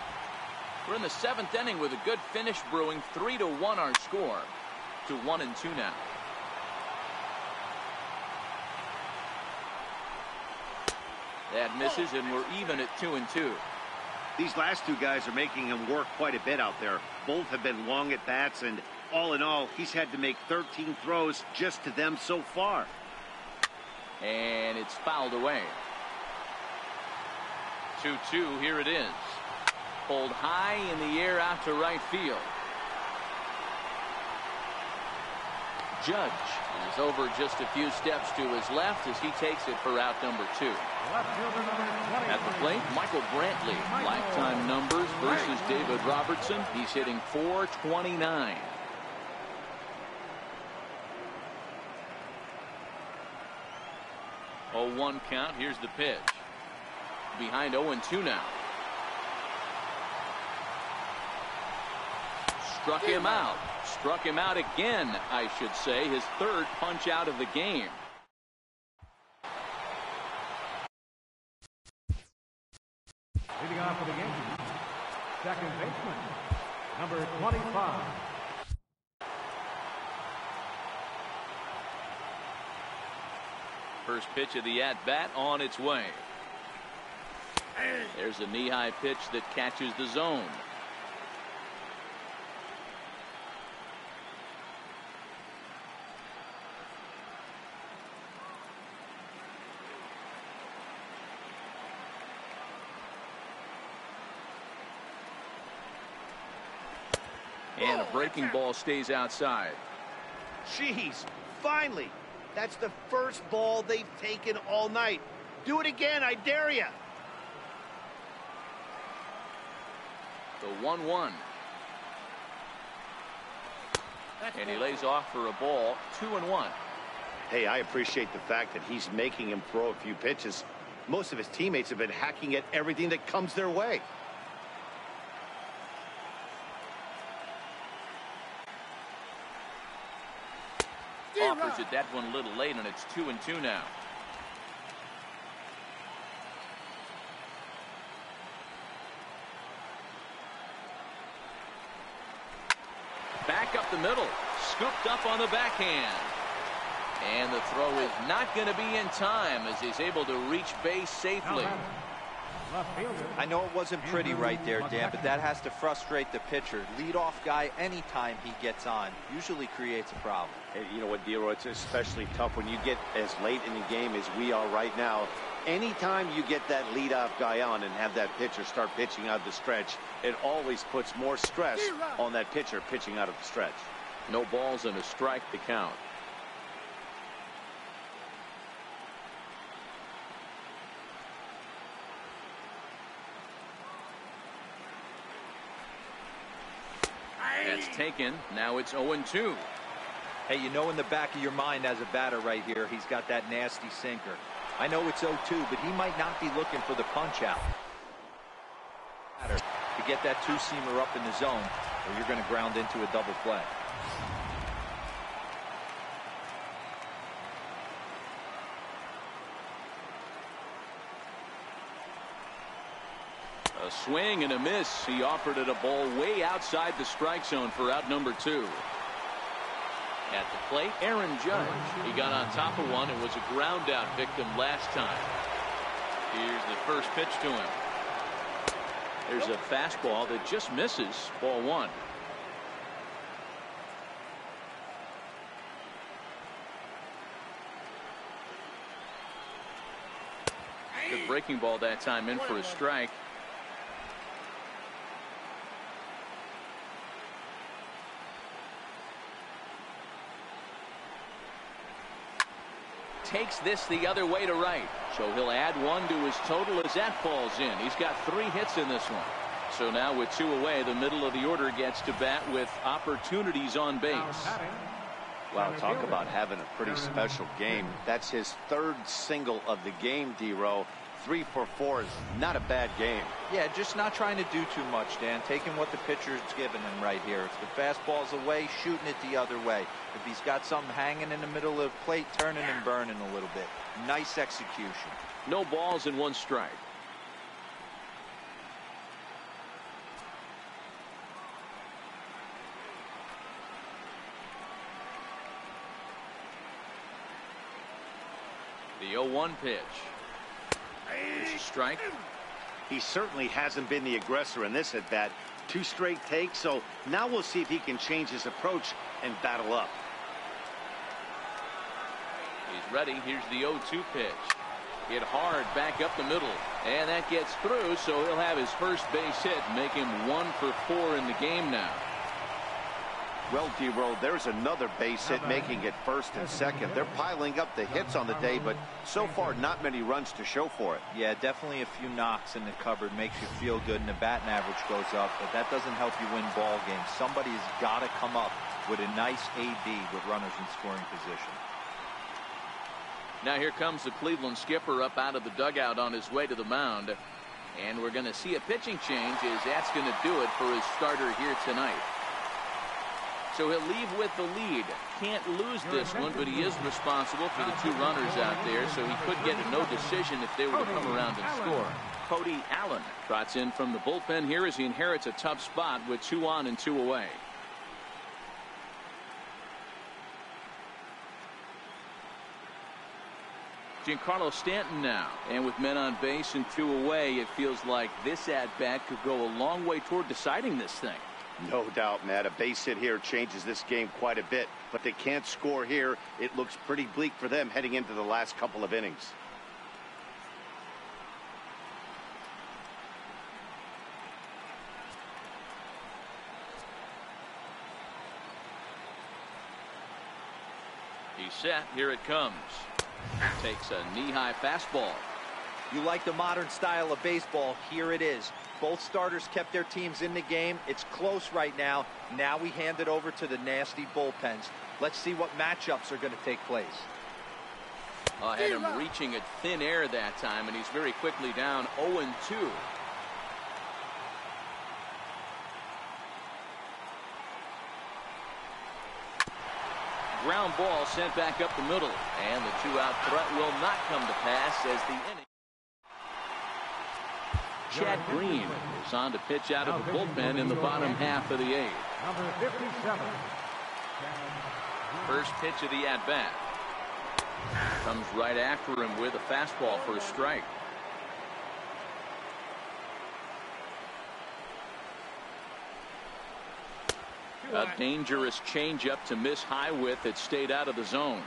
We're in the 7th inning with a good finish brewing. 3-1 our score. To 1-2 now. That misses, and we're even at 2-2. These last two guys are making him work quite a bit out there. Both have been long at bats, and all in all, he's had to make 13 throws just to them so far. And it's fouled away. 2-2, here it is. Pulled high in the air out to right field. Judge is over just a few steps to his left as he takes it for out number 2. At the plate, Michael Brantley. Lifetime numbers versus David Robertson. He's hitting .429. Oh, 1 count. Here's the pitch. Behind 0-2 now. Struck him out. Struck him out again, I should say. His 3rd punch out of the game. Leading off for the game, second baseman, number 25. First pitch of the at-bat on its way. There's a knee-high pitch that catches the zone. And a breaking ball stays outside. Jeez, finally. That's the first ball they've taken all night. Do it again, I dare you. The 1-1. And he lays off for a ball. 2-1. Hey, I appreciate the fact that he's making him throw a few pitches. Most of his teammates have been hacking at everything that comes their way. Offers it that one a little late, and it's 2-2 now. Back up the middle. Scooped up on the backhand. And the throw is not going to be in time as he's able to reach base safely. I know it wasn't pretty right there, Dan, but that has to frustrate the pitcher. Leadoff guy, anytime he gets on, usually creates a problem. Hey, you know what, Dero, it's especially tough when you get as late in the game as we are right now. Anytime you get that leadoff guy on and have that pitcher start pitching out the stretch, it always puts more stress on that pitcher pitching out of the stretch. No balls and a strike to count. That's taken. Now it's 0-2. Hey, you know in the back of your mind as a batter right here, he's got that nasty sinker. I know it's 0-2, but he might not be looking for the punch out. To get that two-seamer up in the zone, or you're going to ground into a double play. A swing and a miss. He offered it a ball way outside the strike zone for out number 2. At the plate, Aaron Judge. He got on top of one and was a ground out victim last time. Here's the first pitch to him. There's a fastball that just misses. Ball 1. Good breaking ball that time in for a strike. takes this the other way to right. So he'll add one to his total as that falls in. He's got 3 hits in this one. So now with 2 away, the middle of the order gets to bat with opportunities on base. Well, talk about having a pretty special game. That's his 3rd single of the game, D-Row. 3 for 4 is not a bad game. Yeah, just not trying to do too much, Dan. Taking what the pitcher's giving him right here. If the fastball's away, shooting it the other way. If he's got something hanging in the middle of the plate, turning and burning a little bit. Nice execution. No balls and 1 strike. The 0-1 pitch. It's a strike. He certainly hasn't been the aggressor in this at bat. 2 straight takes, so now we'll see if he can change his approach and battle up. He's ready. Here's the 0-2 pitch. Hit hard back up the middle, and that gets through, so he'll have his first base hit, make him 1 for 4 in the game now. Well, D-Row, there's another base hit, making it 1st and 2nd. They're piling up the hits on the day, but so far not many runs to show for it. Yeah, definitely a few knocks in the cupboard makes you feel good, and the batting average goes up, but that doesn't help you win ball games. Somebody's got to come up with a nice AB with runners in scoring position. Now here comes the Cleveland skipper up out of the dugout on his way to the mound, and we're going to see a pitching change as that's going to do it for his starter here tonight. So he'll leave with the lead. Can't lose this one, but he is responsible for the 2 runners out there, so he could get a no decision if they were to come around and score. Cody Allen trots in from the bullpen here as he inherits a tough spot with 2 on and 2 away. Giancarlo Stanton now, and with men on base and 2 away, it feels like this at-bat could go a long way toward deciding this thing. No doubt, Matt. A base hit here changes this game quite a bit, but they can't score here. It looks pretty bleak for them heading into the last couple of innings. He's set. Here it comes. Takes a knee-high fastball. You like the modern style of baseball. Here it is. Both starters kept their teams in the game. It's close right now. Now we hand it over to the nasty bullpens. Let's see what matchups are going to take place. Had him reaching at thin air that time, and he's very quickly down 0-2. Ground ball sent back up the middle, and the 2-out threat will not come to pass as the inning. Chad Green is on to pitch out of the bullpen in the bottom half of the 8th. Number 57. First pitch of the at-bat. Comes right after him with a fastball for a strike. A dangerous changeup to miss high with. It stayed out of the zone.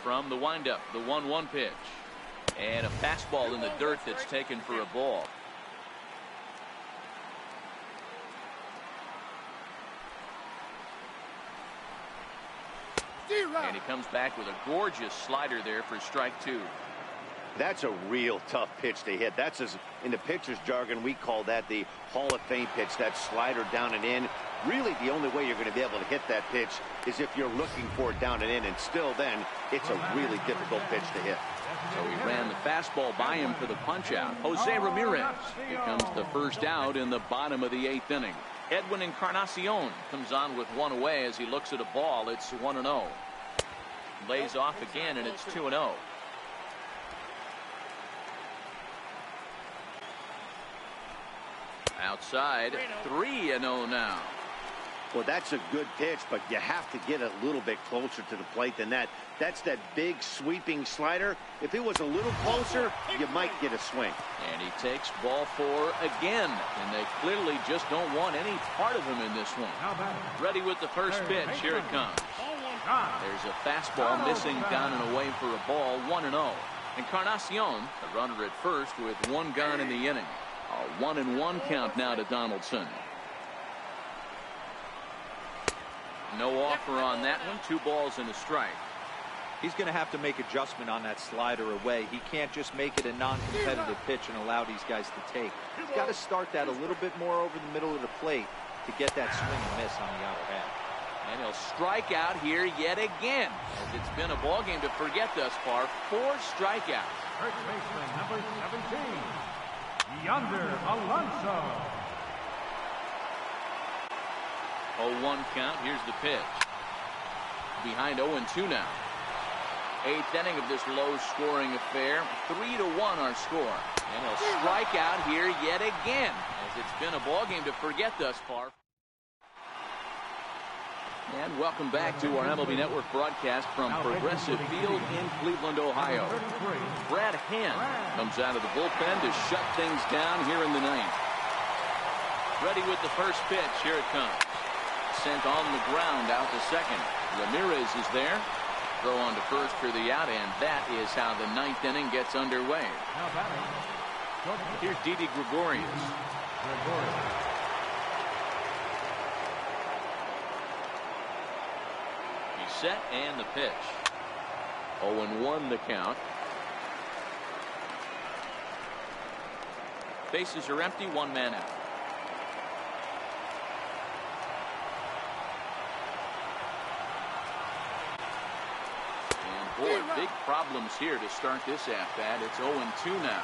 From the windup, the 1-1 pitch. And a fastball in the dirt that's taken for a ball. And he comes back with a gorgeous slider there for strike 2. That's a real tough pitch to hit. That's, as in the pitcher's jargon, we call that the Hall of Fame pitch. That slider down and in. Really, the only way you're going to be able to hit that pitch is if you're looking for it down and in, and still then, it's a really difficult pitch to hit. So he ran the fastball by him for the punch-out. Jose Ramirez becomes the first out in the bottom of the 8th inning. Edwin Encarnacion comes on with 1 away as he looks at a ball. It's 1-0. Lays off again, and it's 2-0. Outside, 3-0 now. Well, that's a good pitch, but you have to get a little bit closer to the plate than that. That's that big sweeping slider. If it was a little closer, you might get a swing. And he takes ball 4 again, and they clearly just don't want any part of him in this one. Ready with the first pitch. Here it comes. There's a fastball missing down and away for a ball. 1-0. Encarnacion, the runner at first with 1 gone in the inning. A 1-1 count now to Donaldson. No offer on that one. 2 balls and a strike. He's going to have to make adjustment on that slider away. He can't just make it a non-competitive pitch and allow these guys to take. He's got to start that a little bit more over the middle of the plate to get that swing and miss on the outer half. And he'll strike out here yet again, as it's been a ball game to forget thus far. 4 strikeouts. First baseman, number 17, Yonder Alonso. 0-1 count. Here's the pitch. Behind 0-2 now. 8th inning of this low-scoring affair. 3-1 our score. And he'll strike out here yet again, as it's been a ball game to forget thus far. And welcome back to our MLB Network broadcast from Progressive Field in Cleveland, Ohio. Brad Hand comes out of the bullpen to shut things down here in the 9th. Ready with the first pitch. Here it comes. Sent on the ground out to second. Ramirez is there. Throw on to first for the out, and that is how the 9th inning gets underway. Here's Didi Gregorius. He's set, and the pitch. 0-1 the count. Bases are empty, 1 man out. Boy, big problems here to start this at-bat. It's 0-2 now.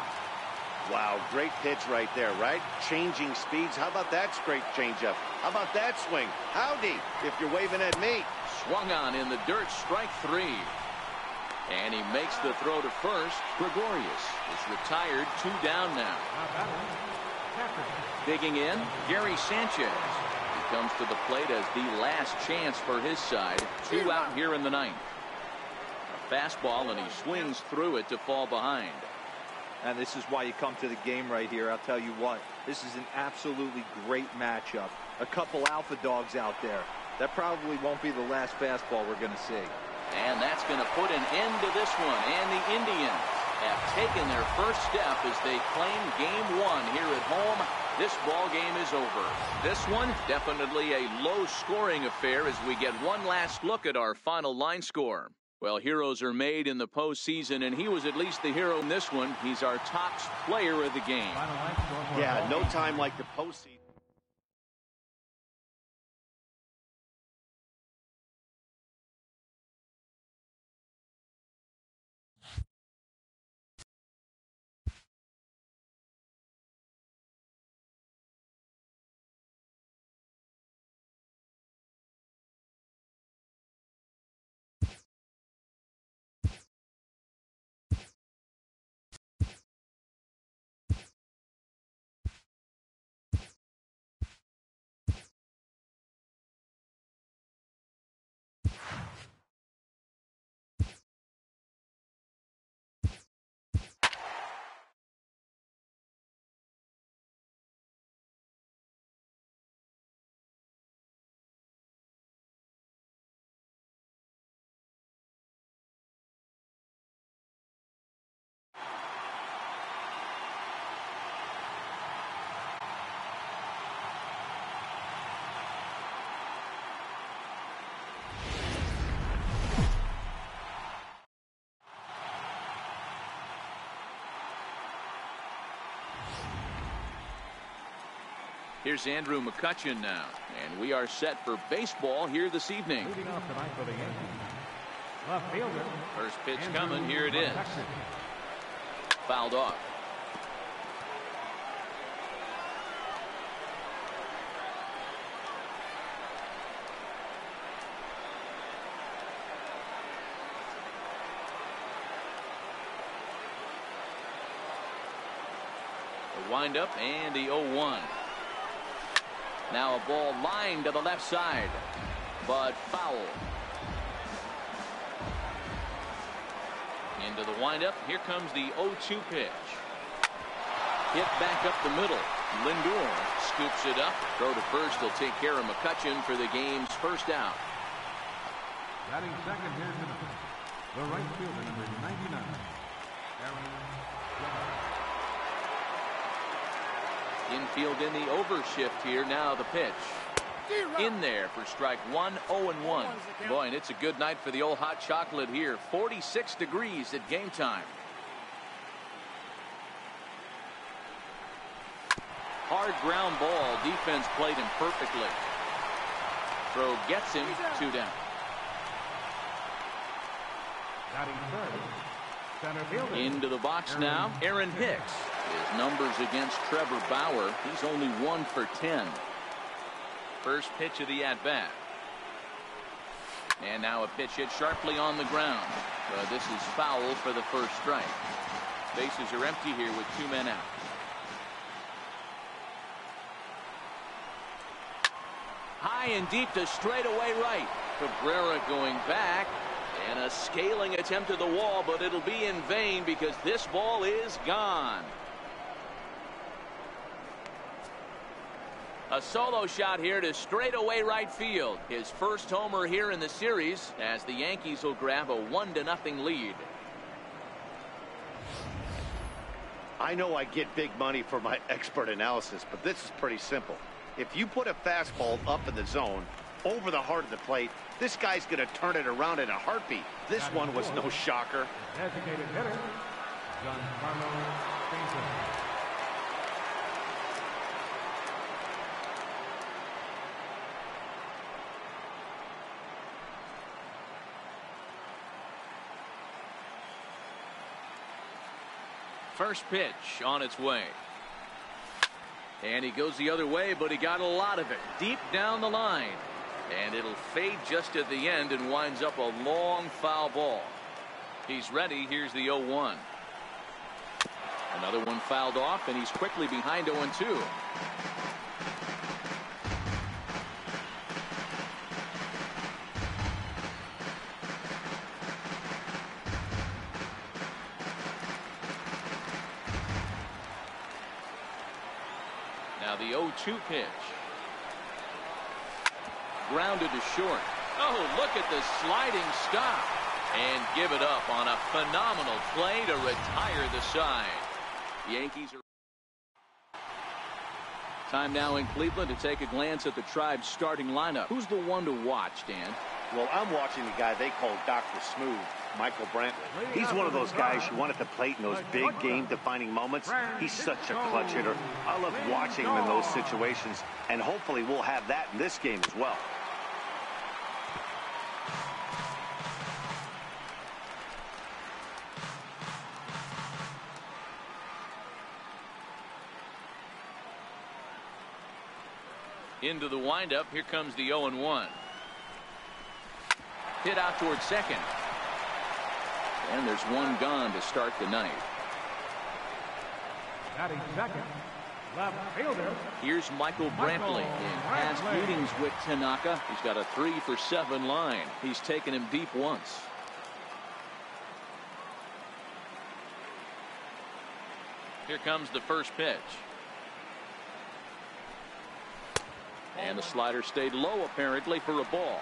Wow, great pitch right there, right? Changing speeds. How about that straight changeup? How about that swing? Howdy, if you're waving at me. Swung on in the dirt, strike 3. And he makes the throw to first. Gregorius is retired, 2 down now. Digging in, Gary Sanchez. He comes to the plate as the last chance for his side. 2 out here in the 9th. Fastball, and he swings through it to fall behind. And this is why you come to the game right here. I'll tell you what, this is an absolutely great matchup. A couple alpha dogs out there. That probably won't be the last fastball we're going to see. And that's going to put an end to this one. And the Indians have taken their first step as they claim game 1 here at home. This ball game is over. This one, definitely a low-scoring affair as we get one last look at our final line score. Well, heroes are made in the postseason, and he was at least the hero in this one. He's our top player of the game. Yeah, no time like the postseason. Here's Andrew McCutchen now, and we are set for baseball here this evening. Leading off tonight for the Yankees, left fielder. First pitch Andrew coming. Here it is. McCutchen. Fouled off. The windup and the 0-1. Now a ball lined to the left side, but foul. Into the windup. Here comes the 0-2 pitch. Hit back up the middle. Lindor scoops it up. Throw to first. He'll take care of McCutchen for the game's first out. Batting second here tonight, the right fielder, number 99, Aaron. Infield in the overshift here. Now the pitch. In there for strike one, 0-1. Boy, and it's a good night for the old hot chocolate here. 46 degrees at game time. Hard ground ball. Defense played him perfectly. Throw gets him 2 down. Into the box now, Aaron Hicks. His numbers against Trevor Bauer, he's only 1 for 10. First pitch of the at-bat. And now a pitch hit sharply on the ground. This is foul for the first strike. Bases are empty here with 2 men out. High and deep to straightaway right. Cabrera going back. And a scaling attempt at the wall, but it'll be in vain because this ball is gone. A solo shot here to straightaway right field. His first homer here in the series as the Yankees will grab a 1-0 lead. I know I get big money for my expert analysis, but this is pretty simple. If you put a fastball up in the zone, over the heart of the plate, this guy's going to turn it around in a heartbeat. This one was no shocker. Designated hitter, Giancarlo Stanton. First pitch on its way. And he goes the other way, but he got a lot of it deep down the line. And it'll fade just at the end and winds up a long foul ball. He's ready. Here's the 0-1. Another one fouled off, and he's quickly behind 0-2. Now the 0-2 pitch. Grounded to short. Oh, look at the sliding stop. And give it up on a phenomenal play to retire the side. Yankees are. Time now in Cleveland to take a glance at the Tribe's starting lineup. Who's the one to watch, Dan? Well, I'm watching the guy they call Dr. Smooth, Michael Brantley. He's one of those guys you want at the plate in those big game-defining moments. He's such a clutch hitter. I love watching him in those situations, and hopefully we'll have that in this game as well. Into the windup. Here comes the 0-1. Hit out towards second. And there's one gone to start the night. Batting second, left fielder. Here's Michael Brantley in past meetings with Tanaka. He's got a 3-for-7 line. He's taken him deep once. Here comes the first pitch. And the slider stayed low apparently for a ball.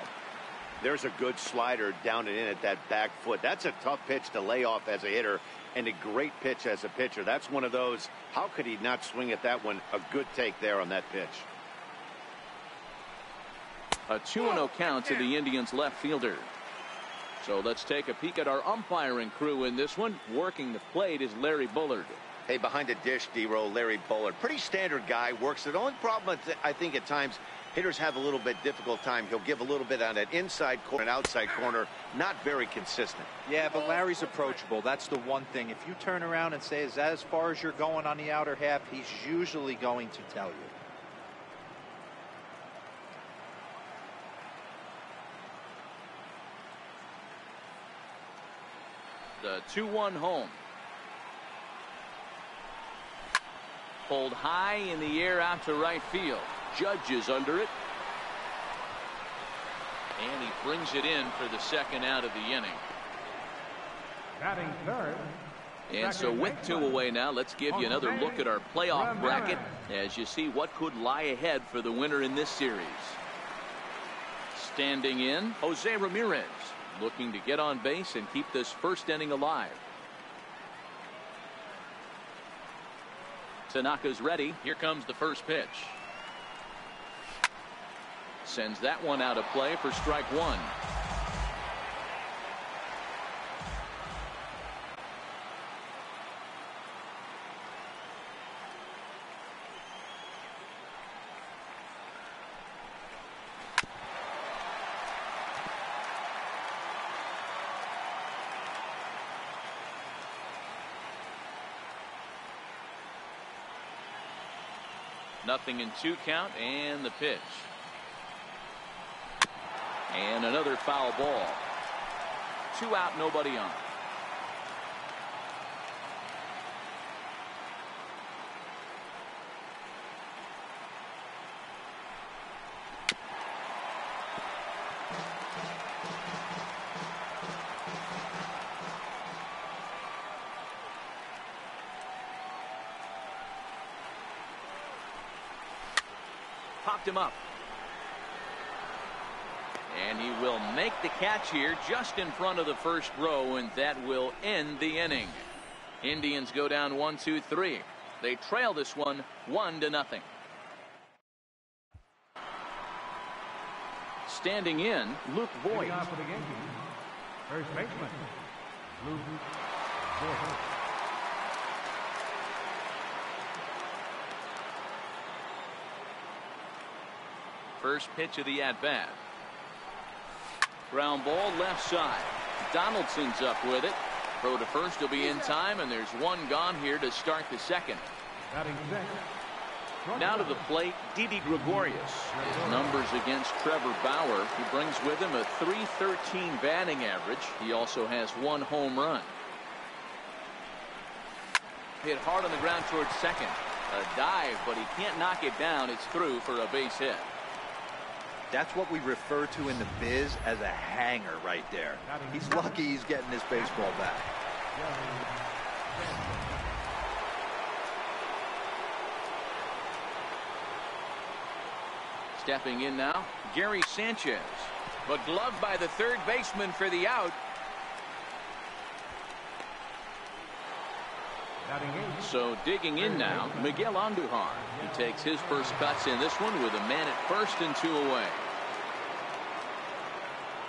There's a good slider down and in at that back foot. That's a tough pitch to lay off as a hitter and a great pitch as a pitcher. That's one of those, how could he not swing at that one? A good take there on that pitch. A 2-0 count to the Indians left fielder. So let's take a peek at our umpiring crew in this one. Working the plate is Larry Bullard. Hey, behind the dish, D-Row, Larry Bullard. Pretty standard guy, works it. The only problem, I think, at times, hitters have a little bit difficult time. He'll give a little bit on that inside corner and outside corner. Not very consistent. Yeah, but Larry's approachable. That's the one thing. If you turn around and say, is that as far as you're going on the outer half, he's usually going to tell you. The 2-1 home. Pulled high in the air out to right field. Judge is under it. And he brings it in for the second out of the inning. Batting third. And so with 2 away now, let's give you another look at our playoff bracket as you see what could lie ahead for the winner in this series. Standing in, Jose Ramirez, looking to get on base and keep this first inning alive. Tanaka's ready. Here comes the first pitch. Sends that one out of play for strike one. Nothing in 2 count, and the pitch. And another foul ball. 2 out, nobody on. Popped him up. And he will make the catch here just in front of the first row, and that will end the inning. Indians go down 1-2-3. They trail this one 1-0. Standing in, Luke Voigt. For the Yankees, first baseman, Luke Voigt. First pitch of the at-bat. Ground ball left side. Donaldson's up with it. Throw to first will be in time, and there's one gone here to start the second. Now to the plate, Didi Gregorius. His numbers against Trevor Bauer. He brings with him a .313 batting average. He also has 1 home run. Hit hard on the ground towards second. A dive, but he can't knock it down. It's through for a base hit. That's what we refer to in the biz as a hanger right there. He's lucky he's getting this baseball back. Stepping in now, Gary Sanchez. But gloved by the third baseman for the out. So digging in now, Miguel Andujar. He takes his first cuts in this one with a man at first and 2 away.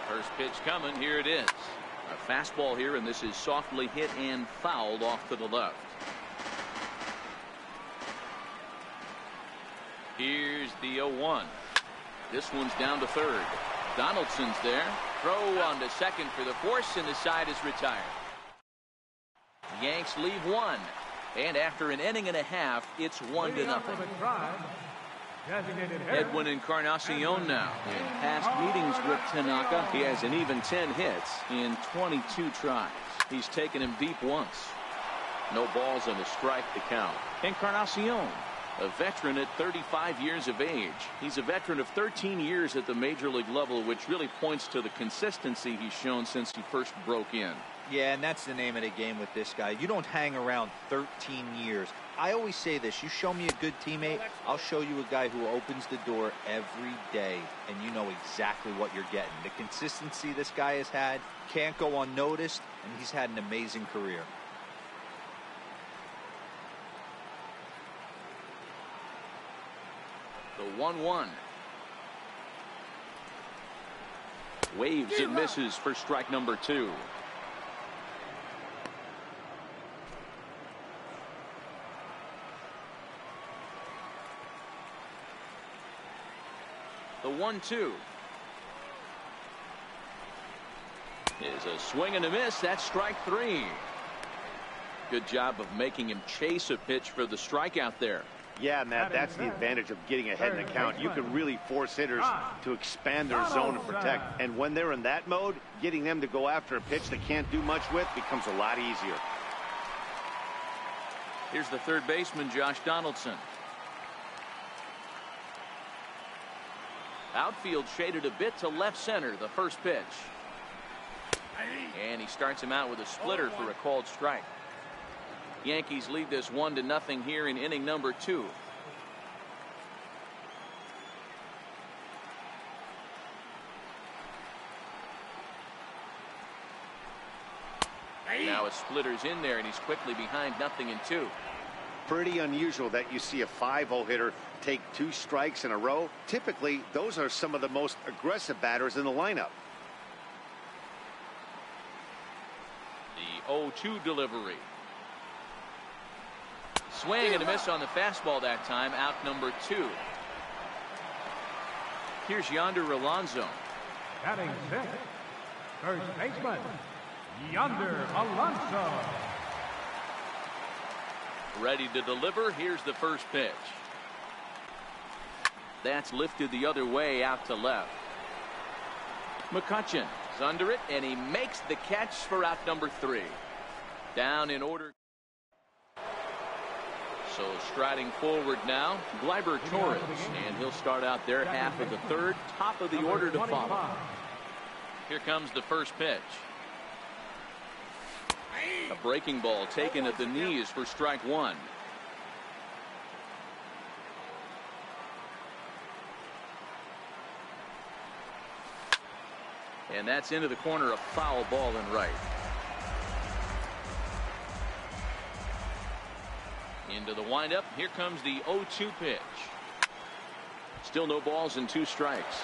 First pitch coming. Here it is. A fastball here, and this is softly hit and fouled off to the left. Here's the 0-1. This one's down to third. Donaldson's there. Throw on to second for the force, and the side is retired. The Yanks leave 1. And after an inning and a half, it's 1-0. Edwin Encarnacion now. In past meetings with Tanaka, he has an even 10 hits in 22 tries. He's taken him deep once. No balls and a strike to count. Encarnacion, a veteran at 35 years of age. He's a veteran of 13 years at the major league level, which really points to the consistency he's shown since he first broke in. Yeah, and that's the name of the game with this guy. You don't hang around 13 years. I always say this, you show me a good teammate, I'll show you a guy who opens the door every day, and you know exactly what you're getting. The consistency this guy has had can't go unnoticed, and he's had an amazing career. The 1-1. Waves and misses for strike number 2. The 1-2 is a swing and a miss. That's strike 3. Good job of making him chase a pitch for the strikeout there. Yeah, Matt, that's the advantage of getting ahead in the count. You can really force hitters to expand their zone and protect. And when they're in that mode, getting them to go after a pitch they can't do much with becomes a lot easier. Here's the third baseman, Josh Donaldson. Outfield shaded a bit to left center, the first pitch. And he starts him out with a splitter for a called strike. Yankees lead this 1-0 here in inning number 2. Now a splitter's in there, and he's quickly behind 0-2. pretty unusual that you see a 5-0 hitter take 2 strikes in a row. Typically, those are some of the most aggressive batters in the lineup. The 0-2 delivery. Swing and a miss on the fastball that time. Out number 2. Here's Yonder Alonso. Batting 6th, first baseman, Yonder Alonso. Ready to deliver. Here's the first pitch. That's lifted the other way out to left. McCutcheon is under it, and he makes the catch for out number 3. Down in order. So striding forward now, Gleyber Torres, and he'll start out their half of the 3rd, top of the order to follow. Here comes the first pitch. A breaking ball taken at the knees for strike 1. And that's into the corner, a foul ball in right. Into the windup. Here comes the 0-2 pitch. Still no balls and 2 strikes.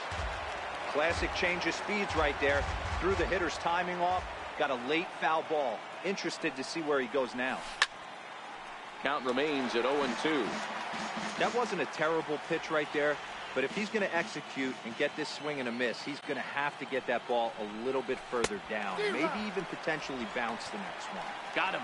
Classic change of speeds right there. Threw the hitter's timing off. Got a late foul ball. Interested to see where he goes now. Count remains at 0-2. That wasn't a terrible pitch right there. But if he's going to execute and get this swing and a miss, he's going to have to get that ball a little bit further down. Maybe even potentially bounce the next one. Got him.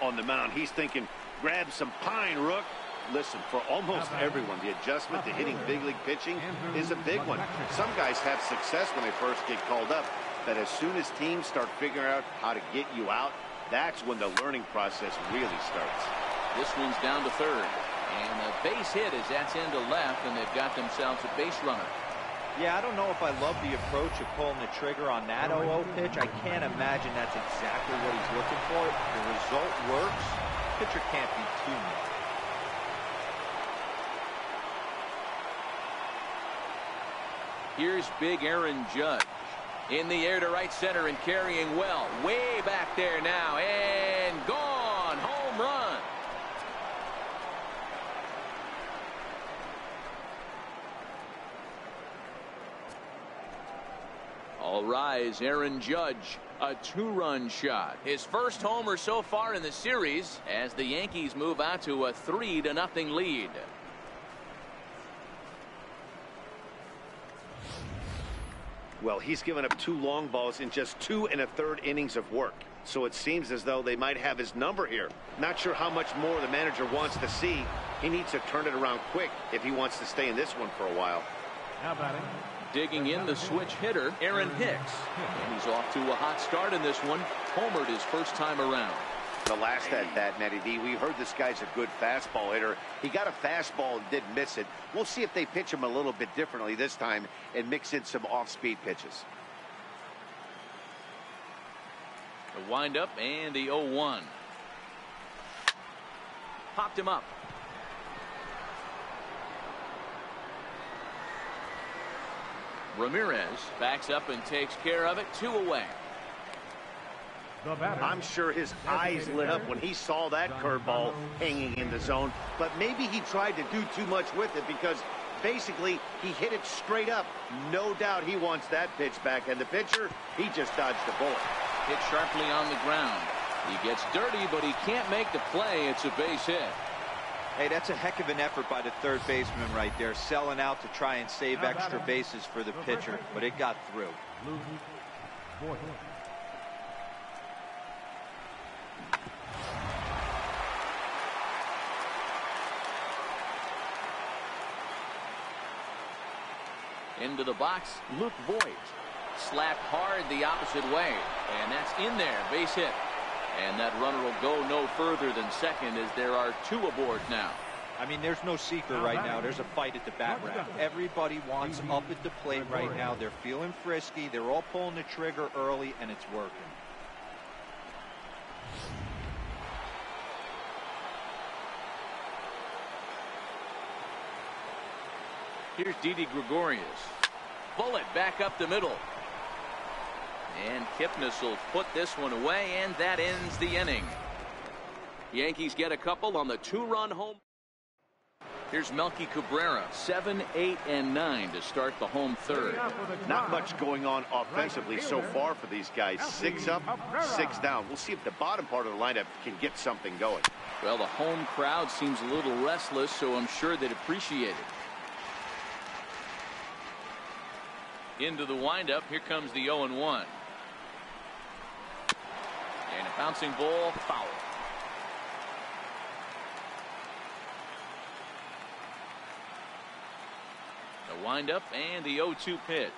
On the mound, he's thinking, grab some pine, Rook. Listen, for almost everyone, the adjustment to hitting big league pitching is a big one. Some guys have success when they first get called up, but as soon as teams start figuring out how to get you out, that's when the learning process really starts. This one's down to 3rd. And a base hit as that's into left, and they've got themselves a base runner. Yeah, I don't know if I love the approach of pulling the trigger on that 0-0 pitch. I can't imagine that's exactly what he's looking for. The result works. Pitcher can't be too mad. Here's big Aaron Judge. In the air to right center and carrying well. Way back there now. And gone. Home run. All rise, Aaron Judge, a 2-run shot. His first homer so far in the series as the Yankees move out to a 3-0 lead. Well, he's given up 2 long balls in just 2 1/3 innings of work. So it seems as though they might have his number here. Not sure how much more the manager wants to see. He needs to turn it around quick if he wants to stay in this one for a while. Now batting. Digging in the switch hitter, Aaron Hicks. And he's off to a hot start in this one. Homered his first time around. The last at bat, Matty D, we heard this guy's a good fastball hitter. He got a fastball and didn't miss it. We'll see if they pitch him a little bit differently this time and mix in some off-speed pitches. The windup and the 0-1. Popped him up. Ramirez backs up and takes care of it. 2 away. I'm sure his eyes lit up when he saw that curveball hanging in the zone, but maybe he tried to do too much with it because basically he hit it straight up. No doubt he wants that pitch back, and the pitcher, he just dodged the bullet. Hit sharply on the ground. He gets dirty, but he can't make the play. It's a base hit. Hey, that's a heck of an effort by the 3rd baseman right there, selling out to try and save extra bases for the pitcher, but it got through. Into the box, Luke Voigt. Slapped hard the opposite way, and that's in there, base hit. And that runner will go no further than second as there are 2 aboard now. I mean, there's no secret right now. There's a fight at the bat rack. Everybody wants up at the plate right now. They're feeling frisky. They're all pulling the trigger early, and it's working. Here's Didi Gregorius. Bullet back up the middle. And Kipnis will put this one away, and that ends the inning. Yankees get a couple on the 2-run home. Here's Melky Cabrera, 7, 8, and 9 to start the home third. Not much going on offensively so far for these guys. 6 up, 6 down. We'll see if the bottom part of the lineup can get something going. Well, the home crowd seems a little restless, so I'm sure they'd appreciate it. Into the windup, here comes the 0-1. And a bouncing ball, foul. The windup and the 0-2 pitch.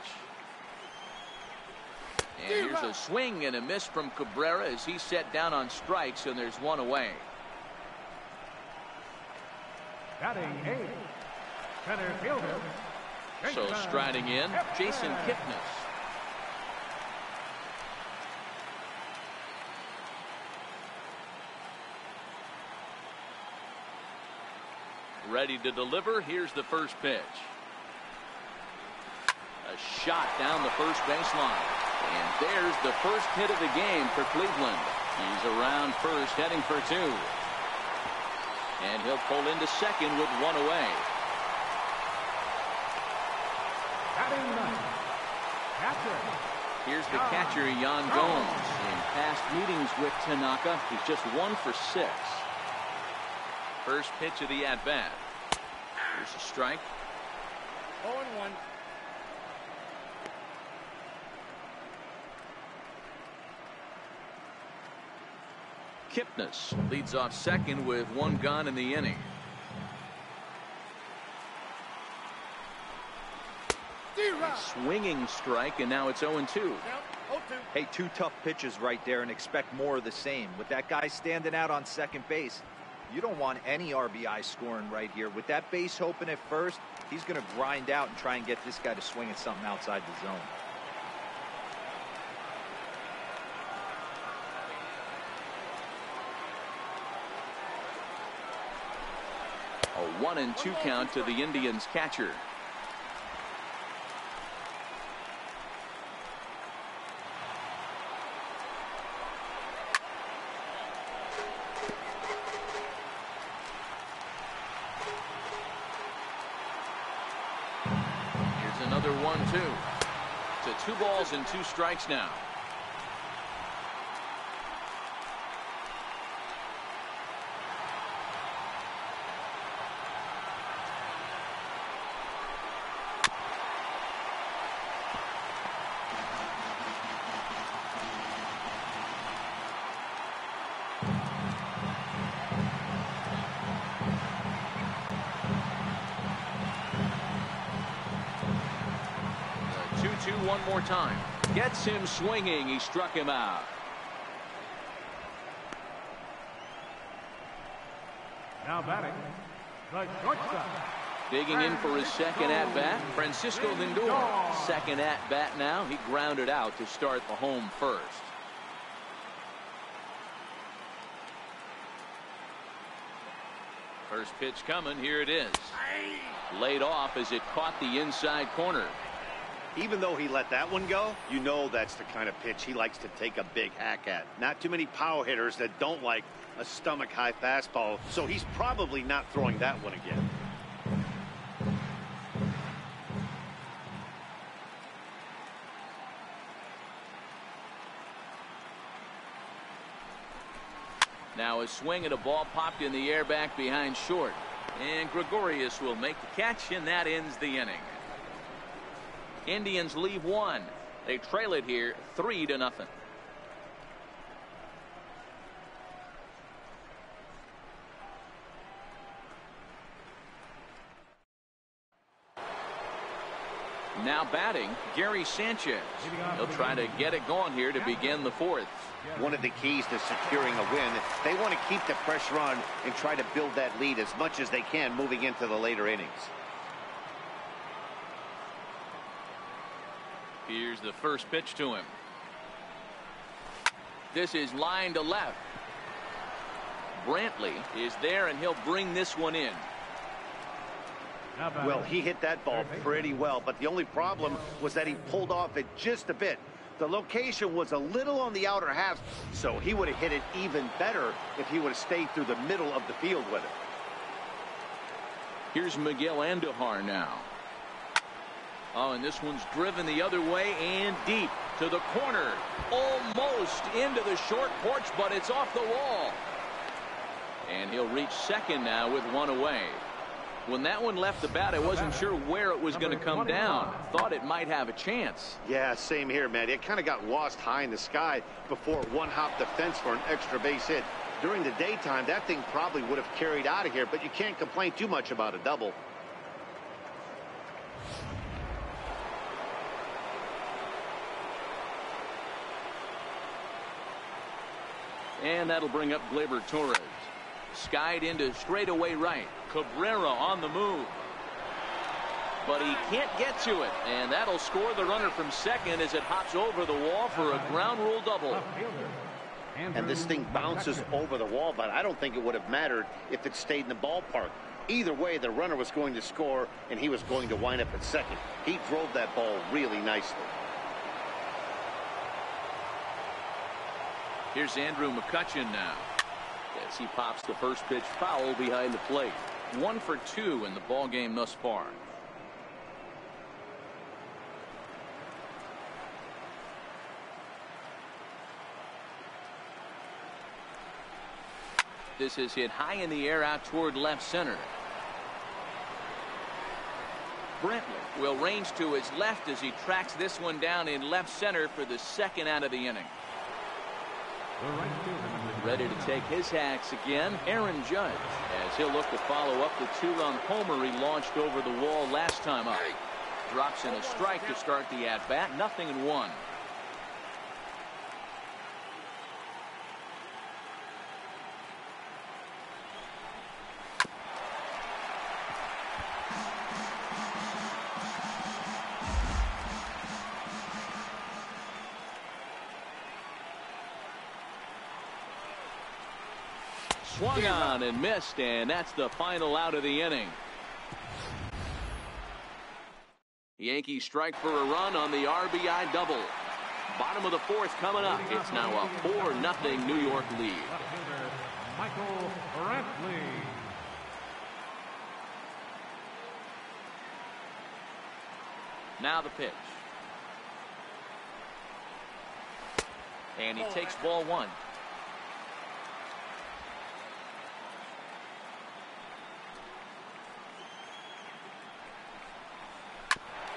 And here's a swing and a miss from Cabrera as he's set down on strikes, and there's one away. Batting 8, center fielder. So striding in, Jason Kipnis. Ready to deliver. Here's the first pitch. A shot down the first baseline. And there's the first hit of the game for Cleveland. He's around first, heading for 2. And he'll pull into second with 1 away. Here's the catcher, Yan Gomes. In past meetings with Tanaka, he's just 1 for 6. First pitch of the at-bat. Here's a strike. 0-1. Kipnis leads off second with 1 gone in the inning. A swinging strike, and now it's 0-2. Hey, 2 tough pitches right there, and expect more of the same. With that guy standing out on second base, you don't want any RBI scoring right here. With that base open at first, he's going to grind out and try and get this guy to swing at something outside the zone. A 1-2 count to the Indians catcher. Here's another 1-2. To 2 balls and 2 strikes now. One more time. Gets him swinging. He struck him out. Now batting, the shortstop. Digging in for his second at-bat, Francisco Lindor. Second at-bat now. He grounded out to start the home first. First pitch coming. Here it is. Laid off as it caught the inside corner. Even though he let that one go, you know that's the kind of pitch he likes to take a big hack at. Not too many power hitters that don't like a stomach-high fastball, so he's probably not throwing that one again. Now a swing at a ball popped in the air back behind short. And Gregorius will make the catch, and that ends the inning. Indians leave 1. They trail it here 3-0. Now batting, Gary Sanchez. He'll try to get it going here to begin the 4th. One of the keys to securing a win, they want to keep the pressure on and try to build that lead as much as they can moving into the later innings. Here's the first pitch to him. This is line to left. Brantley is there, and he'll bring this one in. Well, he hit that ball pretty well, but the only problem was that he pulled off it just a bit. The location was a little on the outer half, so he would have hit it even better if he would have stayed through the middle of the field with it. Here's Miguel Andujar now. Oh, and this one's driven the other way and deep to the corner. Almost into the short porch, but it's off the wall. And he'll reach second now with one away. When that one left the bat, I wasn't sure where it was going to come down. Thought it might have a chance. Yeah, same here, man. It kind of got lost high in the sky before it one-hopped the fence for an extra base hit. During the daytime, that thing probably would have carried out of here, but you can't complain too much about a double. And that'll bring up Gleyber Torres. Skied into straightaway right. Cabrera on the move. But he can't get to it. And that'll score the runner from second as it hops over the wall for a ground rule double. And this thing bounces over the wall, but I don't think it would have mattered if it stayed in the ballpark. Either way, the runner was going to score, and he was going to wind up at second. He drove that ball really nicely. Here's Andrew McCutchen now. As he pops the first pitch foul behind the plate. 1 for 2 in the ball game thus far. This is hit high in the air out toward left center. Brantley will range to his left as he tracks this one down in left center for the second out of the inning. Ready to take his hacks again, Aaron Judge, as he'll look to follow up the 2-run homer he launched over the wall last time up. Drops in a strike to start the at-bat, 0-1. Swung on and missed, and that's the final out of the inning. Yankees strike for a run on the RBI double. Bottom of the fourth coming up. It's now a 4-0 New York lead. Michael Brantley. Now the pitch. And he takes ball one.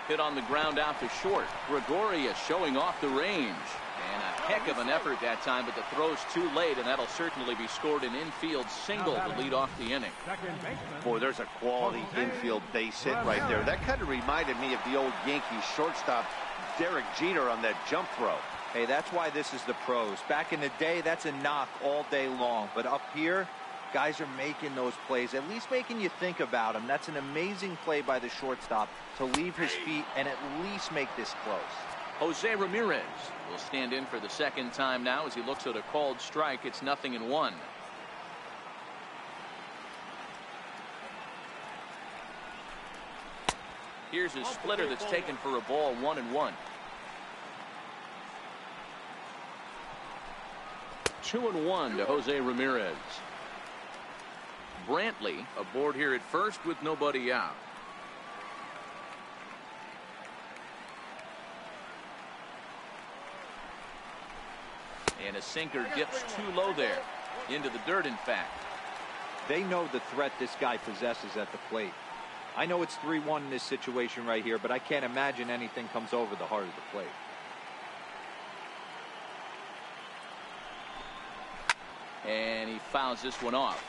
Hit on the ground out to short. Gregorius showing off the range. And a heck of an effort that time, but the throw's too late, and that'll certainly be scored an infield single to lead off the inning. Boy, there's a quality infield base hit right there. That kind of reminded me of the old Yankees shortstop Derek Jeter on that jump throw. Hey, that's why this is the pros. Back in the day, that's a knock all day long. But up here, guys are making those plays, at least making you think about them. That's an amazing play by the shortstop to leave his feet and at least make this close. Jose Ramirez will stand in for the second time now as he looks at a called strike. It's 0-1. Here's his splitter that's taken for a ball, 1-1. 2-1 to Jose Ramirez. Brantley aboard here at first with nobody out. And a sinker dips too low there. Into the dirt, in fact. They know the threat this guy possesses at the plate. I know it's 3-1 in this situation right here, but I can't imagine anything comes over the heart of the plate. And he fouls this one off.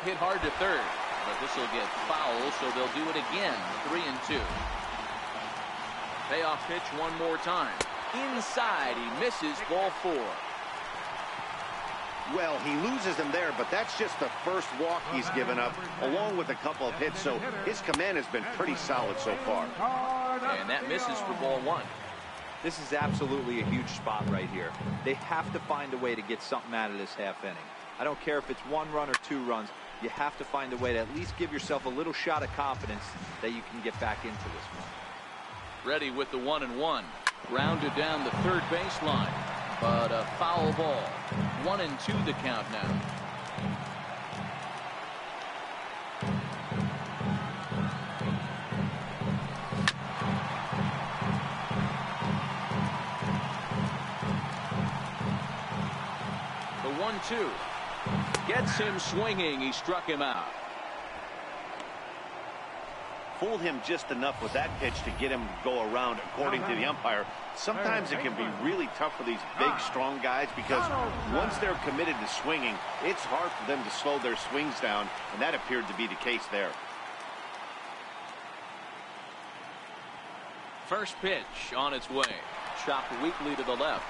Hit hard to third, but this will get foul, so they'll do it again. 3-2. Payoff pitch one more time. Inside, he misses, ball 4. Well, he loses him there, but that's just the first walk he's given up, along with a couple of hits, so his command has been pretty solid so far. And that misses for ball 1. This is absolutely a huge spot right here. They have to find a way to get something out of this half inning. I don't care if it's 1 run or 2 runs. You have to find a way to at least give yourself a little shot of confidence that you can get back into this one. Ready with the 1-1. Grounded down the third baseline. But a foul ball. 1-2 the count now. The 1-2. Gets him swinging. He struck him out. Fooled him just enough with that pitch to get him to go around, according to the umpire. Sometimes it can be really tough for these big, strong guys because once they're committed to swinging, it's hard for them to slow their swings down, and that appeared to be the case there. First pitch on its way. Chopped weakly to the left.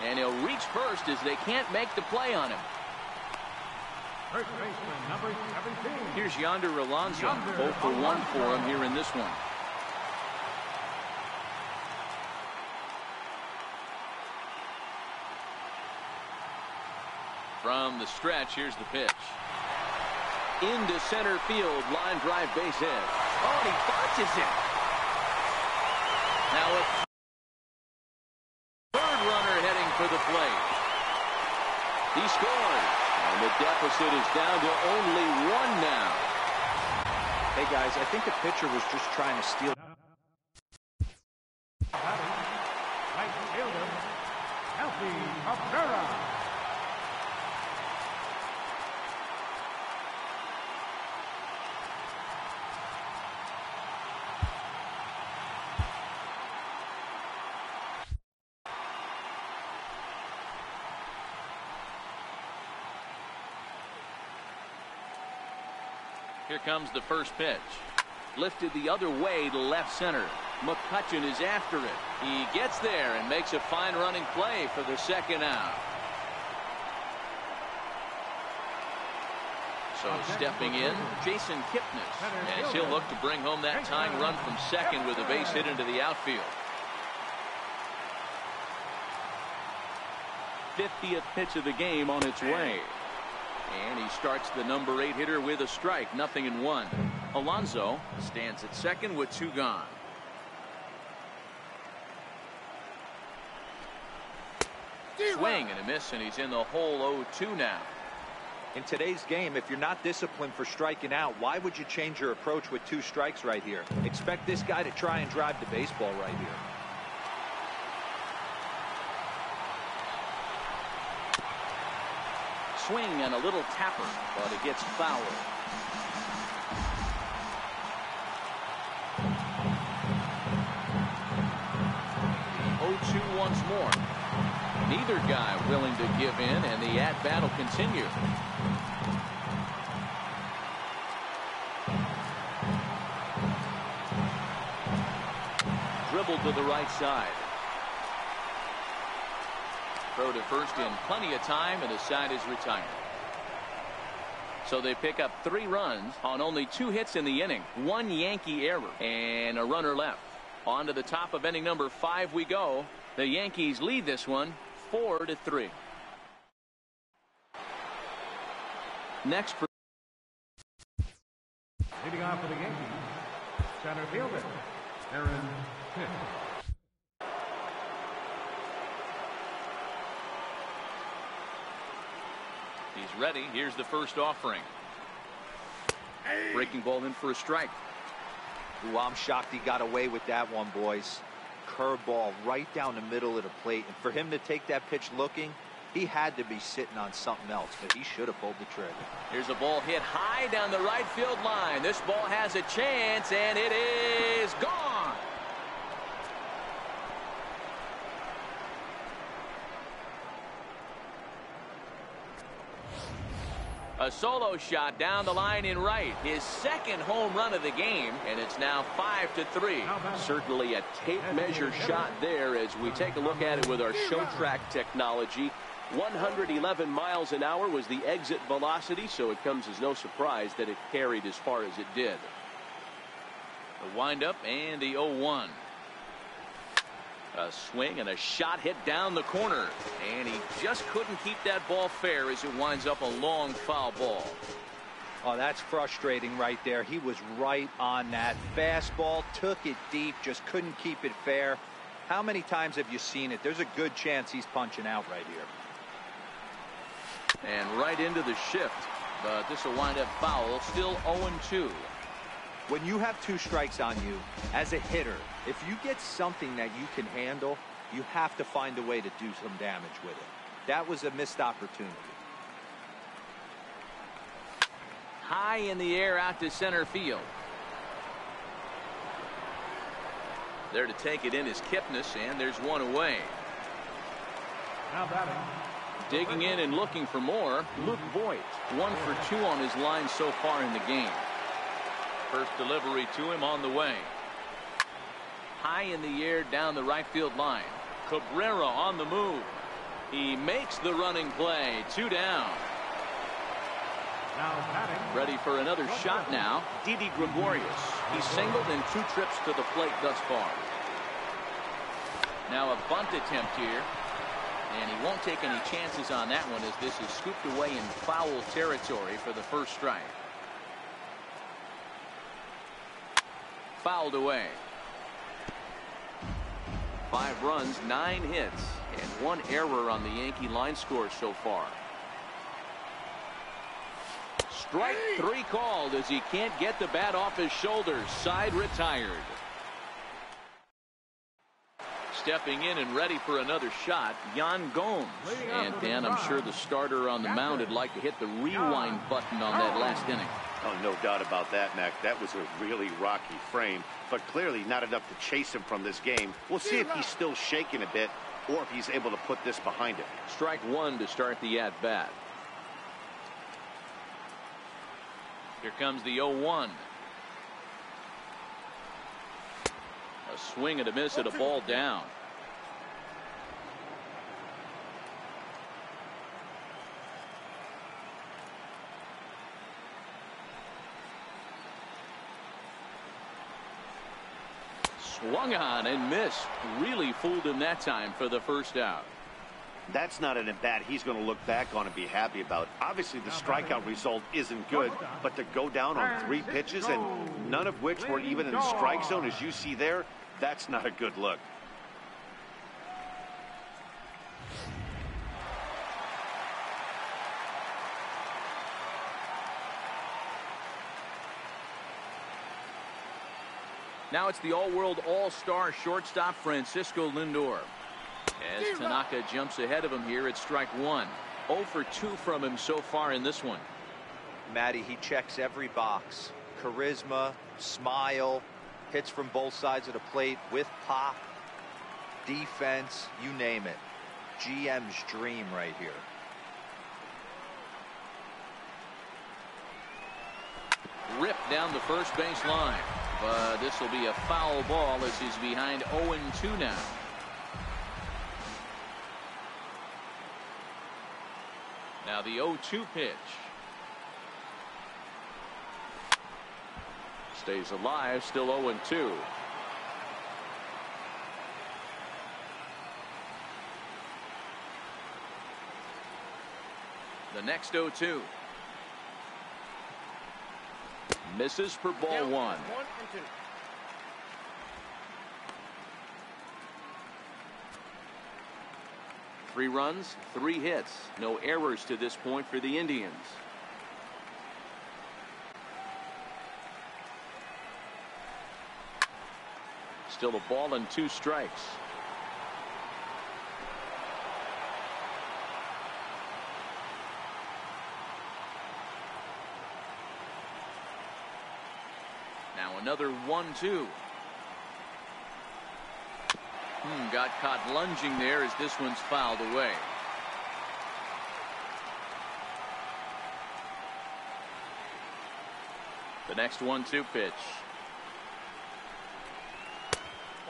And he'll reach first as they can't make the play on him. First baseman, number 17. Here's Yonder Alonso. 0 for 1 for him here in this one. From the stretch, here's the pitch. Into center field, line drive, base hit. Oh, and he botches it. Now a third runner heading for the plate. He scores. And the deficit is down to only 1 now. Hey, guys, I think the pitcher was just trying to steal. Right fielder, Cabrera. Here comes the first pitch. Lifted the other way to left center. McCutchen is after it. He gets there and makes a fine running play for the second out. So stepping in, Jason Kipnis, as he'll look to bring home that tying run from second with a base hit into the outfield. 50th pitch of the game on its way. And he starts the number 8 hitter with a strike. 0-1. Alonso stands at second with 2 gone. Swing and a miss, and he's in the hole 0-2 now. In today's game, if you're not disciplined for striking out, why would you change your approach with 2 strikes right here? Expect this guy to try and drive the baseball right here. Swing and a little tapper, but it gets foul. The 0-2 once more. Neither guy willing to give in, and the at-bat will continue. Dribbled to the right side. Throw to first in plenty of time, and the side is retired. So they pick up 3 runs on only 2 hits in the inning. 1 Yankee error and a runner left. On to the top of inning number 5 we go. The Yankees lead this one 4-3. Next for Leading off for the Yankees, center fielder, Aaron Hicks. He's ready. Here's the first offering. Breaking ball in for a strike. Ooh, I'm shocked he got away with that one, boys. Curveball right down the middle of the plate. And for him to take that pitch looking, he had to be sitting on something else, but he should have pulled the trigger. Here's a ball hit high down the right field line. This ball has a chance, and it is gone. A solo shot down the line in right. His second home run of the game, and it's now 5-3. Certainly a tape measure shot there as we take a look at it with our show track technology. 111 miles an hour was the exit velocity, so it comes as no surprise that it carried as far as it did. The windup and the 0-1. A swing and a shot hit down the corner, and he just couldn't keep that ball fair as it winds up a long foul ball. Oh, that's frustrating right there. He was right on that. Fastball, took it deep, just couldn't keep it fair. How many times have you seen it? There's a good chance he's punching out right here. And right into the shift, but this will wind up foul. Still 0-2. When you have 2 strikes on you, as a hitter, if you get something that you can handle, you have to find a way to do some damage with it. That was a missed opportunity. High in the air out to center field. There to take it in is Kipnis, and there's one away. Now batting. Digging in and looking for more, Luke Voigt. 1 for 2 on his line so far in the game. First delivery to him on the way. High in the air down the right field line. Cabrera on the move. He makes the running play. 2 down. Now batting. Ready for another shot now. Didi Gregorius. He's singled in 2 trips to the plate thus far. Now a bunt attempt here. And he won't take any chances on that one as this is scooped away in foul territory for the first strike. Fouled away. 5 runs, 9 hits, and 1 error on the Yankee line score so far. Strike 3 called as he can't get the bat off his shoulders. Side retired. Stepping in and ready for another shot, Yan Gomes. And Dan, I'm sure the starter on the mound would like to hit the rewind button on that last inning. Oh, no doubt about that, Mac. That was a really rocky frame, but clearly not enough to chase him from this game. We'll see if he's still shaking a bit or if he's able to put this behind him. Strike 1 to start the at-bat. Here comes the 0-1. A swing and a miss at a ball down. Swung on and missed. Really fooled him that time for the first out. That's not an at-bat he's going to look back on and be happy about. Obviously, the strikeout result isn't good, but to go down on 3 pitches and none of which were even in the strike zone, as you see there, that's not a good look. Now it's the all-world all-star shortstop Francisco Lindor. As Tanaka jumps ahead of him here at strike 1. 0 for 2 from him so far in this one. Matty, he checks every box. Charisma, smile, hits from both sides of the plate with pop, defense, you name it. GM's dream right here. Ripped down the first base line. But this will be a foul ball as he's behind 0-2 now. Now the 0-2 pitch. Stays alive, still 0-2. The next 0-2. Misses for ball 1. 3 runs, 3 hits. No errors to this point for the Indians. Still a ball and 2 strikes. Now another 1-2. Got caught lunging there as this one's fouled away. The next 1-2 pitch.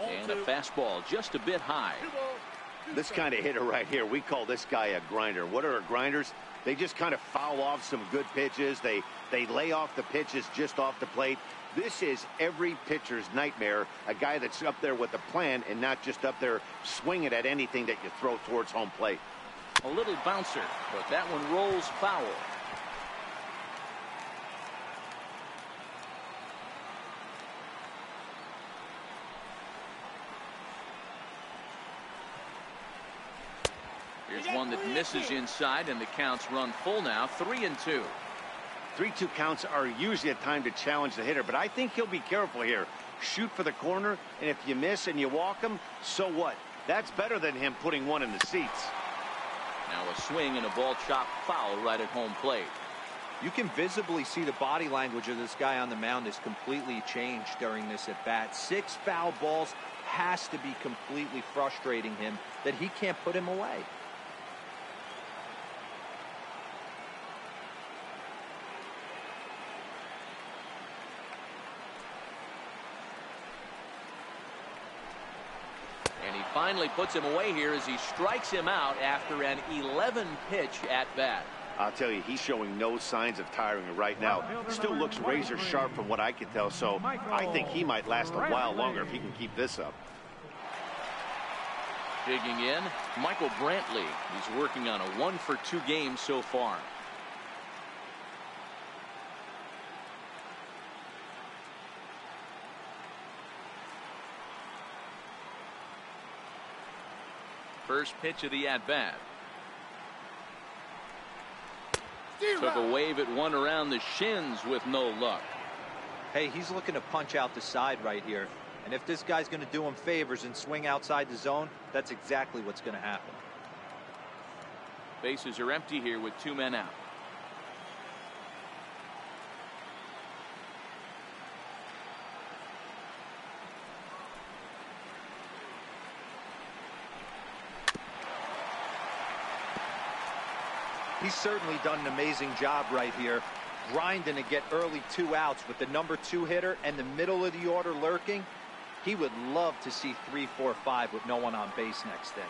And a fastball just a bit high. This kind of hitter right here, we call this guy a grinder. What are grinders? They just kind of foul off some good pitches. They They lay off the pitches just off the plate. This is every pitcher's nightmare, a guy that's up there with a plan and not just up there swinging at anything that you throw towards home plate. A little bouncer, but that one rolls foul. Here's one that misses inside, and the count's run full now, 3-2. 3-2 counts are usually a time to challenge the hitter, but I think he'll be careful here. Shoot for the corner, and if you miss and you walk him, so what? That's better than him putting one in the seats. Now a swing and a ball chopped foul right at home plate. You can visibly see the body language of this guy on the mound is completely changed during this at bat. 6 foul balls has to be completely frustrating him that he can't put him away. Finally puts him away here as he strikes him out after an 11-pitch at bat. I'll tell you, he's showing no signs of tiring right now. Still looks razor sharp from what I can tell, so I think he might last a while longer if he can keep this up. Digging in, Michael Brantley. He's working on a 1-for-2 game so far. First pitch of the at-bat. Took a wave at one around the shins with no luck. Hey, he's looking to punch out the side right here. And if this guy's going to do him favors and swing outside the zone, that's exactly what's going to happen. Bases are empty here with 2 men out. He's certainly done an amazing job right here, grinding to get early 2 outs with the number 2 hitter and the middle of the order lurking. He would love to see 3, 4, 5 with no one on base next inning.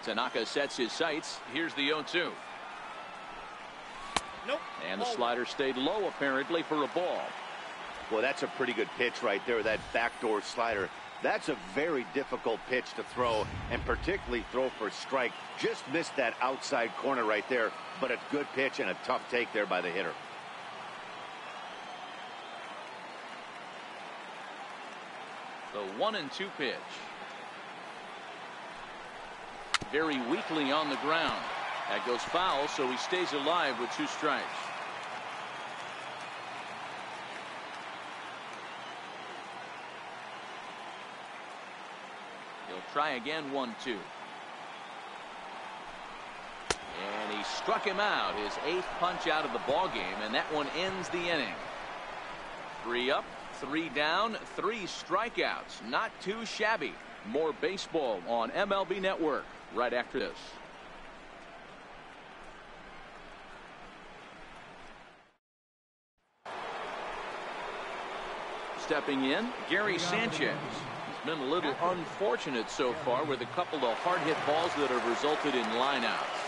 Tanaka sets his sights. Here's the 0-2. Nope. And the slider stayed low apparently for a ball. Well, that's a pretty good pitch right there, that backdoor slider. That's a very difficult pitch to throw, and particularly throw for a strike. Just missed that outside corner right there, but a good pitch and a tough take there by the hitter. The 1-2 pitch. Very weakly on the ground. That goes foul, so he stays alive with 2 strikes. He'll try again, 1-2. And he struck him out, his 8th punch out of the ball game, and that one ends the inning. 3 up, 3 down, 3 strikeouts. Not too shabby. More baseball on MLB Network right after this. Stepping in, Gary Sanchez. He's been a little unfortunate so far with a couple of hard-hit balls that have resulted in lineouts.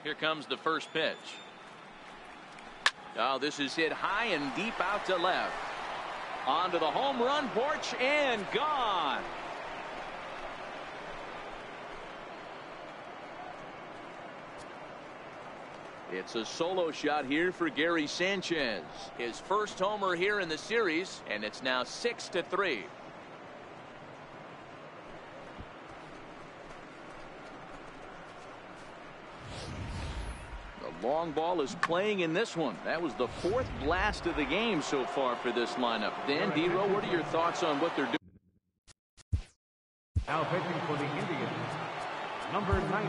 Here comes the first pitch. Oh, this is hit high and deep out to left. Onto the home run porch and gone. It's a solo shot here for Gary Sanchez. His first homer here in the series, and it's now 6-3. The long ball is playing in this one. That was the 4th blast of the game so far for this lineup. Dan Dero, what are your thoughts on what they're doing? Now pitching for the Indians, number 90.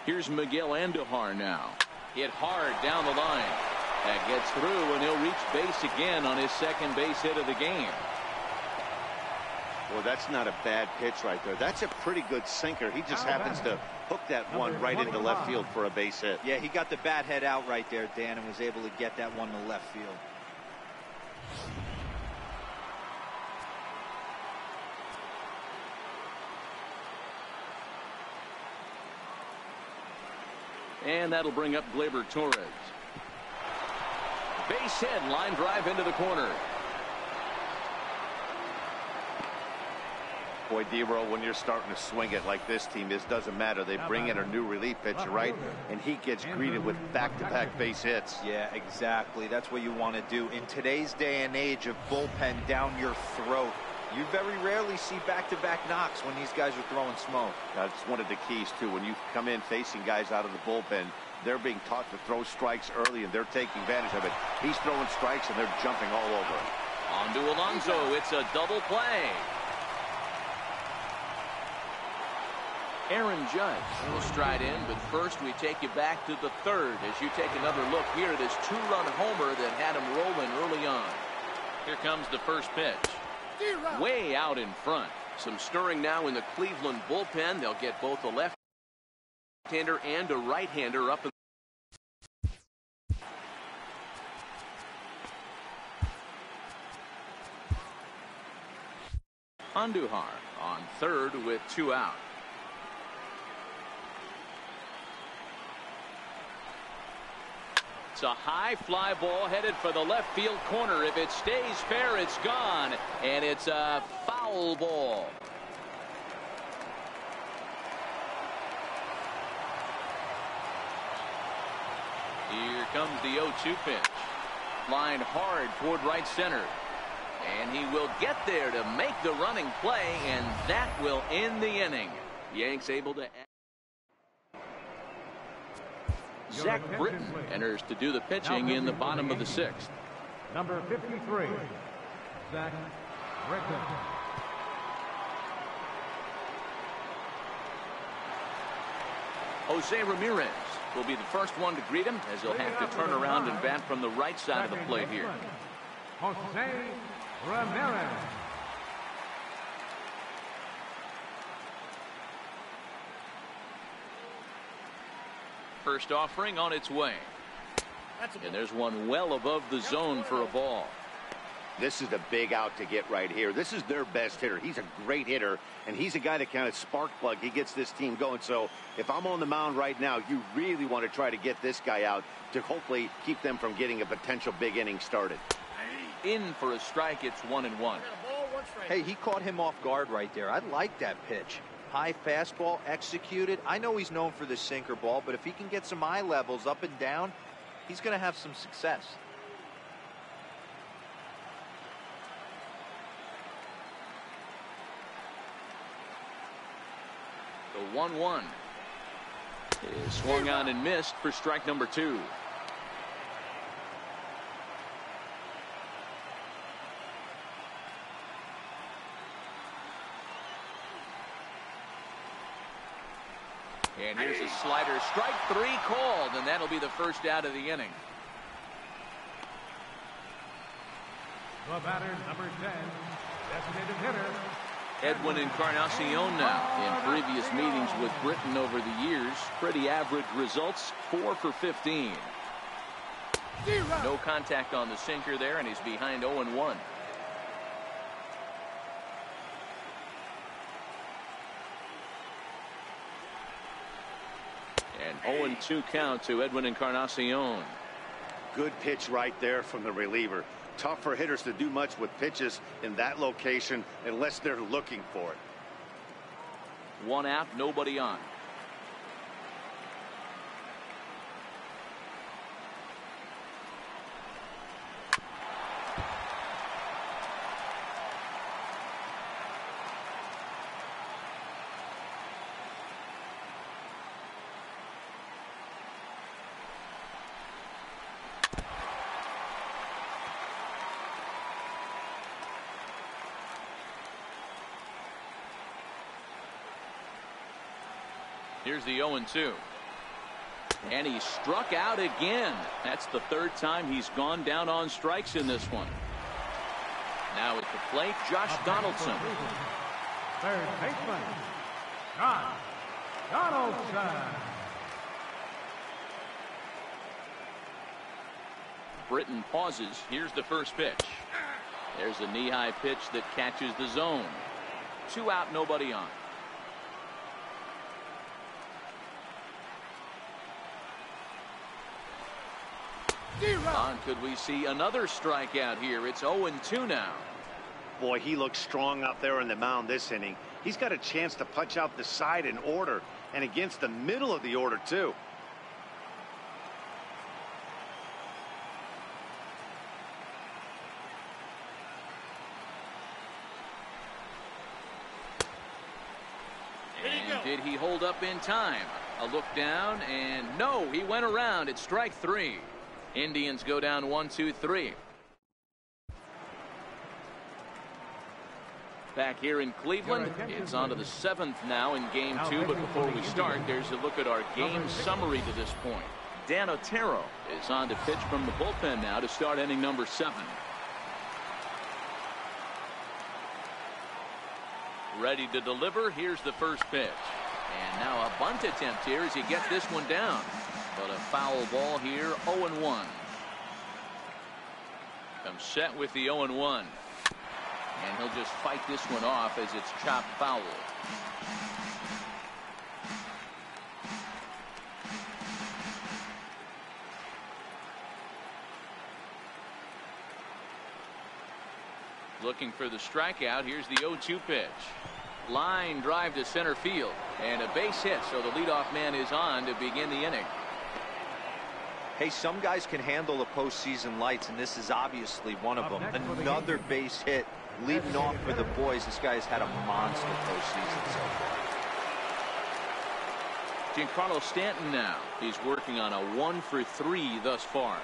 Here's Miguel Andujar now. Hit hard down the line. That gets through, and he'll reach base again on his 2nd base hit of the game. Well, that's not a bad pitch right there. That's a pretty good sinker. He just happens to hook that one right into left field for a base hit. Yeah, he got the bat head out right there, Dan, and was able to get that one to left field. And that'll bring up Gleyber Torres. Base hit, line drive into the corner. Boy, D-Roll, when you're starting to swing it like this team is, doesn't matter. They bring in a new relief pitcher, right? And he gets greeted with back-to-back base hits. Yeah, exactly. That's what you want to do. In today's day and age of bullpen down your throat, you very rarely see back-to-back knocks when these guys are throwing smoke. That's one of the keys, too. When you come in facing guys out of the bullpen, they're being taught to throw strikes early, and they're taking advantage of it. He's throwing strikes, and they're jumping all over him. On to Alonso. It's a double play. Aaron Judge will stride in, but first we take you back to the third as you take another look here at his two-run homer that had him rolling early on. Here comes the first pitch. Way out in front. Some stirring now in the Cleveland bullpen. They'll get both a left-hander and a right-hander up in Andujar on third with 2 out. It's a high fly ball headed for the left field corner. If it stays fair, it's gone, and it's a foul ball. Here comes the 0-2 pitch. Line hard toward right center. And he will get there to make the running play, and that will end the inning. Yanks able to Zach Britton enters to do the pitching in the bottom of the 6th. Number 53, Zach Britton. Jose Ramirez will be the first one to greet him, as he'll have to turn around and bat from the right side of the plate here. Jose Ramirez. First offering on its way. And there's one well above the zone for a ball. This is the big out to get right here. This is their best hitter. He's a great hitter, and he's a guy that kind of spark plug. He gets this team going. So if I'm on the mound right now, you really want to try to get this guy out to hopefully keep them from getting a potential big inning started. In for a strike. It's 1-1. Hey, he caught him off guard right there. I like that pitch. High fastball executed. I know he's known for the sinker ball, but if he can get some eye levels up and down, he's going to have some success. The 1-1 is swung on and missed for strike number 2. And here's a slider. Strike 3 called, and that'll be the first out of the inning. The batter, number 10, designated hitter, Edwin Encarnacion now. In previous meetings with Britton over the years, pretty average results, 4 for 15. No contact on the sinker there, and he's behind 0-1. And 0-2 count to Edwin Encarnacion. Good pitch right there from the reliever. Tough for hitters to do much with pitches in that location unless they're looking for it. 1 out, nobody on. Here's the 0-2. And he struck out again. That's the 3rd time he's gone down on strikes in this one. Now at the plate, Josh Donaldson. Third baseman, John Donaldson. Britton pauses. Here's the first pitch. There's a knee-high pitch that catches the zone. 2 out, nobody on. Could we see another strikeout here? It's 0-2 now. Boy, he looks strong out there on the mound this inning. He's got a chance to punch out the side in order, and against the middle of the order, too. And did he hold up in time? A look down, and no, he went around. It's strike 3. Indians go down 1-2-3. Back here in Cleveland, it's on to the 7th now in game 2. But before we start, there's a look at our game summary to this point. Dan Otero is on to pitch from the bullpen now to start inning number 7. Ready to deliver. Here's the first pitch. And now a bunt attempt here as he gets this one down. But a foul ball here, 0-1. Comes set with the 0-1. And he'll just fight this one off as it's chopped foul. Looking for the strikeout. Here's the 0-2 pitch. Line drive to center field. And a base hit, so the leadoff man is on to begin the inning. Hey, some guys can handle the postseason lights, and this is obviously one of them. Another base hit leading off for the boys. This guy has had a monster postseason so far. Giancarlo Stanton now. He's working on a 1-for-3 thus far.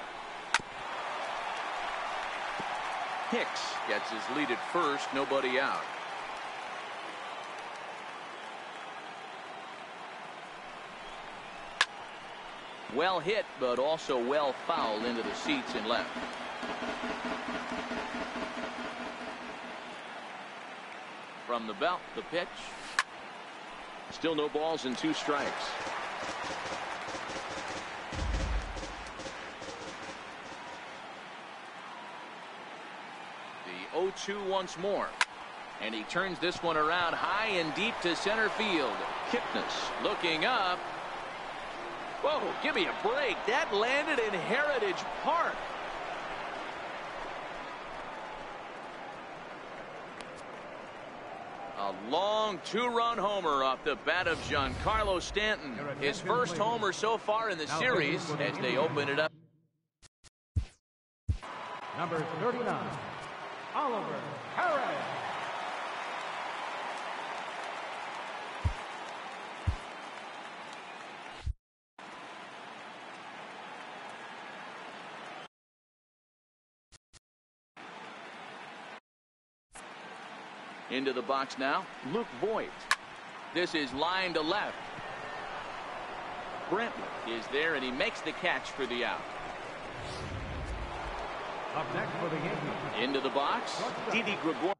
Hicks gets his lead at first, nobody out. Well hit, but also well fouled into the seats and left. From the belt, the pitch. Still no balls and 2 strikes. The 0-2 once more. And he turns this one around high and deep to center field. Kipnis looking up. Whoa, give me a break. That landed in Heritage Park. A long 2-run homer off the bat of Giancarlo Stanton. His first homer so far in the series as they open it up. Number 39, Oliver Perez. Into the box now, Luke Voigt. This is line to left. Brantley is there, and he makes the catch for the out. Up next for the Yankees. Into the box, Didi Gregorius.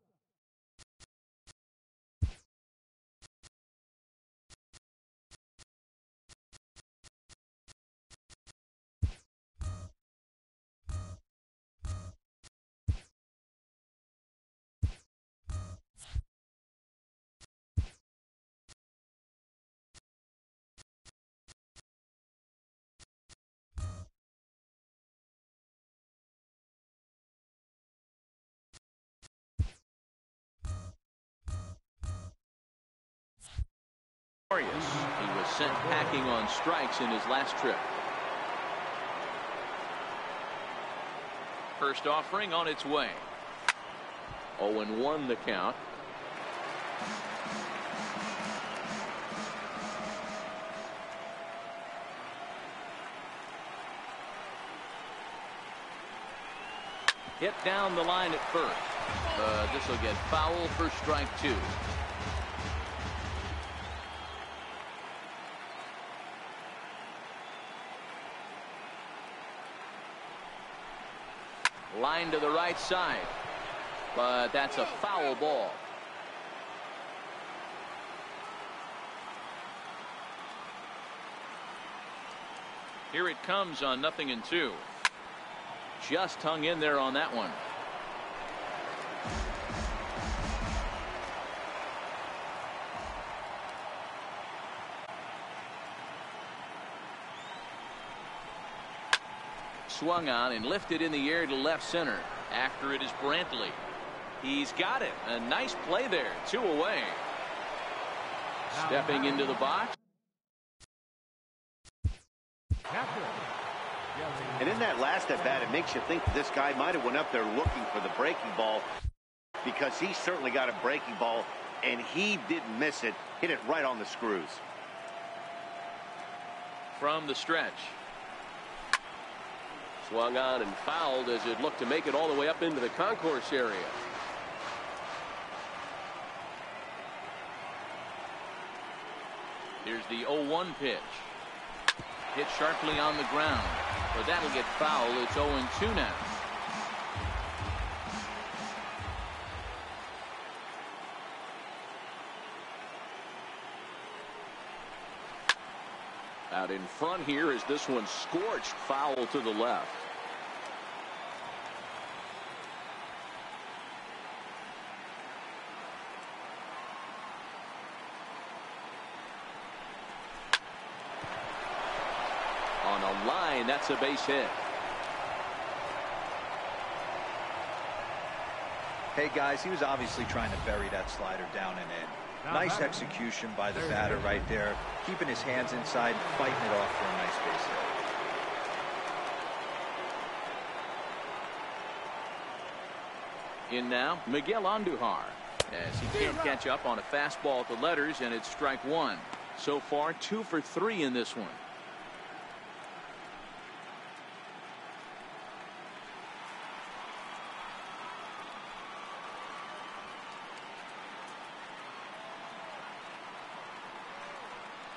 He was sent packing on strikes in his last trip. First offering on its way. 0-1 the count. Hit down the line at first. This will get foul for strike 2. Line to the right side, but that's a foul ball. Here it comes on 0-2. Just hung in there on that one. Swung on and lifted in the air to left center. After it is Brantley. He's got it. A nice play there. 2 away. Stepping into the box. And in that last at bat, it makes you think this guy might have went up there looking for the breaking ball, because he certainly got a breaking ball and he didn't miss it. Hit it right on the screws. From the stretch. Swung on and fouled as it looked to make it all the way up into the concourse area. Here's the 0-1 pitch. Hit sharply on the ground. But that'll get foul. It's 0-2 now. Out in front here is this one scorched foul to the left. On a line, that's a base hit. Hey guys, he was obviously trying to bury that slider down and in. Nice execution by the batter right there, keeping his hands inside and fighting it off for a nice base hit. In now, Miguel Andujar, as he can't catch up on a fastball at the letters, and it's strike 1. So far 2 for 3 in this one.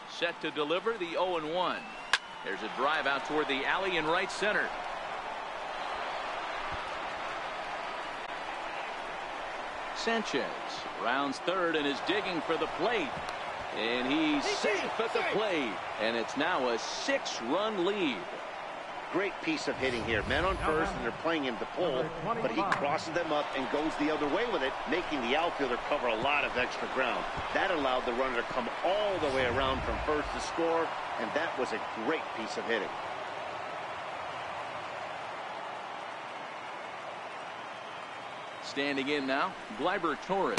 Set to deliver the 0-1. There's a drive out toward the alley in right center. Sanchez rounds third and is digging for the plate. And he's safe at the plate. And it's now a 6-run lead. Great piece of hitting here. Men on first, and they're playing him to pull, but he crosses them up and goes the other way with it, making the outfielder cover a lot of extra ground. That allowed the runner to come all the way around from first to score, and that was a great piece of hitting. Standing in now, Gleyber Torres.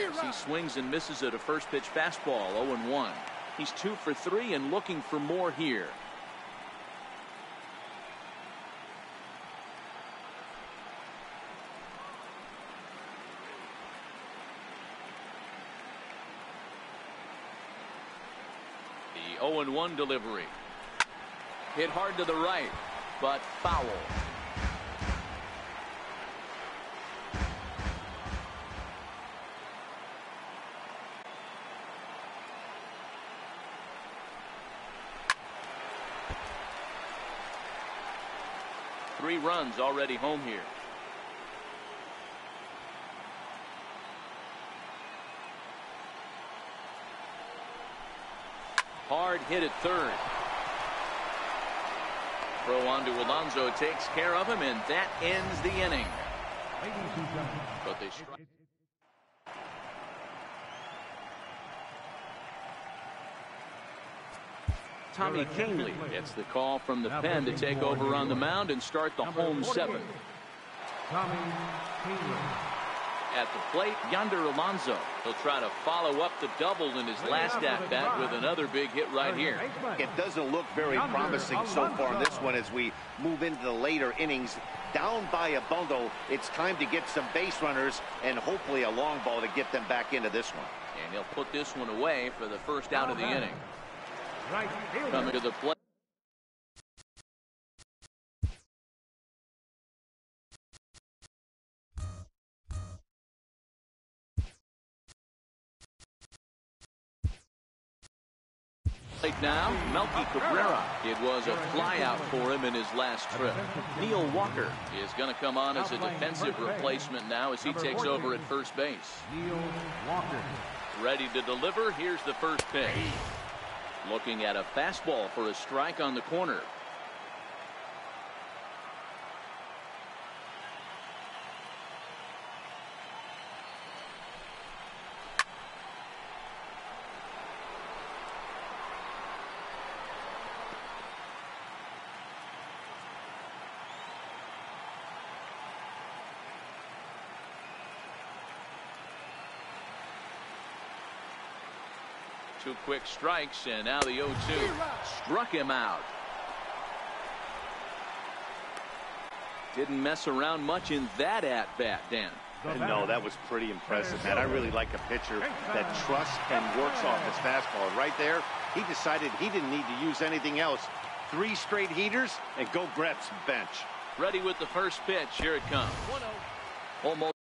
As he swings and misses at a first pitch fastball, 0-1. He's 2 for 3 and looking for more here. The 0-1 delivery. Hit hard to the right, but foul. Three runs already home here. Hard hit at third. Throw on to Alonso takes care of him, and that ends the inning. But they strike. Tommy Kahnle gets the call from the pen to take over on the mound and start the home 7. Tommy Kahnle. At the plate, Yonder Alonso. He'll try to follow up the double in his last at-bat with another big hit right here. It doesn't look very promising so far in this one as we move into the later innings. Down by a bundle, it's time to get some base runners and hopefully a long ball to get them back into this one. And he'll put this one away for the first out of the inning. Coming to the plate. Now, Melky Cabrera. It was a flyout for him in his last trip. Neil Walker is going to come on as a defensive replacement now as he takes over at first base. Neil Walker. Ready to deliver. Here's the first pitch. Looking at a fastball for a strike on the corner. 2 quick strikes, and now the 0-2 struck him out. Didn't mess around much in that at-bat, Dan. No, that was pretty impressive, man. I really like a pitcher that trusts and works off his fastball. Right there, he decided he didn't need to use anything else. 3 straight heaters and go grab some bench. Ready with the first pitch. Here it comes. 1-0. Almost.